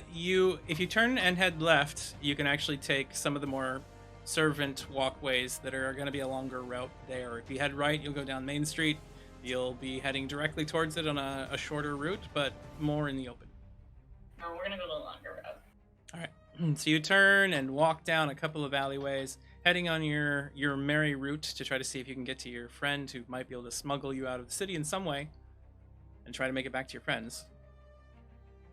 if you turn and head left, you can actually take some of the more servant walkways that are going to be a longer route there. If you head right, you'll go down Main Street. You'll be heading directly towards it on a shorter route, but more in the open. No, we're gonna go the longer route. All right. So you turn and walk down a couple of alleyways, heading on your merry route to try to see if you can get to your friend who might be able to smuggle you out of the city in some way and try to make it back to your friends.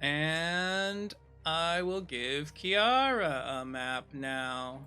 And I will give Kiara a map now.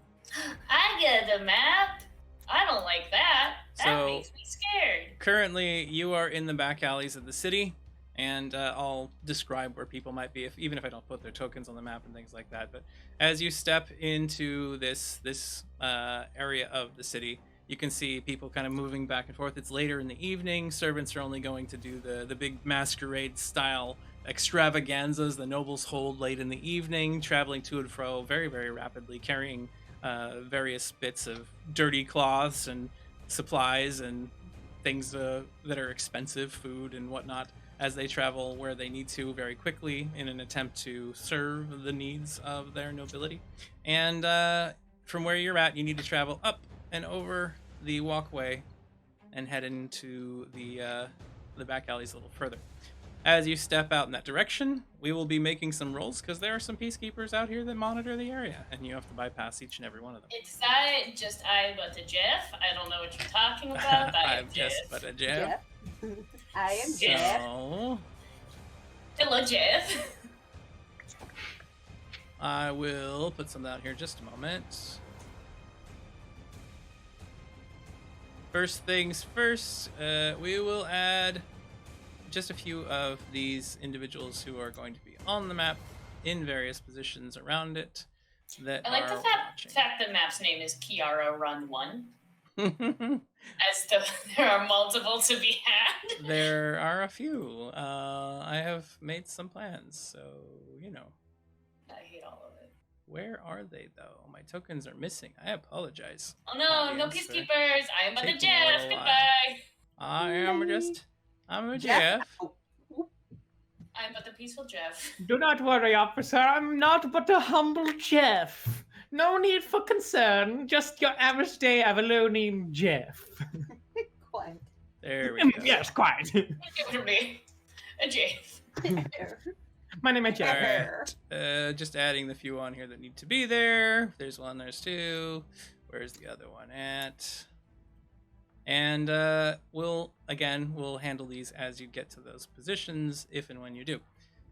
I get the map. I don't like that. That So- makes me scared. Currently, you are in the back alleys of the city, and I'll describe where people might be, even if I don't put their tokens on the map and things like that. But as you step into this area of the city, you can see people kind of moving back and forth. It's later in the evening. Servants are only going to do the big masquerade-style extravaganzas the nobles hold late in the evening, traveling to and fro very, very rapidly, carrying various bits of dirty cloths and supplies and things that are expensive, food and whatnot, as they travel where they need to very quickly in an attempt to serve the needs of their nobility. And from where you're at, you need to travel up and over the walkway and head into the back alleys a little further. As you step out in that direction, we will be making some rolls because there are some peacekeepers out here that monitor the area, and you have to bypass each and every one of them. It's I but a Jeff. I don't know what you're talking about. I'm just but a Jeff. I am So, Jeff. Hello, Jeff. I will put some out here just a moment. First things first, we will add just a few of these individuals who are going to be on the map in various positions around it. that I like are the watching. fact the map's name is Kiara Run 1. There As though there are multiple to be had. are a few. I have made some plans, so you know. I hate all of it. Where are they though? My tokens are missing. I apologize. Oh no, no audience, for peacekeepers. I am but the taking a Jeff. little while. Goodbye. I'm a Jeff. Jeff. I am but the peaceful Jeff. Do not worry, officer. I'm not but a humble Jeff. No need for concern. Just your average day Avalon named Jeff. Quiet. There we go. Yes, quite. Give it to me. A Jeff. My name is Jeff. Alright. Just adding the few on here that need to be there. If there's one, there's two. Where's the other one at? And we'll handle these as you get to those positions, if and when you do.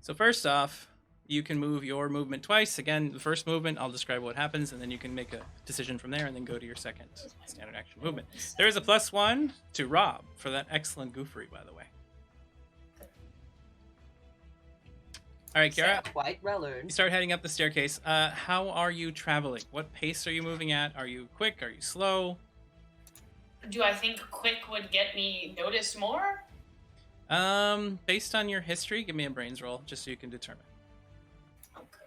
So first off, you can move your movement twice. Again, the first movement, I'll describe what happens, and then you can make a decision from there and then go to your second standard action movement. There is a +1 to Rob for that excellent goofery, by the way. All right, Kiara, Quite well learned. you start heading up the staircase. How are you traveling? What pace are you moving at? Are you quick? Are you slow? Do I think quick would get me noticed more? Based on your history, give me a brains roll, just so you can determine.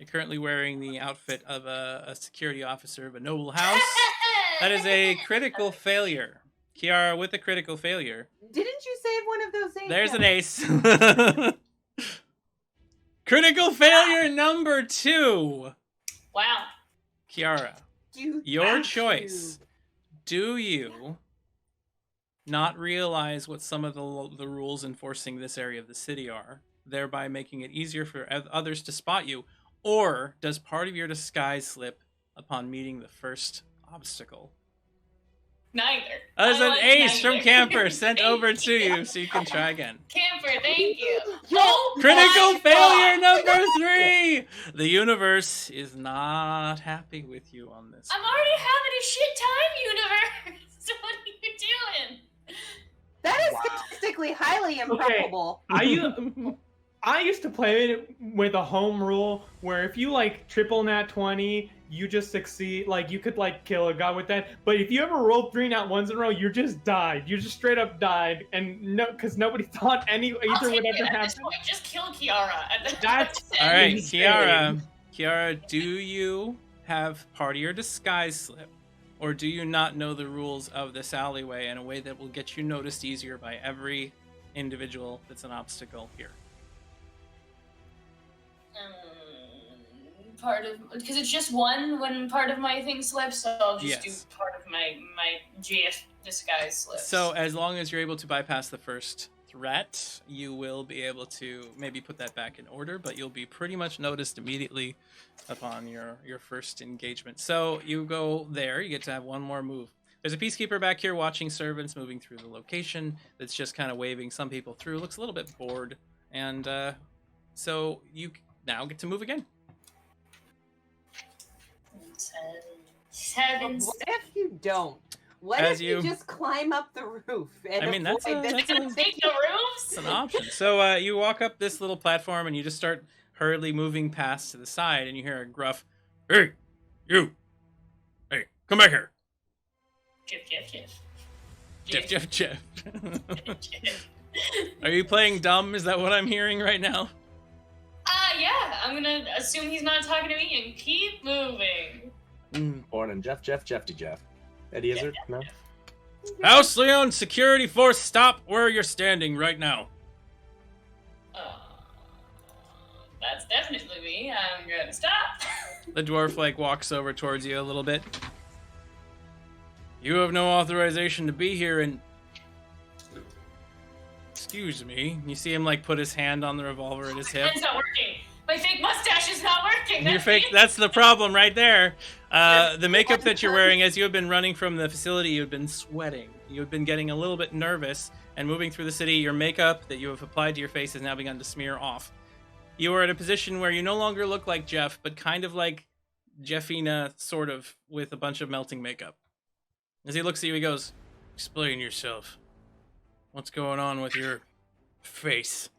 You're currently wearing the outfit of a security officer of a noble house. That is a critical failure. Kiara, with a critical failure. Didn't you save one of those things? There's an ace. Critical failure number 2. Wow. Kiara, You your have choice. to. Do you not realize what some of the rules enforcing this area of the city are, thereby making it easier for others to spot you? Or does part of your disguise slip upon meeting the first obstacle? Neither. That is I an like ace from neither. Camper sent Thank over to you, so you can try again. Camper, thank you. Oh Critical my failure God. number 3! The universe is not happy with you on this. I'm already having a shit time, universe. What are you doing? That is statistically highly improbable. I used to play it with a home rule where if you like triple nat 20, you just succeed. Like you could like kill a guy with that. But if you ever rolled 3 nat 1s in a row, you just died. You just straight up died, and no, because nobody thought either would ever At this happen. point, just kill Kiara. That's All right, insane. Kiara, do you have part of your disguise slip, or do you not know the rules of this alleyway in a way that will get you noticed easier by every individual that's an obstacle here? Part of, because it's just one when part of my thing slips, so I'll just Yes. do part of my GF disguise slips. So as long as you're able to bypass the first threat, you will be able to maybe put that back in order, but you'll be pretty much noticed immediately upon your first engagement. So you go there, you get to have one more move. There's a peacekeeper back here watching servants moving through the location that's just kind of waving some people through. Looks a little bit bored. And so you now get to move again. 7. What if you don't? What As if you you- just climb up the roof? And I mean, that's avoid a- this? that's a- Take the roofs. It's an option. So you walk up this little platform and you just start hurriedly moving past to the side, and you hear a gruff, "Hey, you! Hey, come back here!" Jeff. Are you playing dumb? Is that what I'm hearing right now? Yeah, I'm gonna assume he's not talking to me and keep moving. Born in Jeffy Jeff. Eddie Izzard? No? House Leon Security Force, stop where you're standing right now. That's definitely me. I'm gonna stop. The dwarf walks over towards you a little bit. You have no authorization to be here, and excuse me. You see him put his hand on the revolver at his hip. It's not working. My fake mustache is not working. Your fake, that's the problem right there. The makeup that you're wearing, as you have been running from the facility, you've been sweating. You've been getting a little bit nervous, and moving through the city, your makeup that you have applied to your face has now begun to smear off. You are at a position where you no longer look like Jeff, but kind of like Jeffina, sort of, with a bunch of melting makeup. As he looks at you, he goes, "Explain yourself. What's going on with your face?"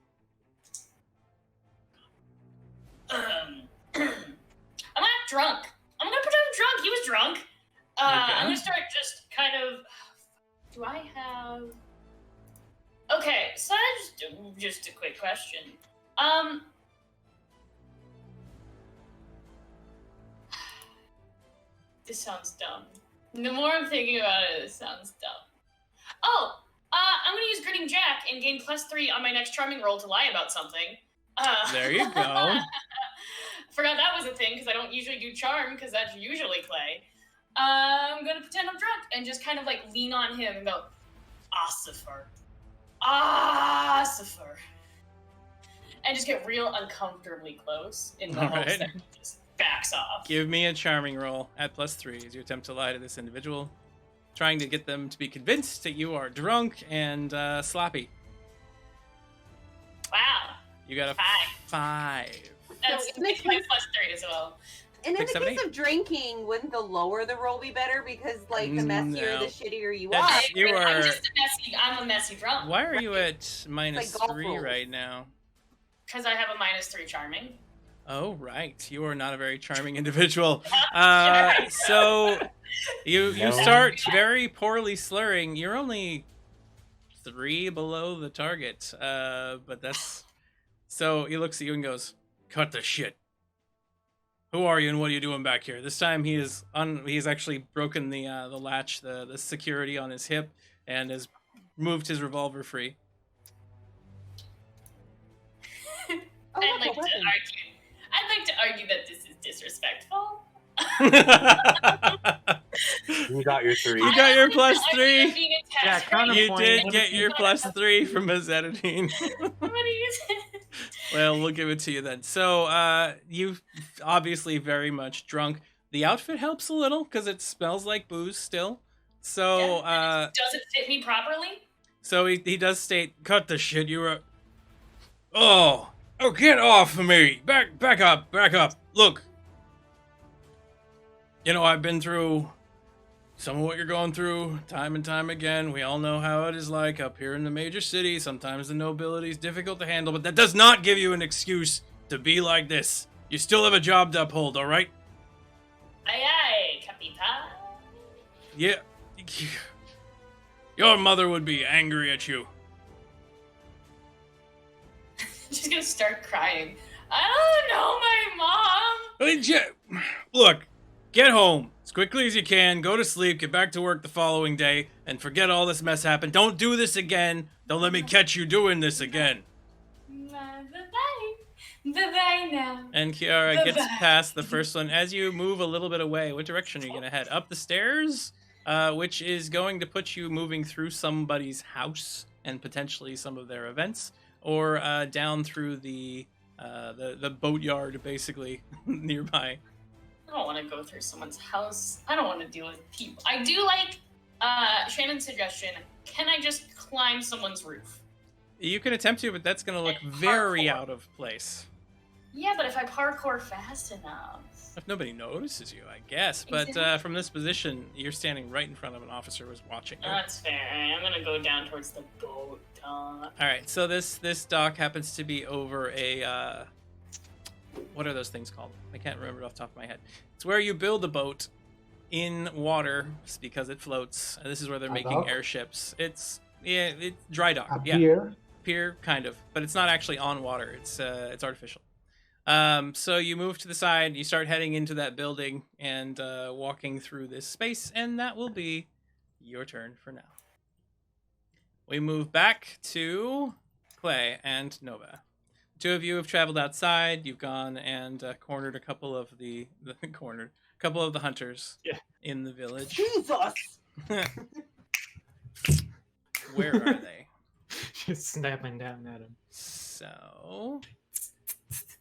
I'm not drunk. I'm gonna pretend I'm drunk. He was drunk. Okay. I'm gonna start just kind of. Do I have? Okay, so just a quick question. This sounds dumb. The more I'm thinking about it, it sounds dumb. Oh, I'm gonna use Grinning Jack and gain +3 on my next charming roll to lie about something. There you go. Forgot that was a thing because I don't usually do charm because that's usually Clay. I'm gonna pretend I'm drunk and just kind of like lean on him and go, Ossifer. Ossifer. And just get real uncomfortably close in the hopes Alright. that he just backs off. Give me a charming roll at +3 as you attempt to lie to this individual, trying to get them to be convinced that you are drunk and sloppy. Wow. You got a 5. That's in this my case- +3 as well. And in 6, the 7, case 8. of drinking, wouldn't the lower the roll be better? Because like the messier, No. the shittier you That's- are. you I'm a messy drunk. Why are you at -3 golf rolls. right now? Because I have a -3 charming. Oh, right. You are not a very charming individual. So you No. start very poorly slurring. You're only 3 below the target. But that's... So he looks at you and goes, cut the shit. Who are you and what are you doing back here? This time he's actually broken the latch, the security on his hip, and has moved his revolver free. Oh, I'd look, like a weapon. to argue that this is disrespectful. You got your 3. You got your I don't think +3. I'm being attacked Yeah, right counterpoint. You Point. did What get if your you- +3 from his editing. Somebody use it. Well, we'll give it to you then. So, you obviously very much drunk. The outfit helps a little because it smells like booze still. So, Does it fit me properly? so he does state, "Cut the shit, you were." Oh, get off of me! Back up! Look, you know I've been through some of what you're going through time and time again. We all know how it is like up here in the major city. Sometimes the nobility is difficult to handle, but that does not give you an excuse to be like this. You still have a job to uphold, all right? Aye, Capitan. Yeah. Your mother would be angry at you. She's gonna start crying. I don't know my mom. I mean, look, get home as quickly as you can, go to sleep, get back to work the following day, and forget all this mess happened. Don't do this again. Don't let me catch you doing this again. Bye-bye now. And Kiara gets Bye-bye. past the first one. As you move a little bit away, what direction are you going to head? Up the stairs, which is going to put you moving through somebody's house and potentially some of their events, or down through the boatyard, basically, nearby. I don't want to go through someone's house. I don't want to deal with people. I do like Shannon's suggestion. Can I just climb someone's roof? You can attempt to, but that's going to look very Parkour. out of place. Yeah, but if I parkour fast enough. If nobody notices you, I guess. But Exactly. from this position, you're standing right in front of an officer who's watching you. That's fair. I'm gonna go down towards the boat dock. All right, so this dock happens to be over a what are those things called? I can't remember it off the top of my head. It's where you build a boat in water because it floats. And this is where they're A making dock? airships. It's dry dock. Up Yeah, here. pier kind of, but it's not actually on water. It's artificial. So you move to the side, you start heading into that building and walking through this space, and that will be your turn for now. We move back to Clay and Nova. The two of you have traveled outside. You've gone and cornered a couple of the hunters in the village. Jesus! Where are they? Just snapping down at him. So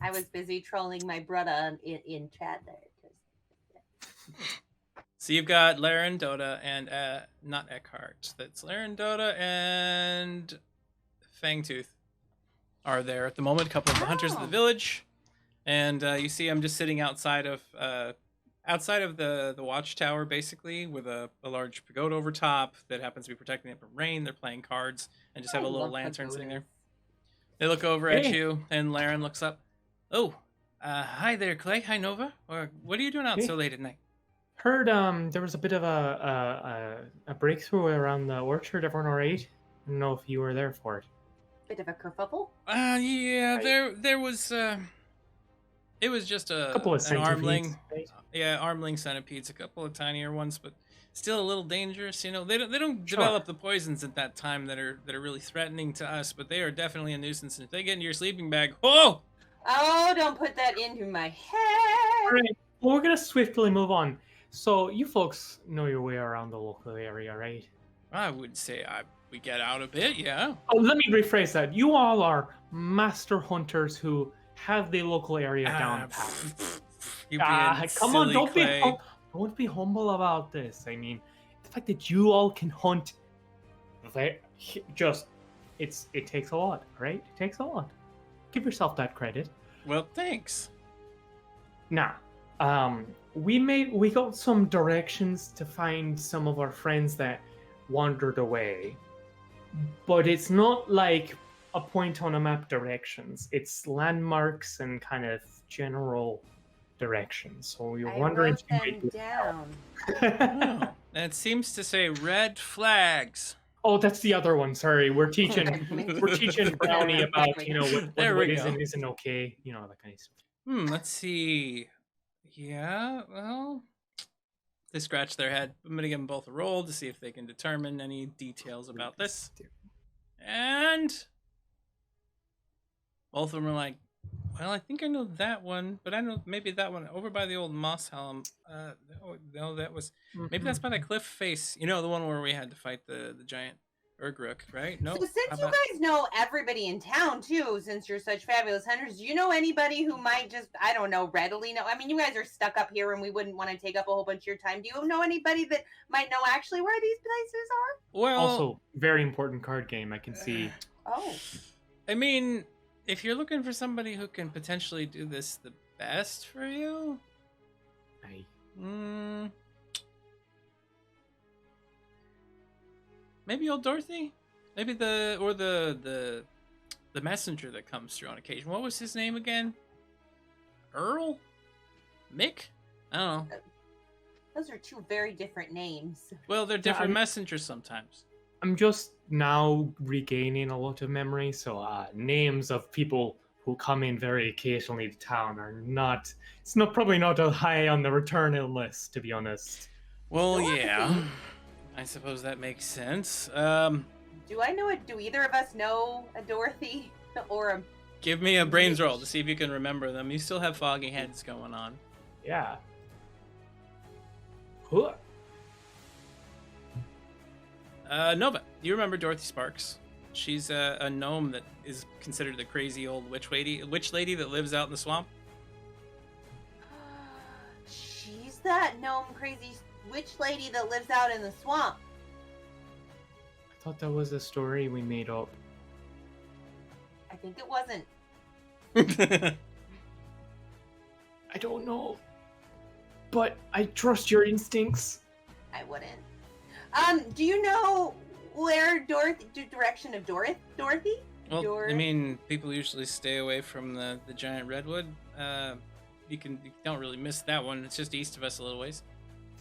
I was busy trolling my brother in chat there. So you've got Laren, Dota, and not Eckhart. That's Laren, Dota, and Fangtooth are there at the moment. A couple of the hunters of the Oh. village, and you see them just sitting outside of the watchtower, basically, with a large pagoda over top that happens to be protecting them from rain. They're playing cards and just have I a little love lantern sitting there. pagodas. They look over at Hey. you, and Laren looks up. Oh, Hi there, Clay. Hi, Nova. Or what are you doing out Hey. so late at night? Heard there was a bit of a breakthrough around the orchard. Everyone all right? I don't know if you were there for it. Bit of a kerfuffle. Yeah, Right. there was it was just A couple of an armling. centipedes, right? Yeah, armling centipedes, a couple of tinier ones, but still a little dangerous. You know, they don't Sure. develop the poisons at that time that are really threatening to us, but they are definitely a nuisance. And if they get into your sleeping bag, whoa! Oh, don't put that into my All head. right. Well, we're gonna swiftly move on. So you folks know your way around the local area, right? I would say we get out a bit, yeah. Oh, let me rephrase that. You all are master hunters who have the local area down pat. You Come on, silly Clay. don't be humble about this. I mean, the fact that you all can hunt, it takes a lot, right? It takes a lot. Give yourself that credit. Well, thanks. Now, we got some directions to find some of our friends that wandered away, but it's not like a point on a map directions. It's landmarks and kind of general directions. So you're I wondering wrote if you them might down. Oh, that seems to say red flags. Oh, that's the other one. Sorry, we're teaching Brownie about There what we is go. and isn't okay. You know, that kind of stuff. Let's see. Yeah, well, they scratch their head. I'm gonna give them both a roll to see if they can determine any details about this. And both of them are like, well, I think I know that one, but I know maybe that one over by the old moss helm. No, that was maybe that's by that cliff face. You know, the one where we had to fight the giant Urgruk, right? No. So since you guys know everybody in town too, since you're such fabulous hunters, do you know anybody who might just, I don't know, readily know? I mean, you guys are stuck up here and we wouldn't want to take up a whole bunch of your time. Do you know anybody that might know actually where these places are? Well, Also, very important card game. I can see. Oh. I mean, if you're looking for somebody who can potentially do this the best for you, maybe old Dorothy, maybe the messenger that comes through on occasion. What was his name again? Earl, Mick? I don't know. Those are two very different names. Well, they're different messengers sometimes. I'm just now regaining a lot of memory, so names of people who come in very occasionally to town are not. It's probably not high on the return list, to be honest. Well, yeah, I suppose that makes sense. Do I know it? Do either of us know a Dorothy or a? Give me a brains roll to see if you can remember them. You still have foggy heads going on. Yeah. Nova, do you remember Dorothy Sparks? She's a gnome that is considered the crazy old witch lady that lives out in the swamp. She's that gnome crazy witch lady that lives out in the swamp. I thought that was a story we made up. I think it wasn't. I don't know. But I trust your instincts. I wouldn't. Do you know where direction of Dorothy? Well, I mean, people usually stay away from the giant redwood. You don't really miss that one. It's just east of us a little ways.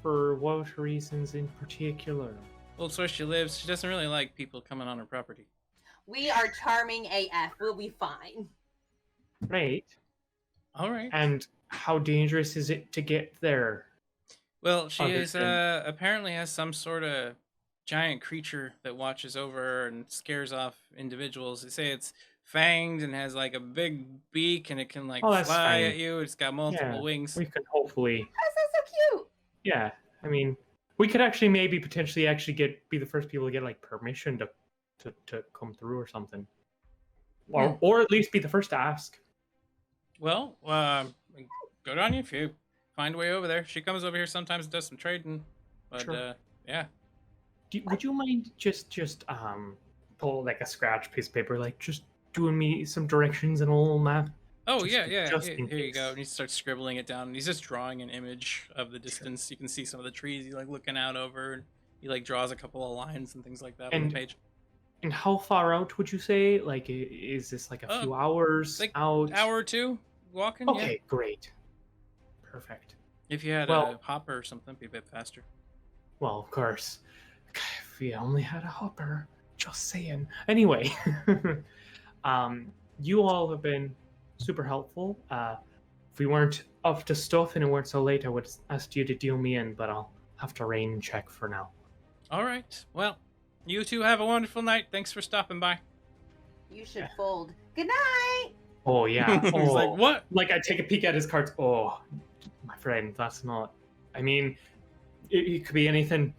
For what reasons in particular? Well, it's where she lives. She doesn't really like people coming on her property. We are charming AF. We'll be fine. Right. All right. And how dangerous is it to get there? Well, she apparently has some sort of giant creature that watches over her and scares off individuals. They say it's fanged and has like a big beak and it can like fly at you. It's got multiple wings. We could hopefully. That's so cute. Yeah, I mean, we could actually potentially be the first people to get like permission to come through or something, or at least be the first to ask. Well, good on you if you find a way over there. She comes over here sometimes and does some trading, but Sure. Yeah. Would you mind just pull like a scratch piece of paper, like just doing me some directions and a little map? Oh, Just- yeah. just Here in you case. go. And he starts scribbling it down. And he's just drawing an image of the distance. You can see some of the trees he's like looking out over. And he like draws a couple of lines and things like that on the page. And how far out would you say? Like, is this like a few hours like out? Hour or two, walking. Okay, Yeah. great. Perfect. If you had Well- a hopper or something, it'd be a bit faster. Well, of course. If we only had a hopper. Just saying. Anyway, you all have been super helpful. If we weren't up to stuff and it weren't so late, I would have asked you to deal me in, but I'll have to rain check for now. All right. Well, you two have a wonderful night. Thanks for stopping by. You should fold. Good night. Oh, yeah. He's Oh, like, what? Like, I take a peek at his cards. Oh, my friend, that's not... I mean, it could be anything.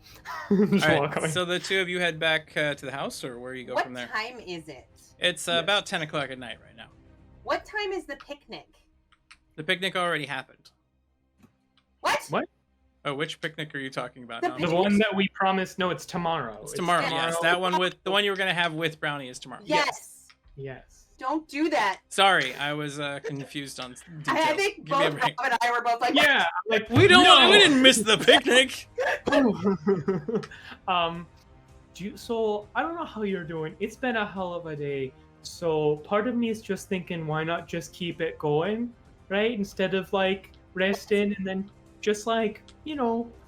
Just All walk away. right. So the two of you head back to the house, or where you go What from there? time is it? It's about 10 o'clock at night right now. What time is the picnic? The picnic already happened. What? What? Oh, which picnic are you talking about? The now? The one that we promised... No, it's tomorrow. It's tomorrow. tomorrow. Yes, that one with the one you were gonna have with Brownie is tomorrow. Yes. Yes. Don't do that. Sorry, I was confused on details. I think Give me a both break. Rob and I were both like, Yeah, like We don't. No! We didn't miss the picnic. So I don't know how you're doing. It's been a hell of a day. So part of me is just thinking, why not just keep it going, right? Instead of like resting and then just like,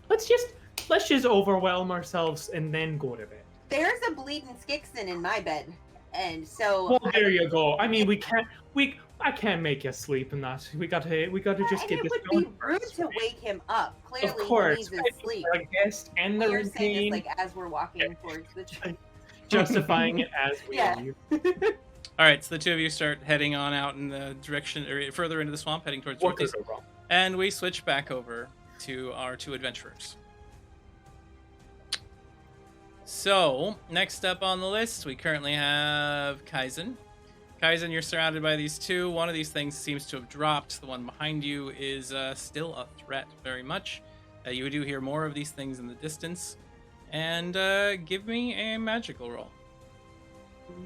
let's just overwhelm ourselves and then go to bed. There's a bleeding Skixon in my bed, and so. Well, there you go. I mean, I can't make you sleep in that. We gotta just And get it this would going be rude first, to right? wake him up. Clearly, Of course, he needs his right? sleep. Our guest and the You're saying routine, this like as we're walking towards the tree. justifying it as we Yeah. leave. All right, so the two of you start heading on out in the direction, or further into the swamp, heading towards What could northeast, go wrong? and we switch back over to our two adventurers. So, next up on the list, we currently have Kaizen. Kaizen, you're surrounded by these two. One of these things seems to have dropped. The one behind you is still a threat, very much. You do hear more of these things in the distance. And give me a magical roll.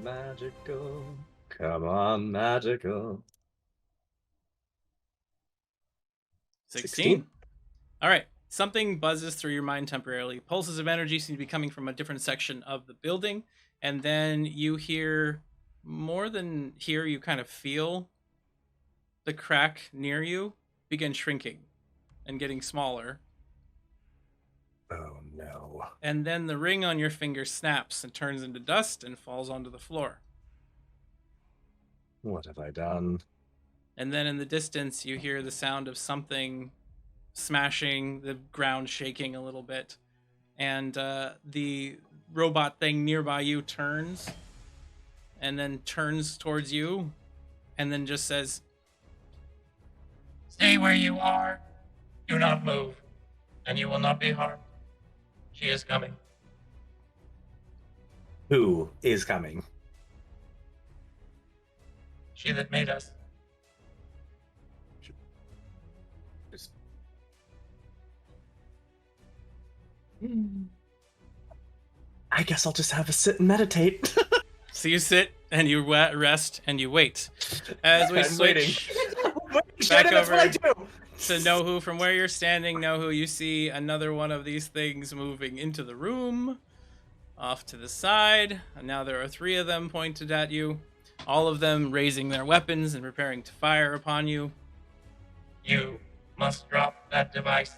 Magical. Come on, magical. 16. All right. Something buzzes through your mind temporarily. Pulses of energy seem to be coming from a different section of the building. And then you hear, more than hear, you kind of feel the crack near you begin shrinking and getting smaller. Oh no. And then the ring on your finger snaps and turns into dust and falls onto the floor. What have I done? And then in the distance, you hear the sound of something smashing, the ground shaking a little bit. And the robot thing nearby you turns and then turns towards you and then just says, Stay where you are. Do not move, and you will not be harmed. She is coming. Who is coming? She that made us. I guess I'll just have a sit and meditate. So you sit and you rest and you wait. As we I'm switch Back back that's what I over do. to Nohu, from where you're standing, Nohu, you see another one of these things moving into the room, off to the side. And now there are 3 of them pointed at you, all of them raising their weapons and preparing to fire upon you. You must drop that device.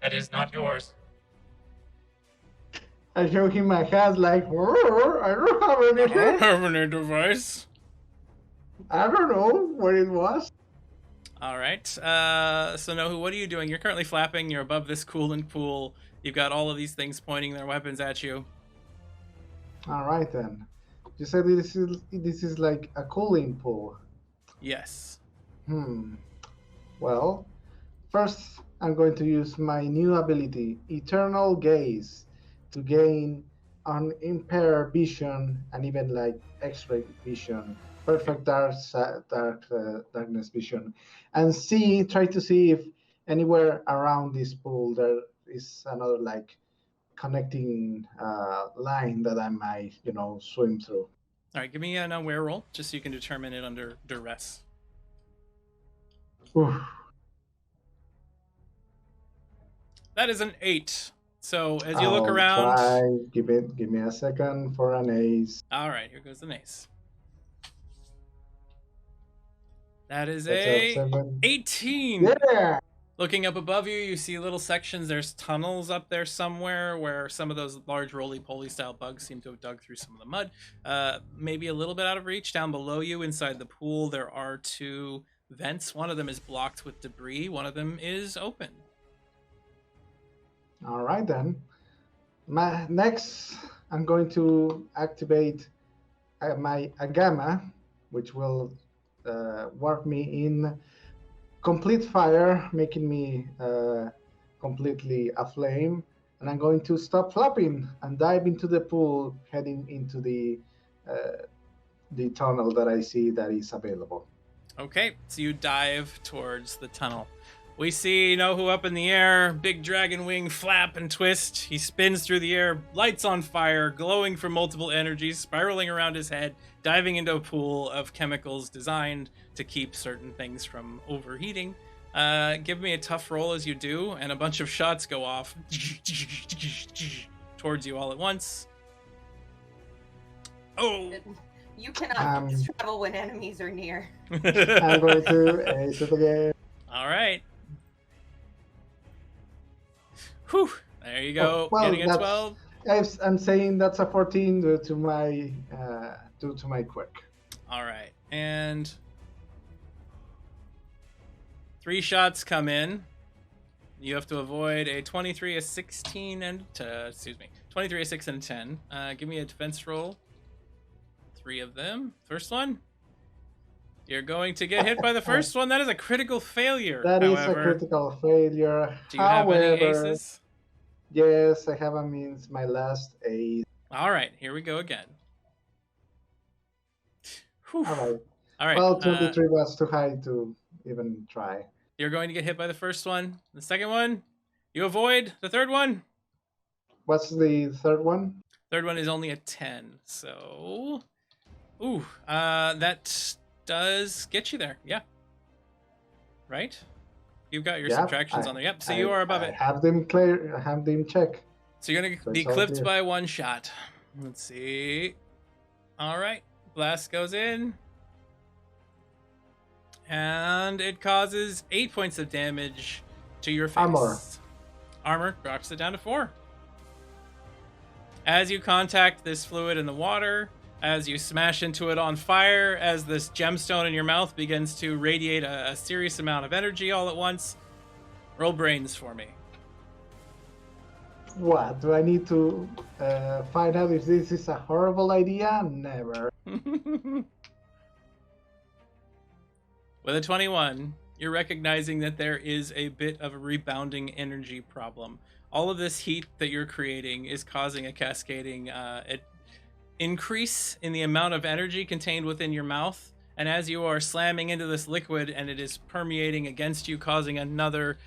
That is not yours. I show him my hands like, "Whoa, I don't have I don't anything. have any device. I don't know what it was." All right. So Nohu, what are you doing? You're currently flapping. You're above this coolant pool. You've got all of these things pointing their weapons at you. All right then. You said this is like a cooling pool. Yes. Well, first I'm going to use my new ability, Eternal Gaze, to gain unimpaired vision and even like X-ray vision, perfect darkness vision, and try to see if anywhere around this pool there is another like connecting line that I might, swim through. All right. Give me an aware roll, just so you can determine it under duress. Oof. That is an 8. So as you look I'll around, try. Give me a second for an ace. all right, here goes an ace. That is That's a 7. 18. Yeah. Looking up above you, you see little sections. There's tunnels up there somewhere where some of those large roly-poly style bugs seem to have dug through some of the mud. Maybe a little bit out of reach. Down below you, inside the pool, there are 2 vents. One of them is blocked with debris. One of them is open. All right then. Next, I'm going to activate my Agama, which will warp me in complete fire, making me completely aflame. And I'm going to stop flapping and dive into the pool, heading into the tunnel that I see that is available. Okay, so you dive towards the tunnel. We see Nohu up in the air, big dragon wing flap and twist. He spins through the air, lights on fire, glowing from multiple energies, spiraling around his head, diving into a pool of chemicals designed to keep certain things from overheating. Give me a tough roll as you do, and a bunch of shots go off towards you all at once. Oh! You cannot fast travel when enemies are near. I'm going to ace it again. All right. Whew. There you go. Getting a 12. I'm saying that's a 14 due to my quick. All right. And 3 shots come in. You have to avoid a 23, a 16, and 23, a 6, and a 10. Give me a defense roll. 3 of them. First one. You're going to get hit by the first one. That is a critical failure. That is a critical failure. Do you have any aces? Yes, I have my last ace. All right, here we go again. Whew. All right. Well, 23 was too high to even try. You're going to get hit by the first one. The second one, you avoid. The third one. What's the third one? Third one is only a 10. So, that does get you there. Yeah. Right? You've got your subtractions on there. Yep. So you are above it. Have them clear. Have them check. So you're going to be clipped by 1 shot. Let's see. All right. Blast goes in. And it causes 8 points of damage to your face. Armor drops it down to 4. As you contact this fluid in the water, as you smash into it on fire, as this gemstone in your mouth begins to radiate a serious amount of energy all at once, roll brains for me. What? Do I need to find out if this is a horrible idea? Never. With a 21, you're recognizing that there is a bit of a rebounding energy problem. All of this heat that you're creating is causing a cascading increase in the amount of energy contained within your mouth. And as you are slamming into this liquid and it is permeating against you, causing another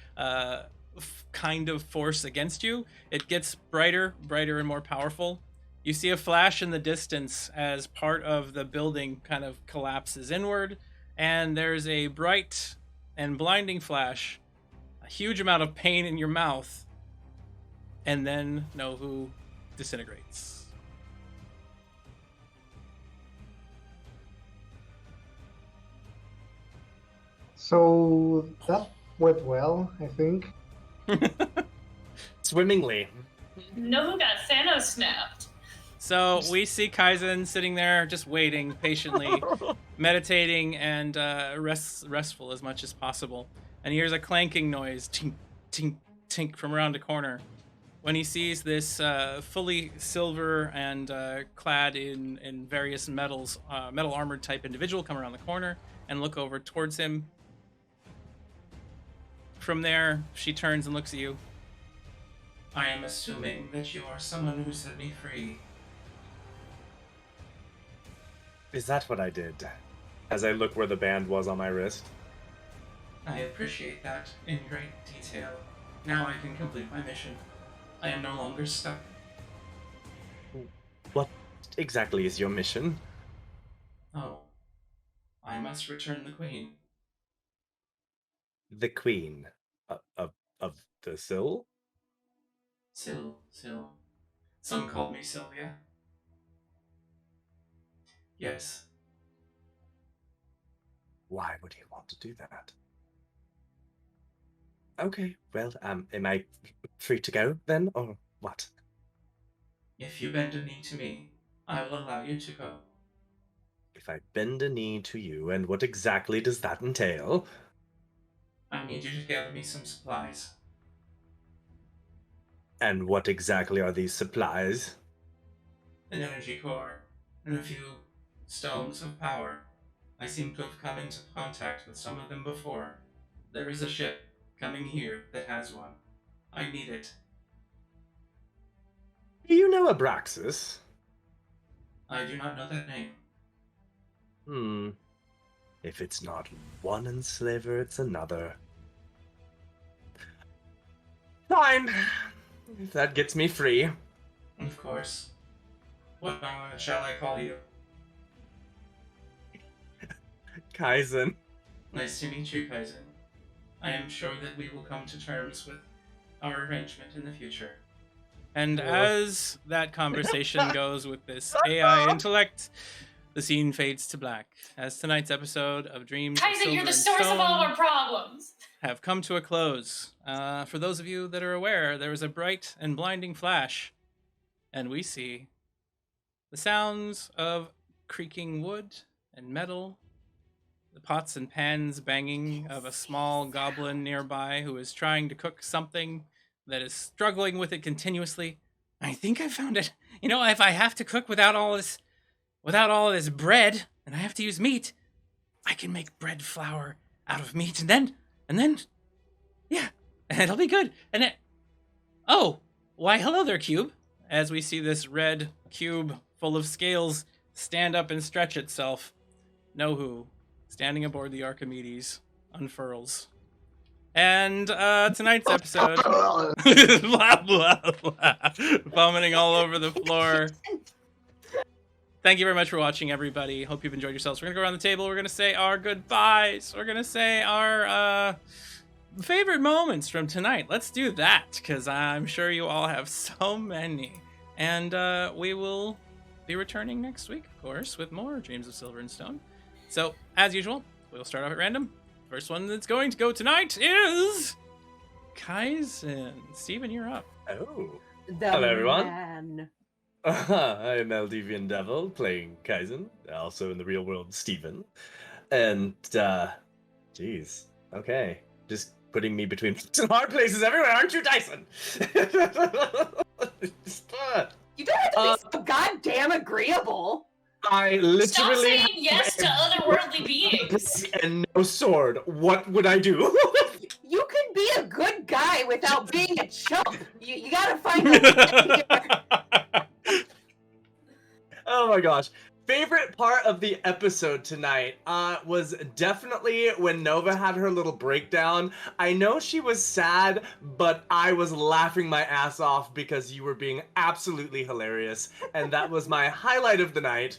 kind of force against you, it gets brighter and more powerful. You see a flash in the distance as part of the building kind of collapses inward. And there's a bright and blinding flash, a huge amount of pain in your mouth, and then Nohu disintegrates. So that went well, I think. Swimmingly. Nohu got Thanos snapped. So we see Kaizen sitting there just waiting patiently, meditating and restful as much as possible. And he hears a clanking noise, tink, tink, tink, from around a corner. When he sees this fully silver and clad in various metals, metal armored type individual come around the corner and look over towards him. From there, she turns and looks at you. I am assuming that you are someone who set me free. Is that what I did? As I look where the band was on my wrist. I appreciate that in great detail. Now I can complete my mission. I am no longer stuck. What exactly is your mission? Oh. I must return the queen. The queen of the Sill? Sill. Some call me Sylvia. Yes. Why would he want to do that? Okay, well, am I free to go then, or what? If you bend a knee to me, I will allow you to go. If I bend a knee to you, and what exactly does that entail? I need you to gather me some supplies. And what exactly are these supplies? An energy core, and a few stones of power. I seem to have come into contact with some of them before. There is a ship coming here that has one. I need it. Do you know Abraxas? I do not know that name. If it's not one enslaver, it's another. Fine. If that gets me free. Of course. What shall I call you? Kaizen. Nice to meet you, Kaizen. I am sure that we will come to terms with our arrangement in the future. And as that conversation goes with this AI intellect, the scene fades to black as tonight's episode of Dreams of Kaizen, Silver you're the and source of Stone all of our problems. have come to a close. For those of you that are aware, there was a bright and blinding flash, and we see the sounds of creaking wood and metal, the pots and pans banging of a small goblin nearby who is trying to cook something that is struggling with it continuously. I think I found it. You know, if I have to cook without all this bread, and I have to use meat, I can make bread flour out of meat, and then, yeah, it'll be good. And it, oh, why, hello there, cube. As we see this red cube full of scales stand up and stretch itself, Nohu, standing aboard the Archimedes, unfurls. And tonight's episode, blah, blah, blah, vomiting all over the floor. Thank you very much for watching, everybody. Hope you've enjoyed yourselves. We're going to go around the table. We're going to say our goodbyes. We're going to say our favorite moments from tonight. Let's do that, because I'm sure you all have so many. And we will be returning next week, of course, with more Dreams of Silver and Stone. So, as usual, we'll start off at random. First one that's going to go tonight is Kaizen. Steven, you're up. Oh. Hello, everyone. Man. I'm Eldevian Devil, playing Kaizen, also in the real world, Steven. And, geez, okay. Just putting me between some hard places everywhere, aren't you, Dyson? You don't have to be so goddamn agreeable. I Stop literally saying yes to otherworldly beings. and no sword. What would I do? You can be a good guy without being a chump. You gotta find a way. Oh my gosh. Favorite part of the episode tonight was definitely when Nova had her little breakdown. I know she was sad, but I was laughing my ass off because you were being absolutely hilarious. And that was my highlight of the night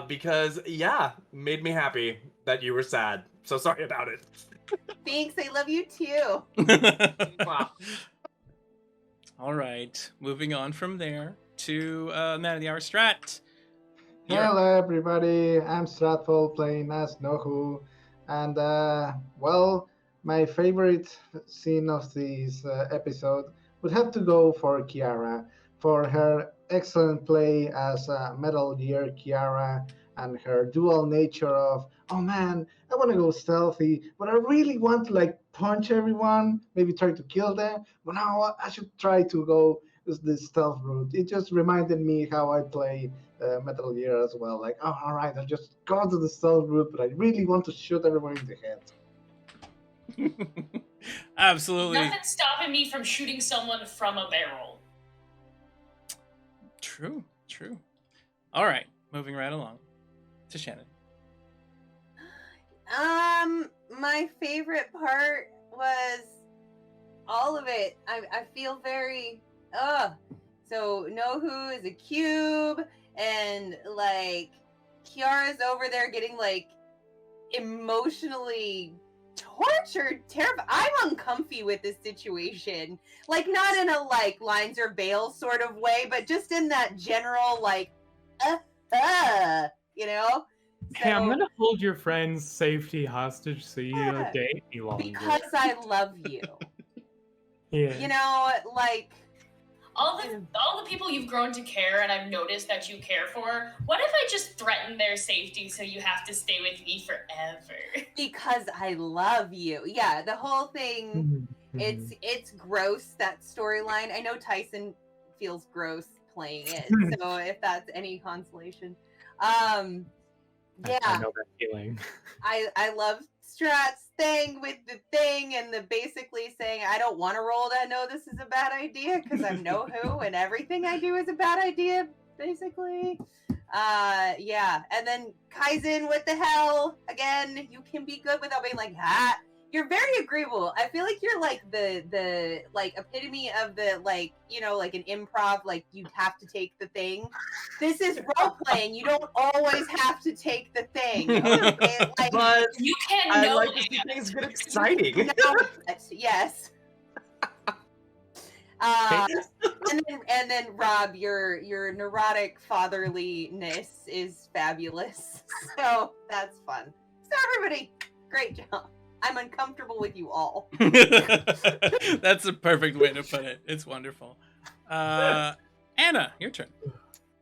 because, yeah, made me happy that you were sad. So sorry about it. Thanks, I love you too. Wow. All right, moving on from there to Man of the Hour Strat. Hello, everybody. I'm Stratful playing as Nohu, and well, my favorite scene of this episode would have to go for Kiara for her excellent play as Metal Gear Kiara and her dual nature of, oh man, I want to go stealthy, but I really want to like punch everyone, maybe try to kill them, but now I should try to go this stealth route. It just reminded me how I play Metal Gear as well. Like, oh, all right, I'll just go to the stealth route, but I really want to shoot everyone in the head. Absolutely. Nothing's stopping me from shooting someone from a barrel. True. All right, moving right along to Shannon. My favorite part was all of it. I feel very so Nohu is a cube, and like Kiara's over there getting like emotionally tortured, terrified. I'm uncomfy with this situation. Like, not in a like lines or veils sort of way, but just in that general like you know? Hey, I'm gonna hold your friend's safety hostage so you don't date me longer. Because I love you. Yeah. You know, like all the people you've grown to care and I've noticed that you care for, what if I just threaten their safety so you have to stay with me forever? Because I love you. Yeah, the whole thing, it's gross, that storyline. I know Tyson feels gross playing it, so if that's any consolation. Yeah. I know that feeling. I love Strat's thing with the thing and the basically saying I don't want to roll to know this is a bad idea because I'm know who and everything I do is a bad idea, basically. Yeah. And then Kaizen, what the hell? Again, you can be good without being like, ah. You're very agreeable. I feel like you're like the like epitome of the like, you know, like an improv, like you have to take the thing. This is role playing. You don't always have to take the thing. Like, But you can I know like to see things get exciting. Yes. And then Rob, your neurotic fatherliness is fabulous. So that's fun. So everybody, great job. I'm uncomfortable with you all. That's a perfect way to put it. It's wonderful. Anna, your turn.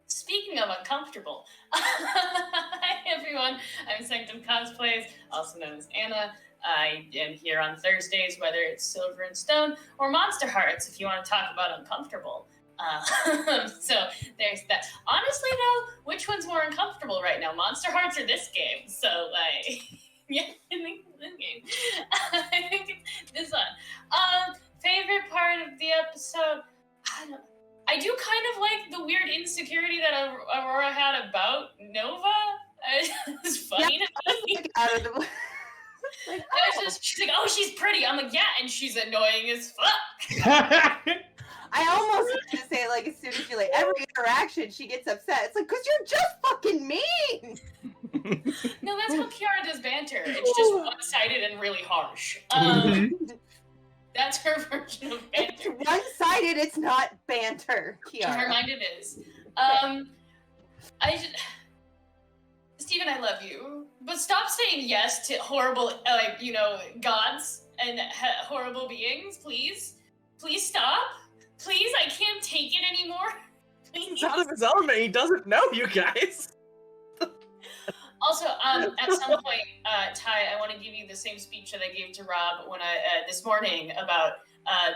Speaking of uncomfortable, hi everyone, I'm Sanctum Cosplays, also known as Anna. I am here on Thursdays, whether it's Silver and Stone or Monster Hearts, if you want to talk about uncomfortable. So there's that. Honestly, though, which one's more uncomfortable right now, Monster Hearts or this game? So, like, yeah, I think it's this game. I think it's this one. Favorite part of the episode? I do kind of like the weird insecurity that Aurora had about Nova. It's funny to me. Like, She's like, oh, she's pretty. I'm like, yeah, and she's annoying as fuck. I almost wanted to say, like, as soon as you, like, every interaction, she gets upset. It's like, because you're just fucking mean! No, that's how Kiara does banter. It's just one-sided and really harsh. That's her version of banter. It's one-sided, it's not banter, In her Kiara. mind it is. Steven, I love you, but stop saying yes to horrible, like, you know, gods and horrible beings, please. Please stop. Please, I can't take it anymore. Please. He's out of his element. He doesn't know you guys. Also, at some point, Ty, I want to give you the same speech that I gave to Rob when this morning about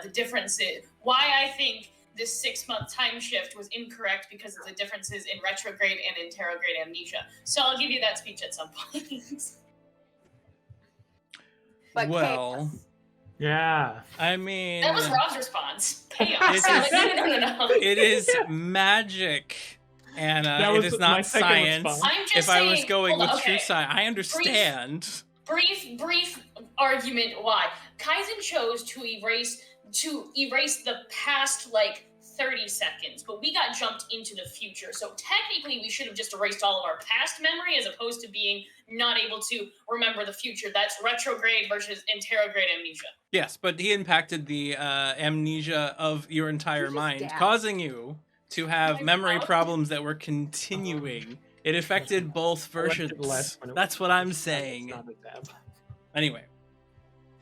the differences. Why I think this 6-month time shift was incorrect because of the differences in retrograde and interrograde amnesia. So I'll give you that speech at some point. But Well, chaos. Yeah. I mean, That was Rob's response. Chaos. No. it is magic, Anna. That It was is my not second science. response. I'm just If saying, I was going hold with on, true okay. science, I understand. Brief argument why. Kaizen chose to erase the past, like, 30 seconds, but we got jumped into the future. So technically we should have just erased all of our past memory as opposed to being not able to remember the future. That's retrograde versus interrograde amnesia. Yes, but he impacted the amnesia of your entire just mind, dabbed. causing you to have My memory mouth. problems that were continuing. It affected both I liked it versions. less when it That's was what I'm it's saying. not a dab. Anyway,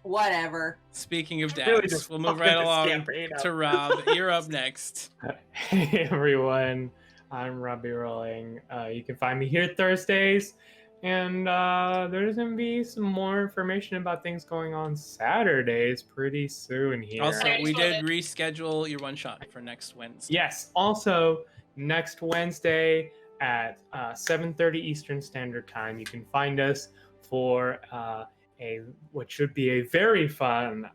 Whatever. speaking of Really dabs, just we'll move fucking right along scampering out. to Rob. You're up next. Hey everyone, I'm Robbie Rolling. You can find me here Thursdays, and there's gonna be some more information about things going on Saturdays pretty soon here. Also, Already we spoiled did it. reschedule your one shot for next Wednesday. Yes. Also, next Wednesday at 7:30 Eastern Standard Time, you can find us for what should be a very fun,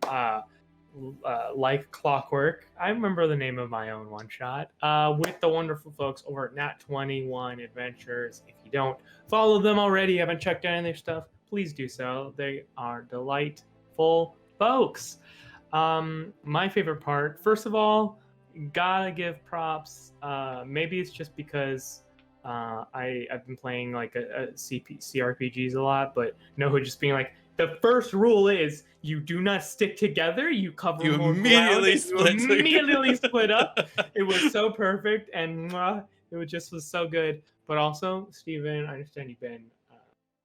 like clockwork. I remember the name of my own one shot with the wonderful folks over at Nat 21 Adventures. If you don't follow them already, haven't checked out any of their stuff, please do so. They are delightful folks. My favorite part, first of all, gotta give props. Maybe it's just because I've been playing like a CRPGs a lot, but Noho just being like, the first rule is you do not stick together. You cover You more immediately ground, and split. you immediately split up. It was so perfect, and it just was so good. But also, Steven, I understand you've been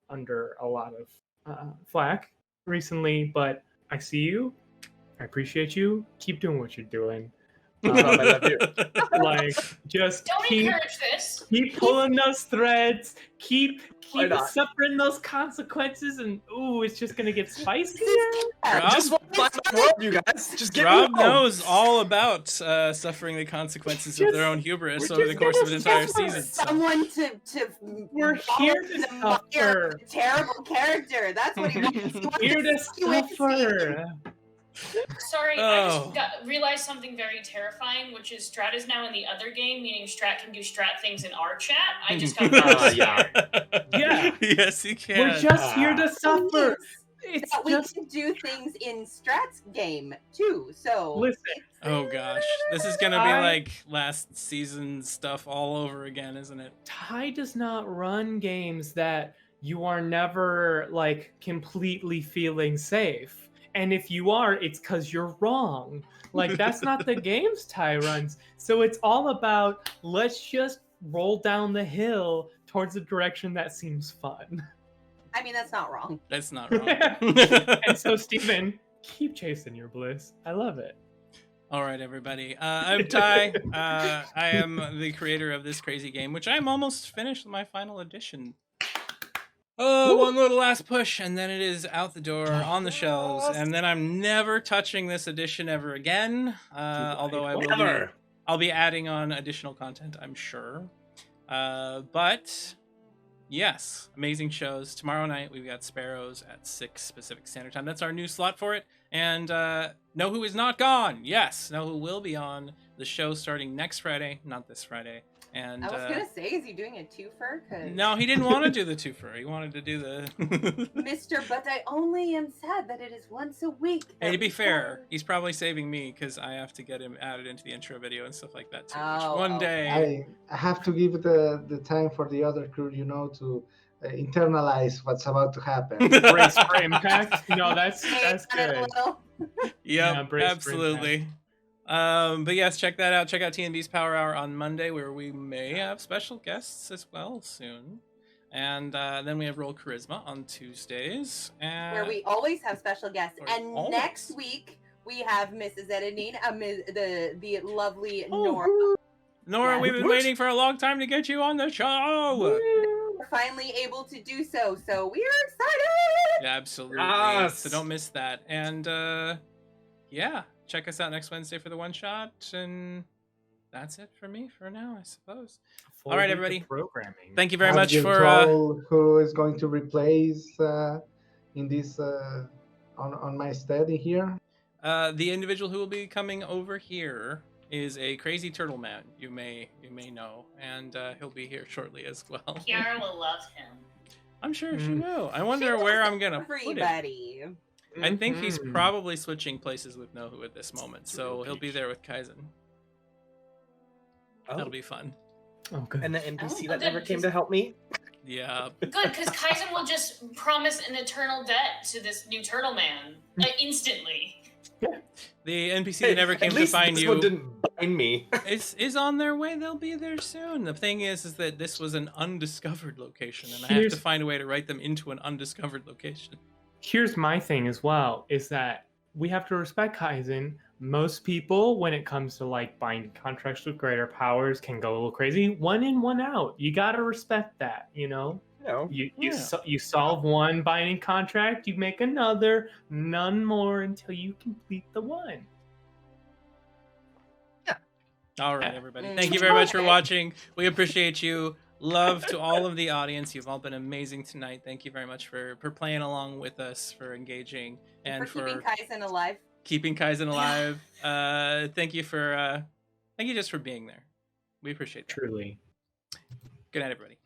under a lot of flack recently, but I see you. I appreciate you. Keep doing what you're doing. I love you. Like, just Don't encourage this. keep pulling those threads. Keep Why not? suffering those consequences, and ooh, it's just gonna get spicier. Rob, Just want to find my world, you guys. Just get Rob me home. knows all about suffering the consequences of their own hubris we're over the just course of an gonna entire Just want season. so- someone to We're fall here into to the mire suffer. of a terrible character. That's what he wants. He wants Here to suck you into suffer. Sorry, I Oh. just realized something very terrifying, which is Strat is now in the other game, meaning Strat can do Strat things in our chat. I just got very yeah. scared. Yeah. Yes, you can. We're just here to suffer. Yes, It's that we just can do things in Strat's game too. So listen. Oh gosh, this is gonna be I- like last season stuff all over again, isn't it? Ty does not run games that you are never like completely feeling safe. And if you are, it's because you're wrong. Like, that's not the games Ty runs. So it's all about, let's just roll down the hill towards the direction that seems fun. I mean, that's not wrong. That's not wrong. And so, Steven, keep chasing your bliss. I love it. All right, everybody. I'm Ty. I am the creator of this crazy game, which I'm almost finished with my final edition. Oh, one little last push, and then it is out the door on the shelves, and then I'm never touching this edition ever again. Although I will Never. I'll be adding on additional content, I'm sure. But yes, amazing shows. Tomorrow night we've got Sparrows at 6 Pacific Standard Time. That's our new slot for it. And Know Who is not gone. Yes, Know Who will be on the show starting next Friday, not this Friday. And I was gonna say, is he doing a twofer? Cause no, he didn't want to do the twofer. He wanted to do the. Mr. But I only am sad that it is once a week. Hey, to that be we fair, play. he's probably saving me because I have to get him added into the intro video and stuff like that too. Which Oh, one day. I have to give the time for the other crew, to internalize what's about to happen. Brace for impact. No, that's Hey, on it a good. little. Yep, Yeah, brace for absolutely. But yes, check that out. Check out TNB's Power Hour on Monday, where we may have special guests as well soon. And then we have Roll Charisma on Tuesdays. And Where we always have special guests. Or And always. next week we have Mrs. Edinine, the lovely Oh, Nora. Nora, Yeah. we've been waiting for a long time to get you on the show. We're finally able to do so, so we are excited. Yeah, absolutely. Yes. So don't miss that. And yeah, check us out next Wednesday for the one shot. And that's it for me for now, I suppose. Full All right, week of everybody. Programming. Thank you very Have much you for. told who is going to replace in this on my steady here? The individual who will be coming over here is a crazy turtle man. You may know, and he'll be here shortly as well. Kiara will love him. I'm sure she will. I wonder where I'm gonna put him. Everybody. I think he's Mhm. probably switching places with Nohu at this moment, so he'll be there with Kaizen. Oh. That'll be fun. Oh, good. And the NPC Oh, that good. never came to help me. Yeah. Good, because Kaizen will just promise an eternal debt to this new turtle man instantly. The NPC that never At came to least find this one you didn't bind me. is on their way. They'll be there soon. The thing is that this was an undiscovered location, and I have to Here's- find a way to write them into an undiscovered location. Here's my thing as well, is that we have to respect Kaizen. Most people, when it comes to like binding contracts with greater powers, can go a little crazy. One in, one out. You gotta respect that, you know? No. You solve one binding contract, you make another, none more until you complete the one. All right, Yeah. everybody. Mm. Thank you very much for Okay. watching. We appreciate you. Love to all of the audience. You've all been amazing tonight. Thank you very much for playing along with us, for engaging, and for keeping Kaizen alive. keeping Kaizen alive. Thank you just for being there. We appreciate that. Truly. Good night, everybody.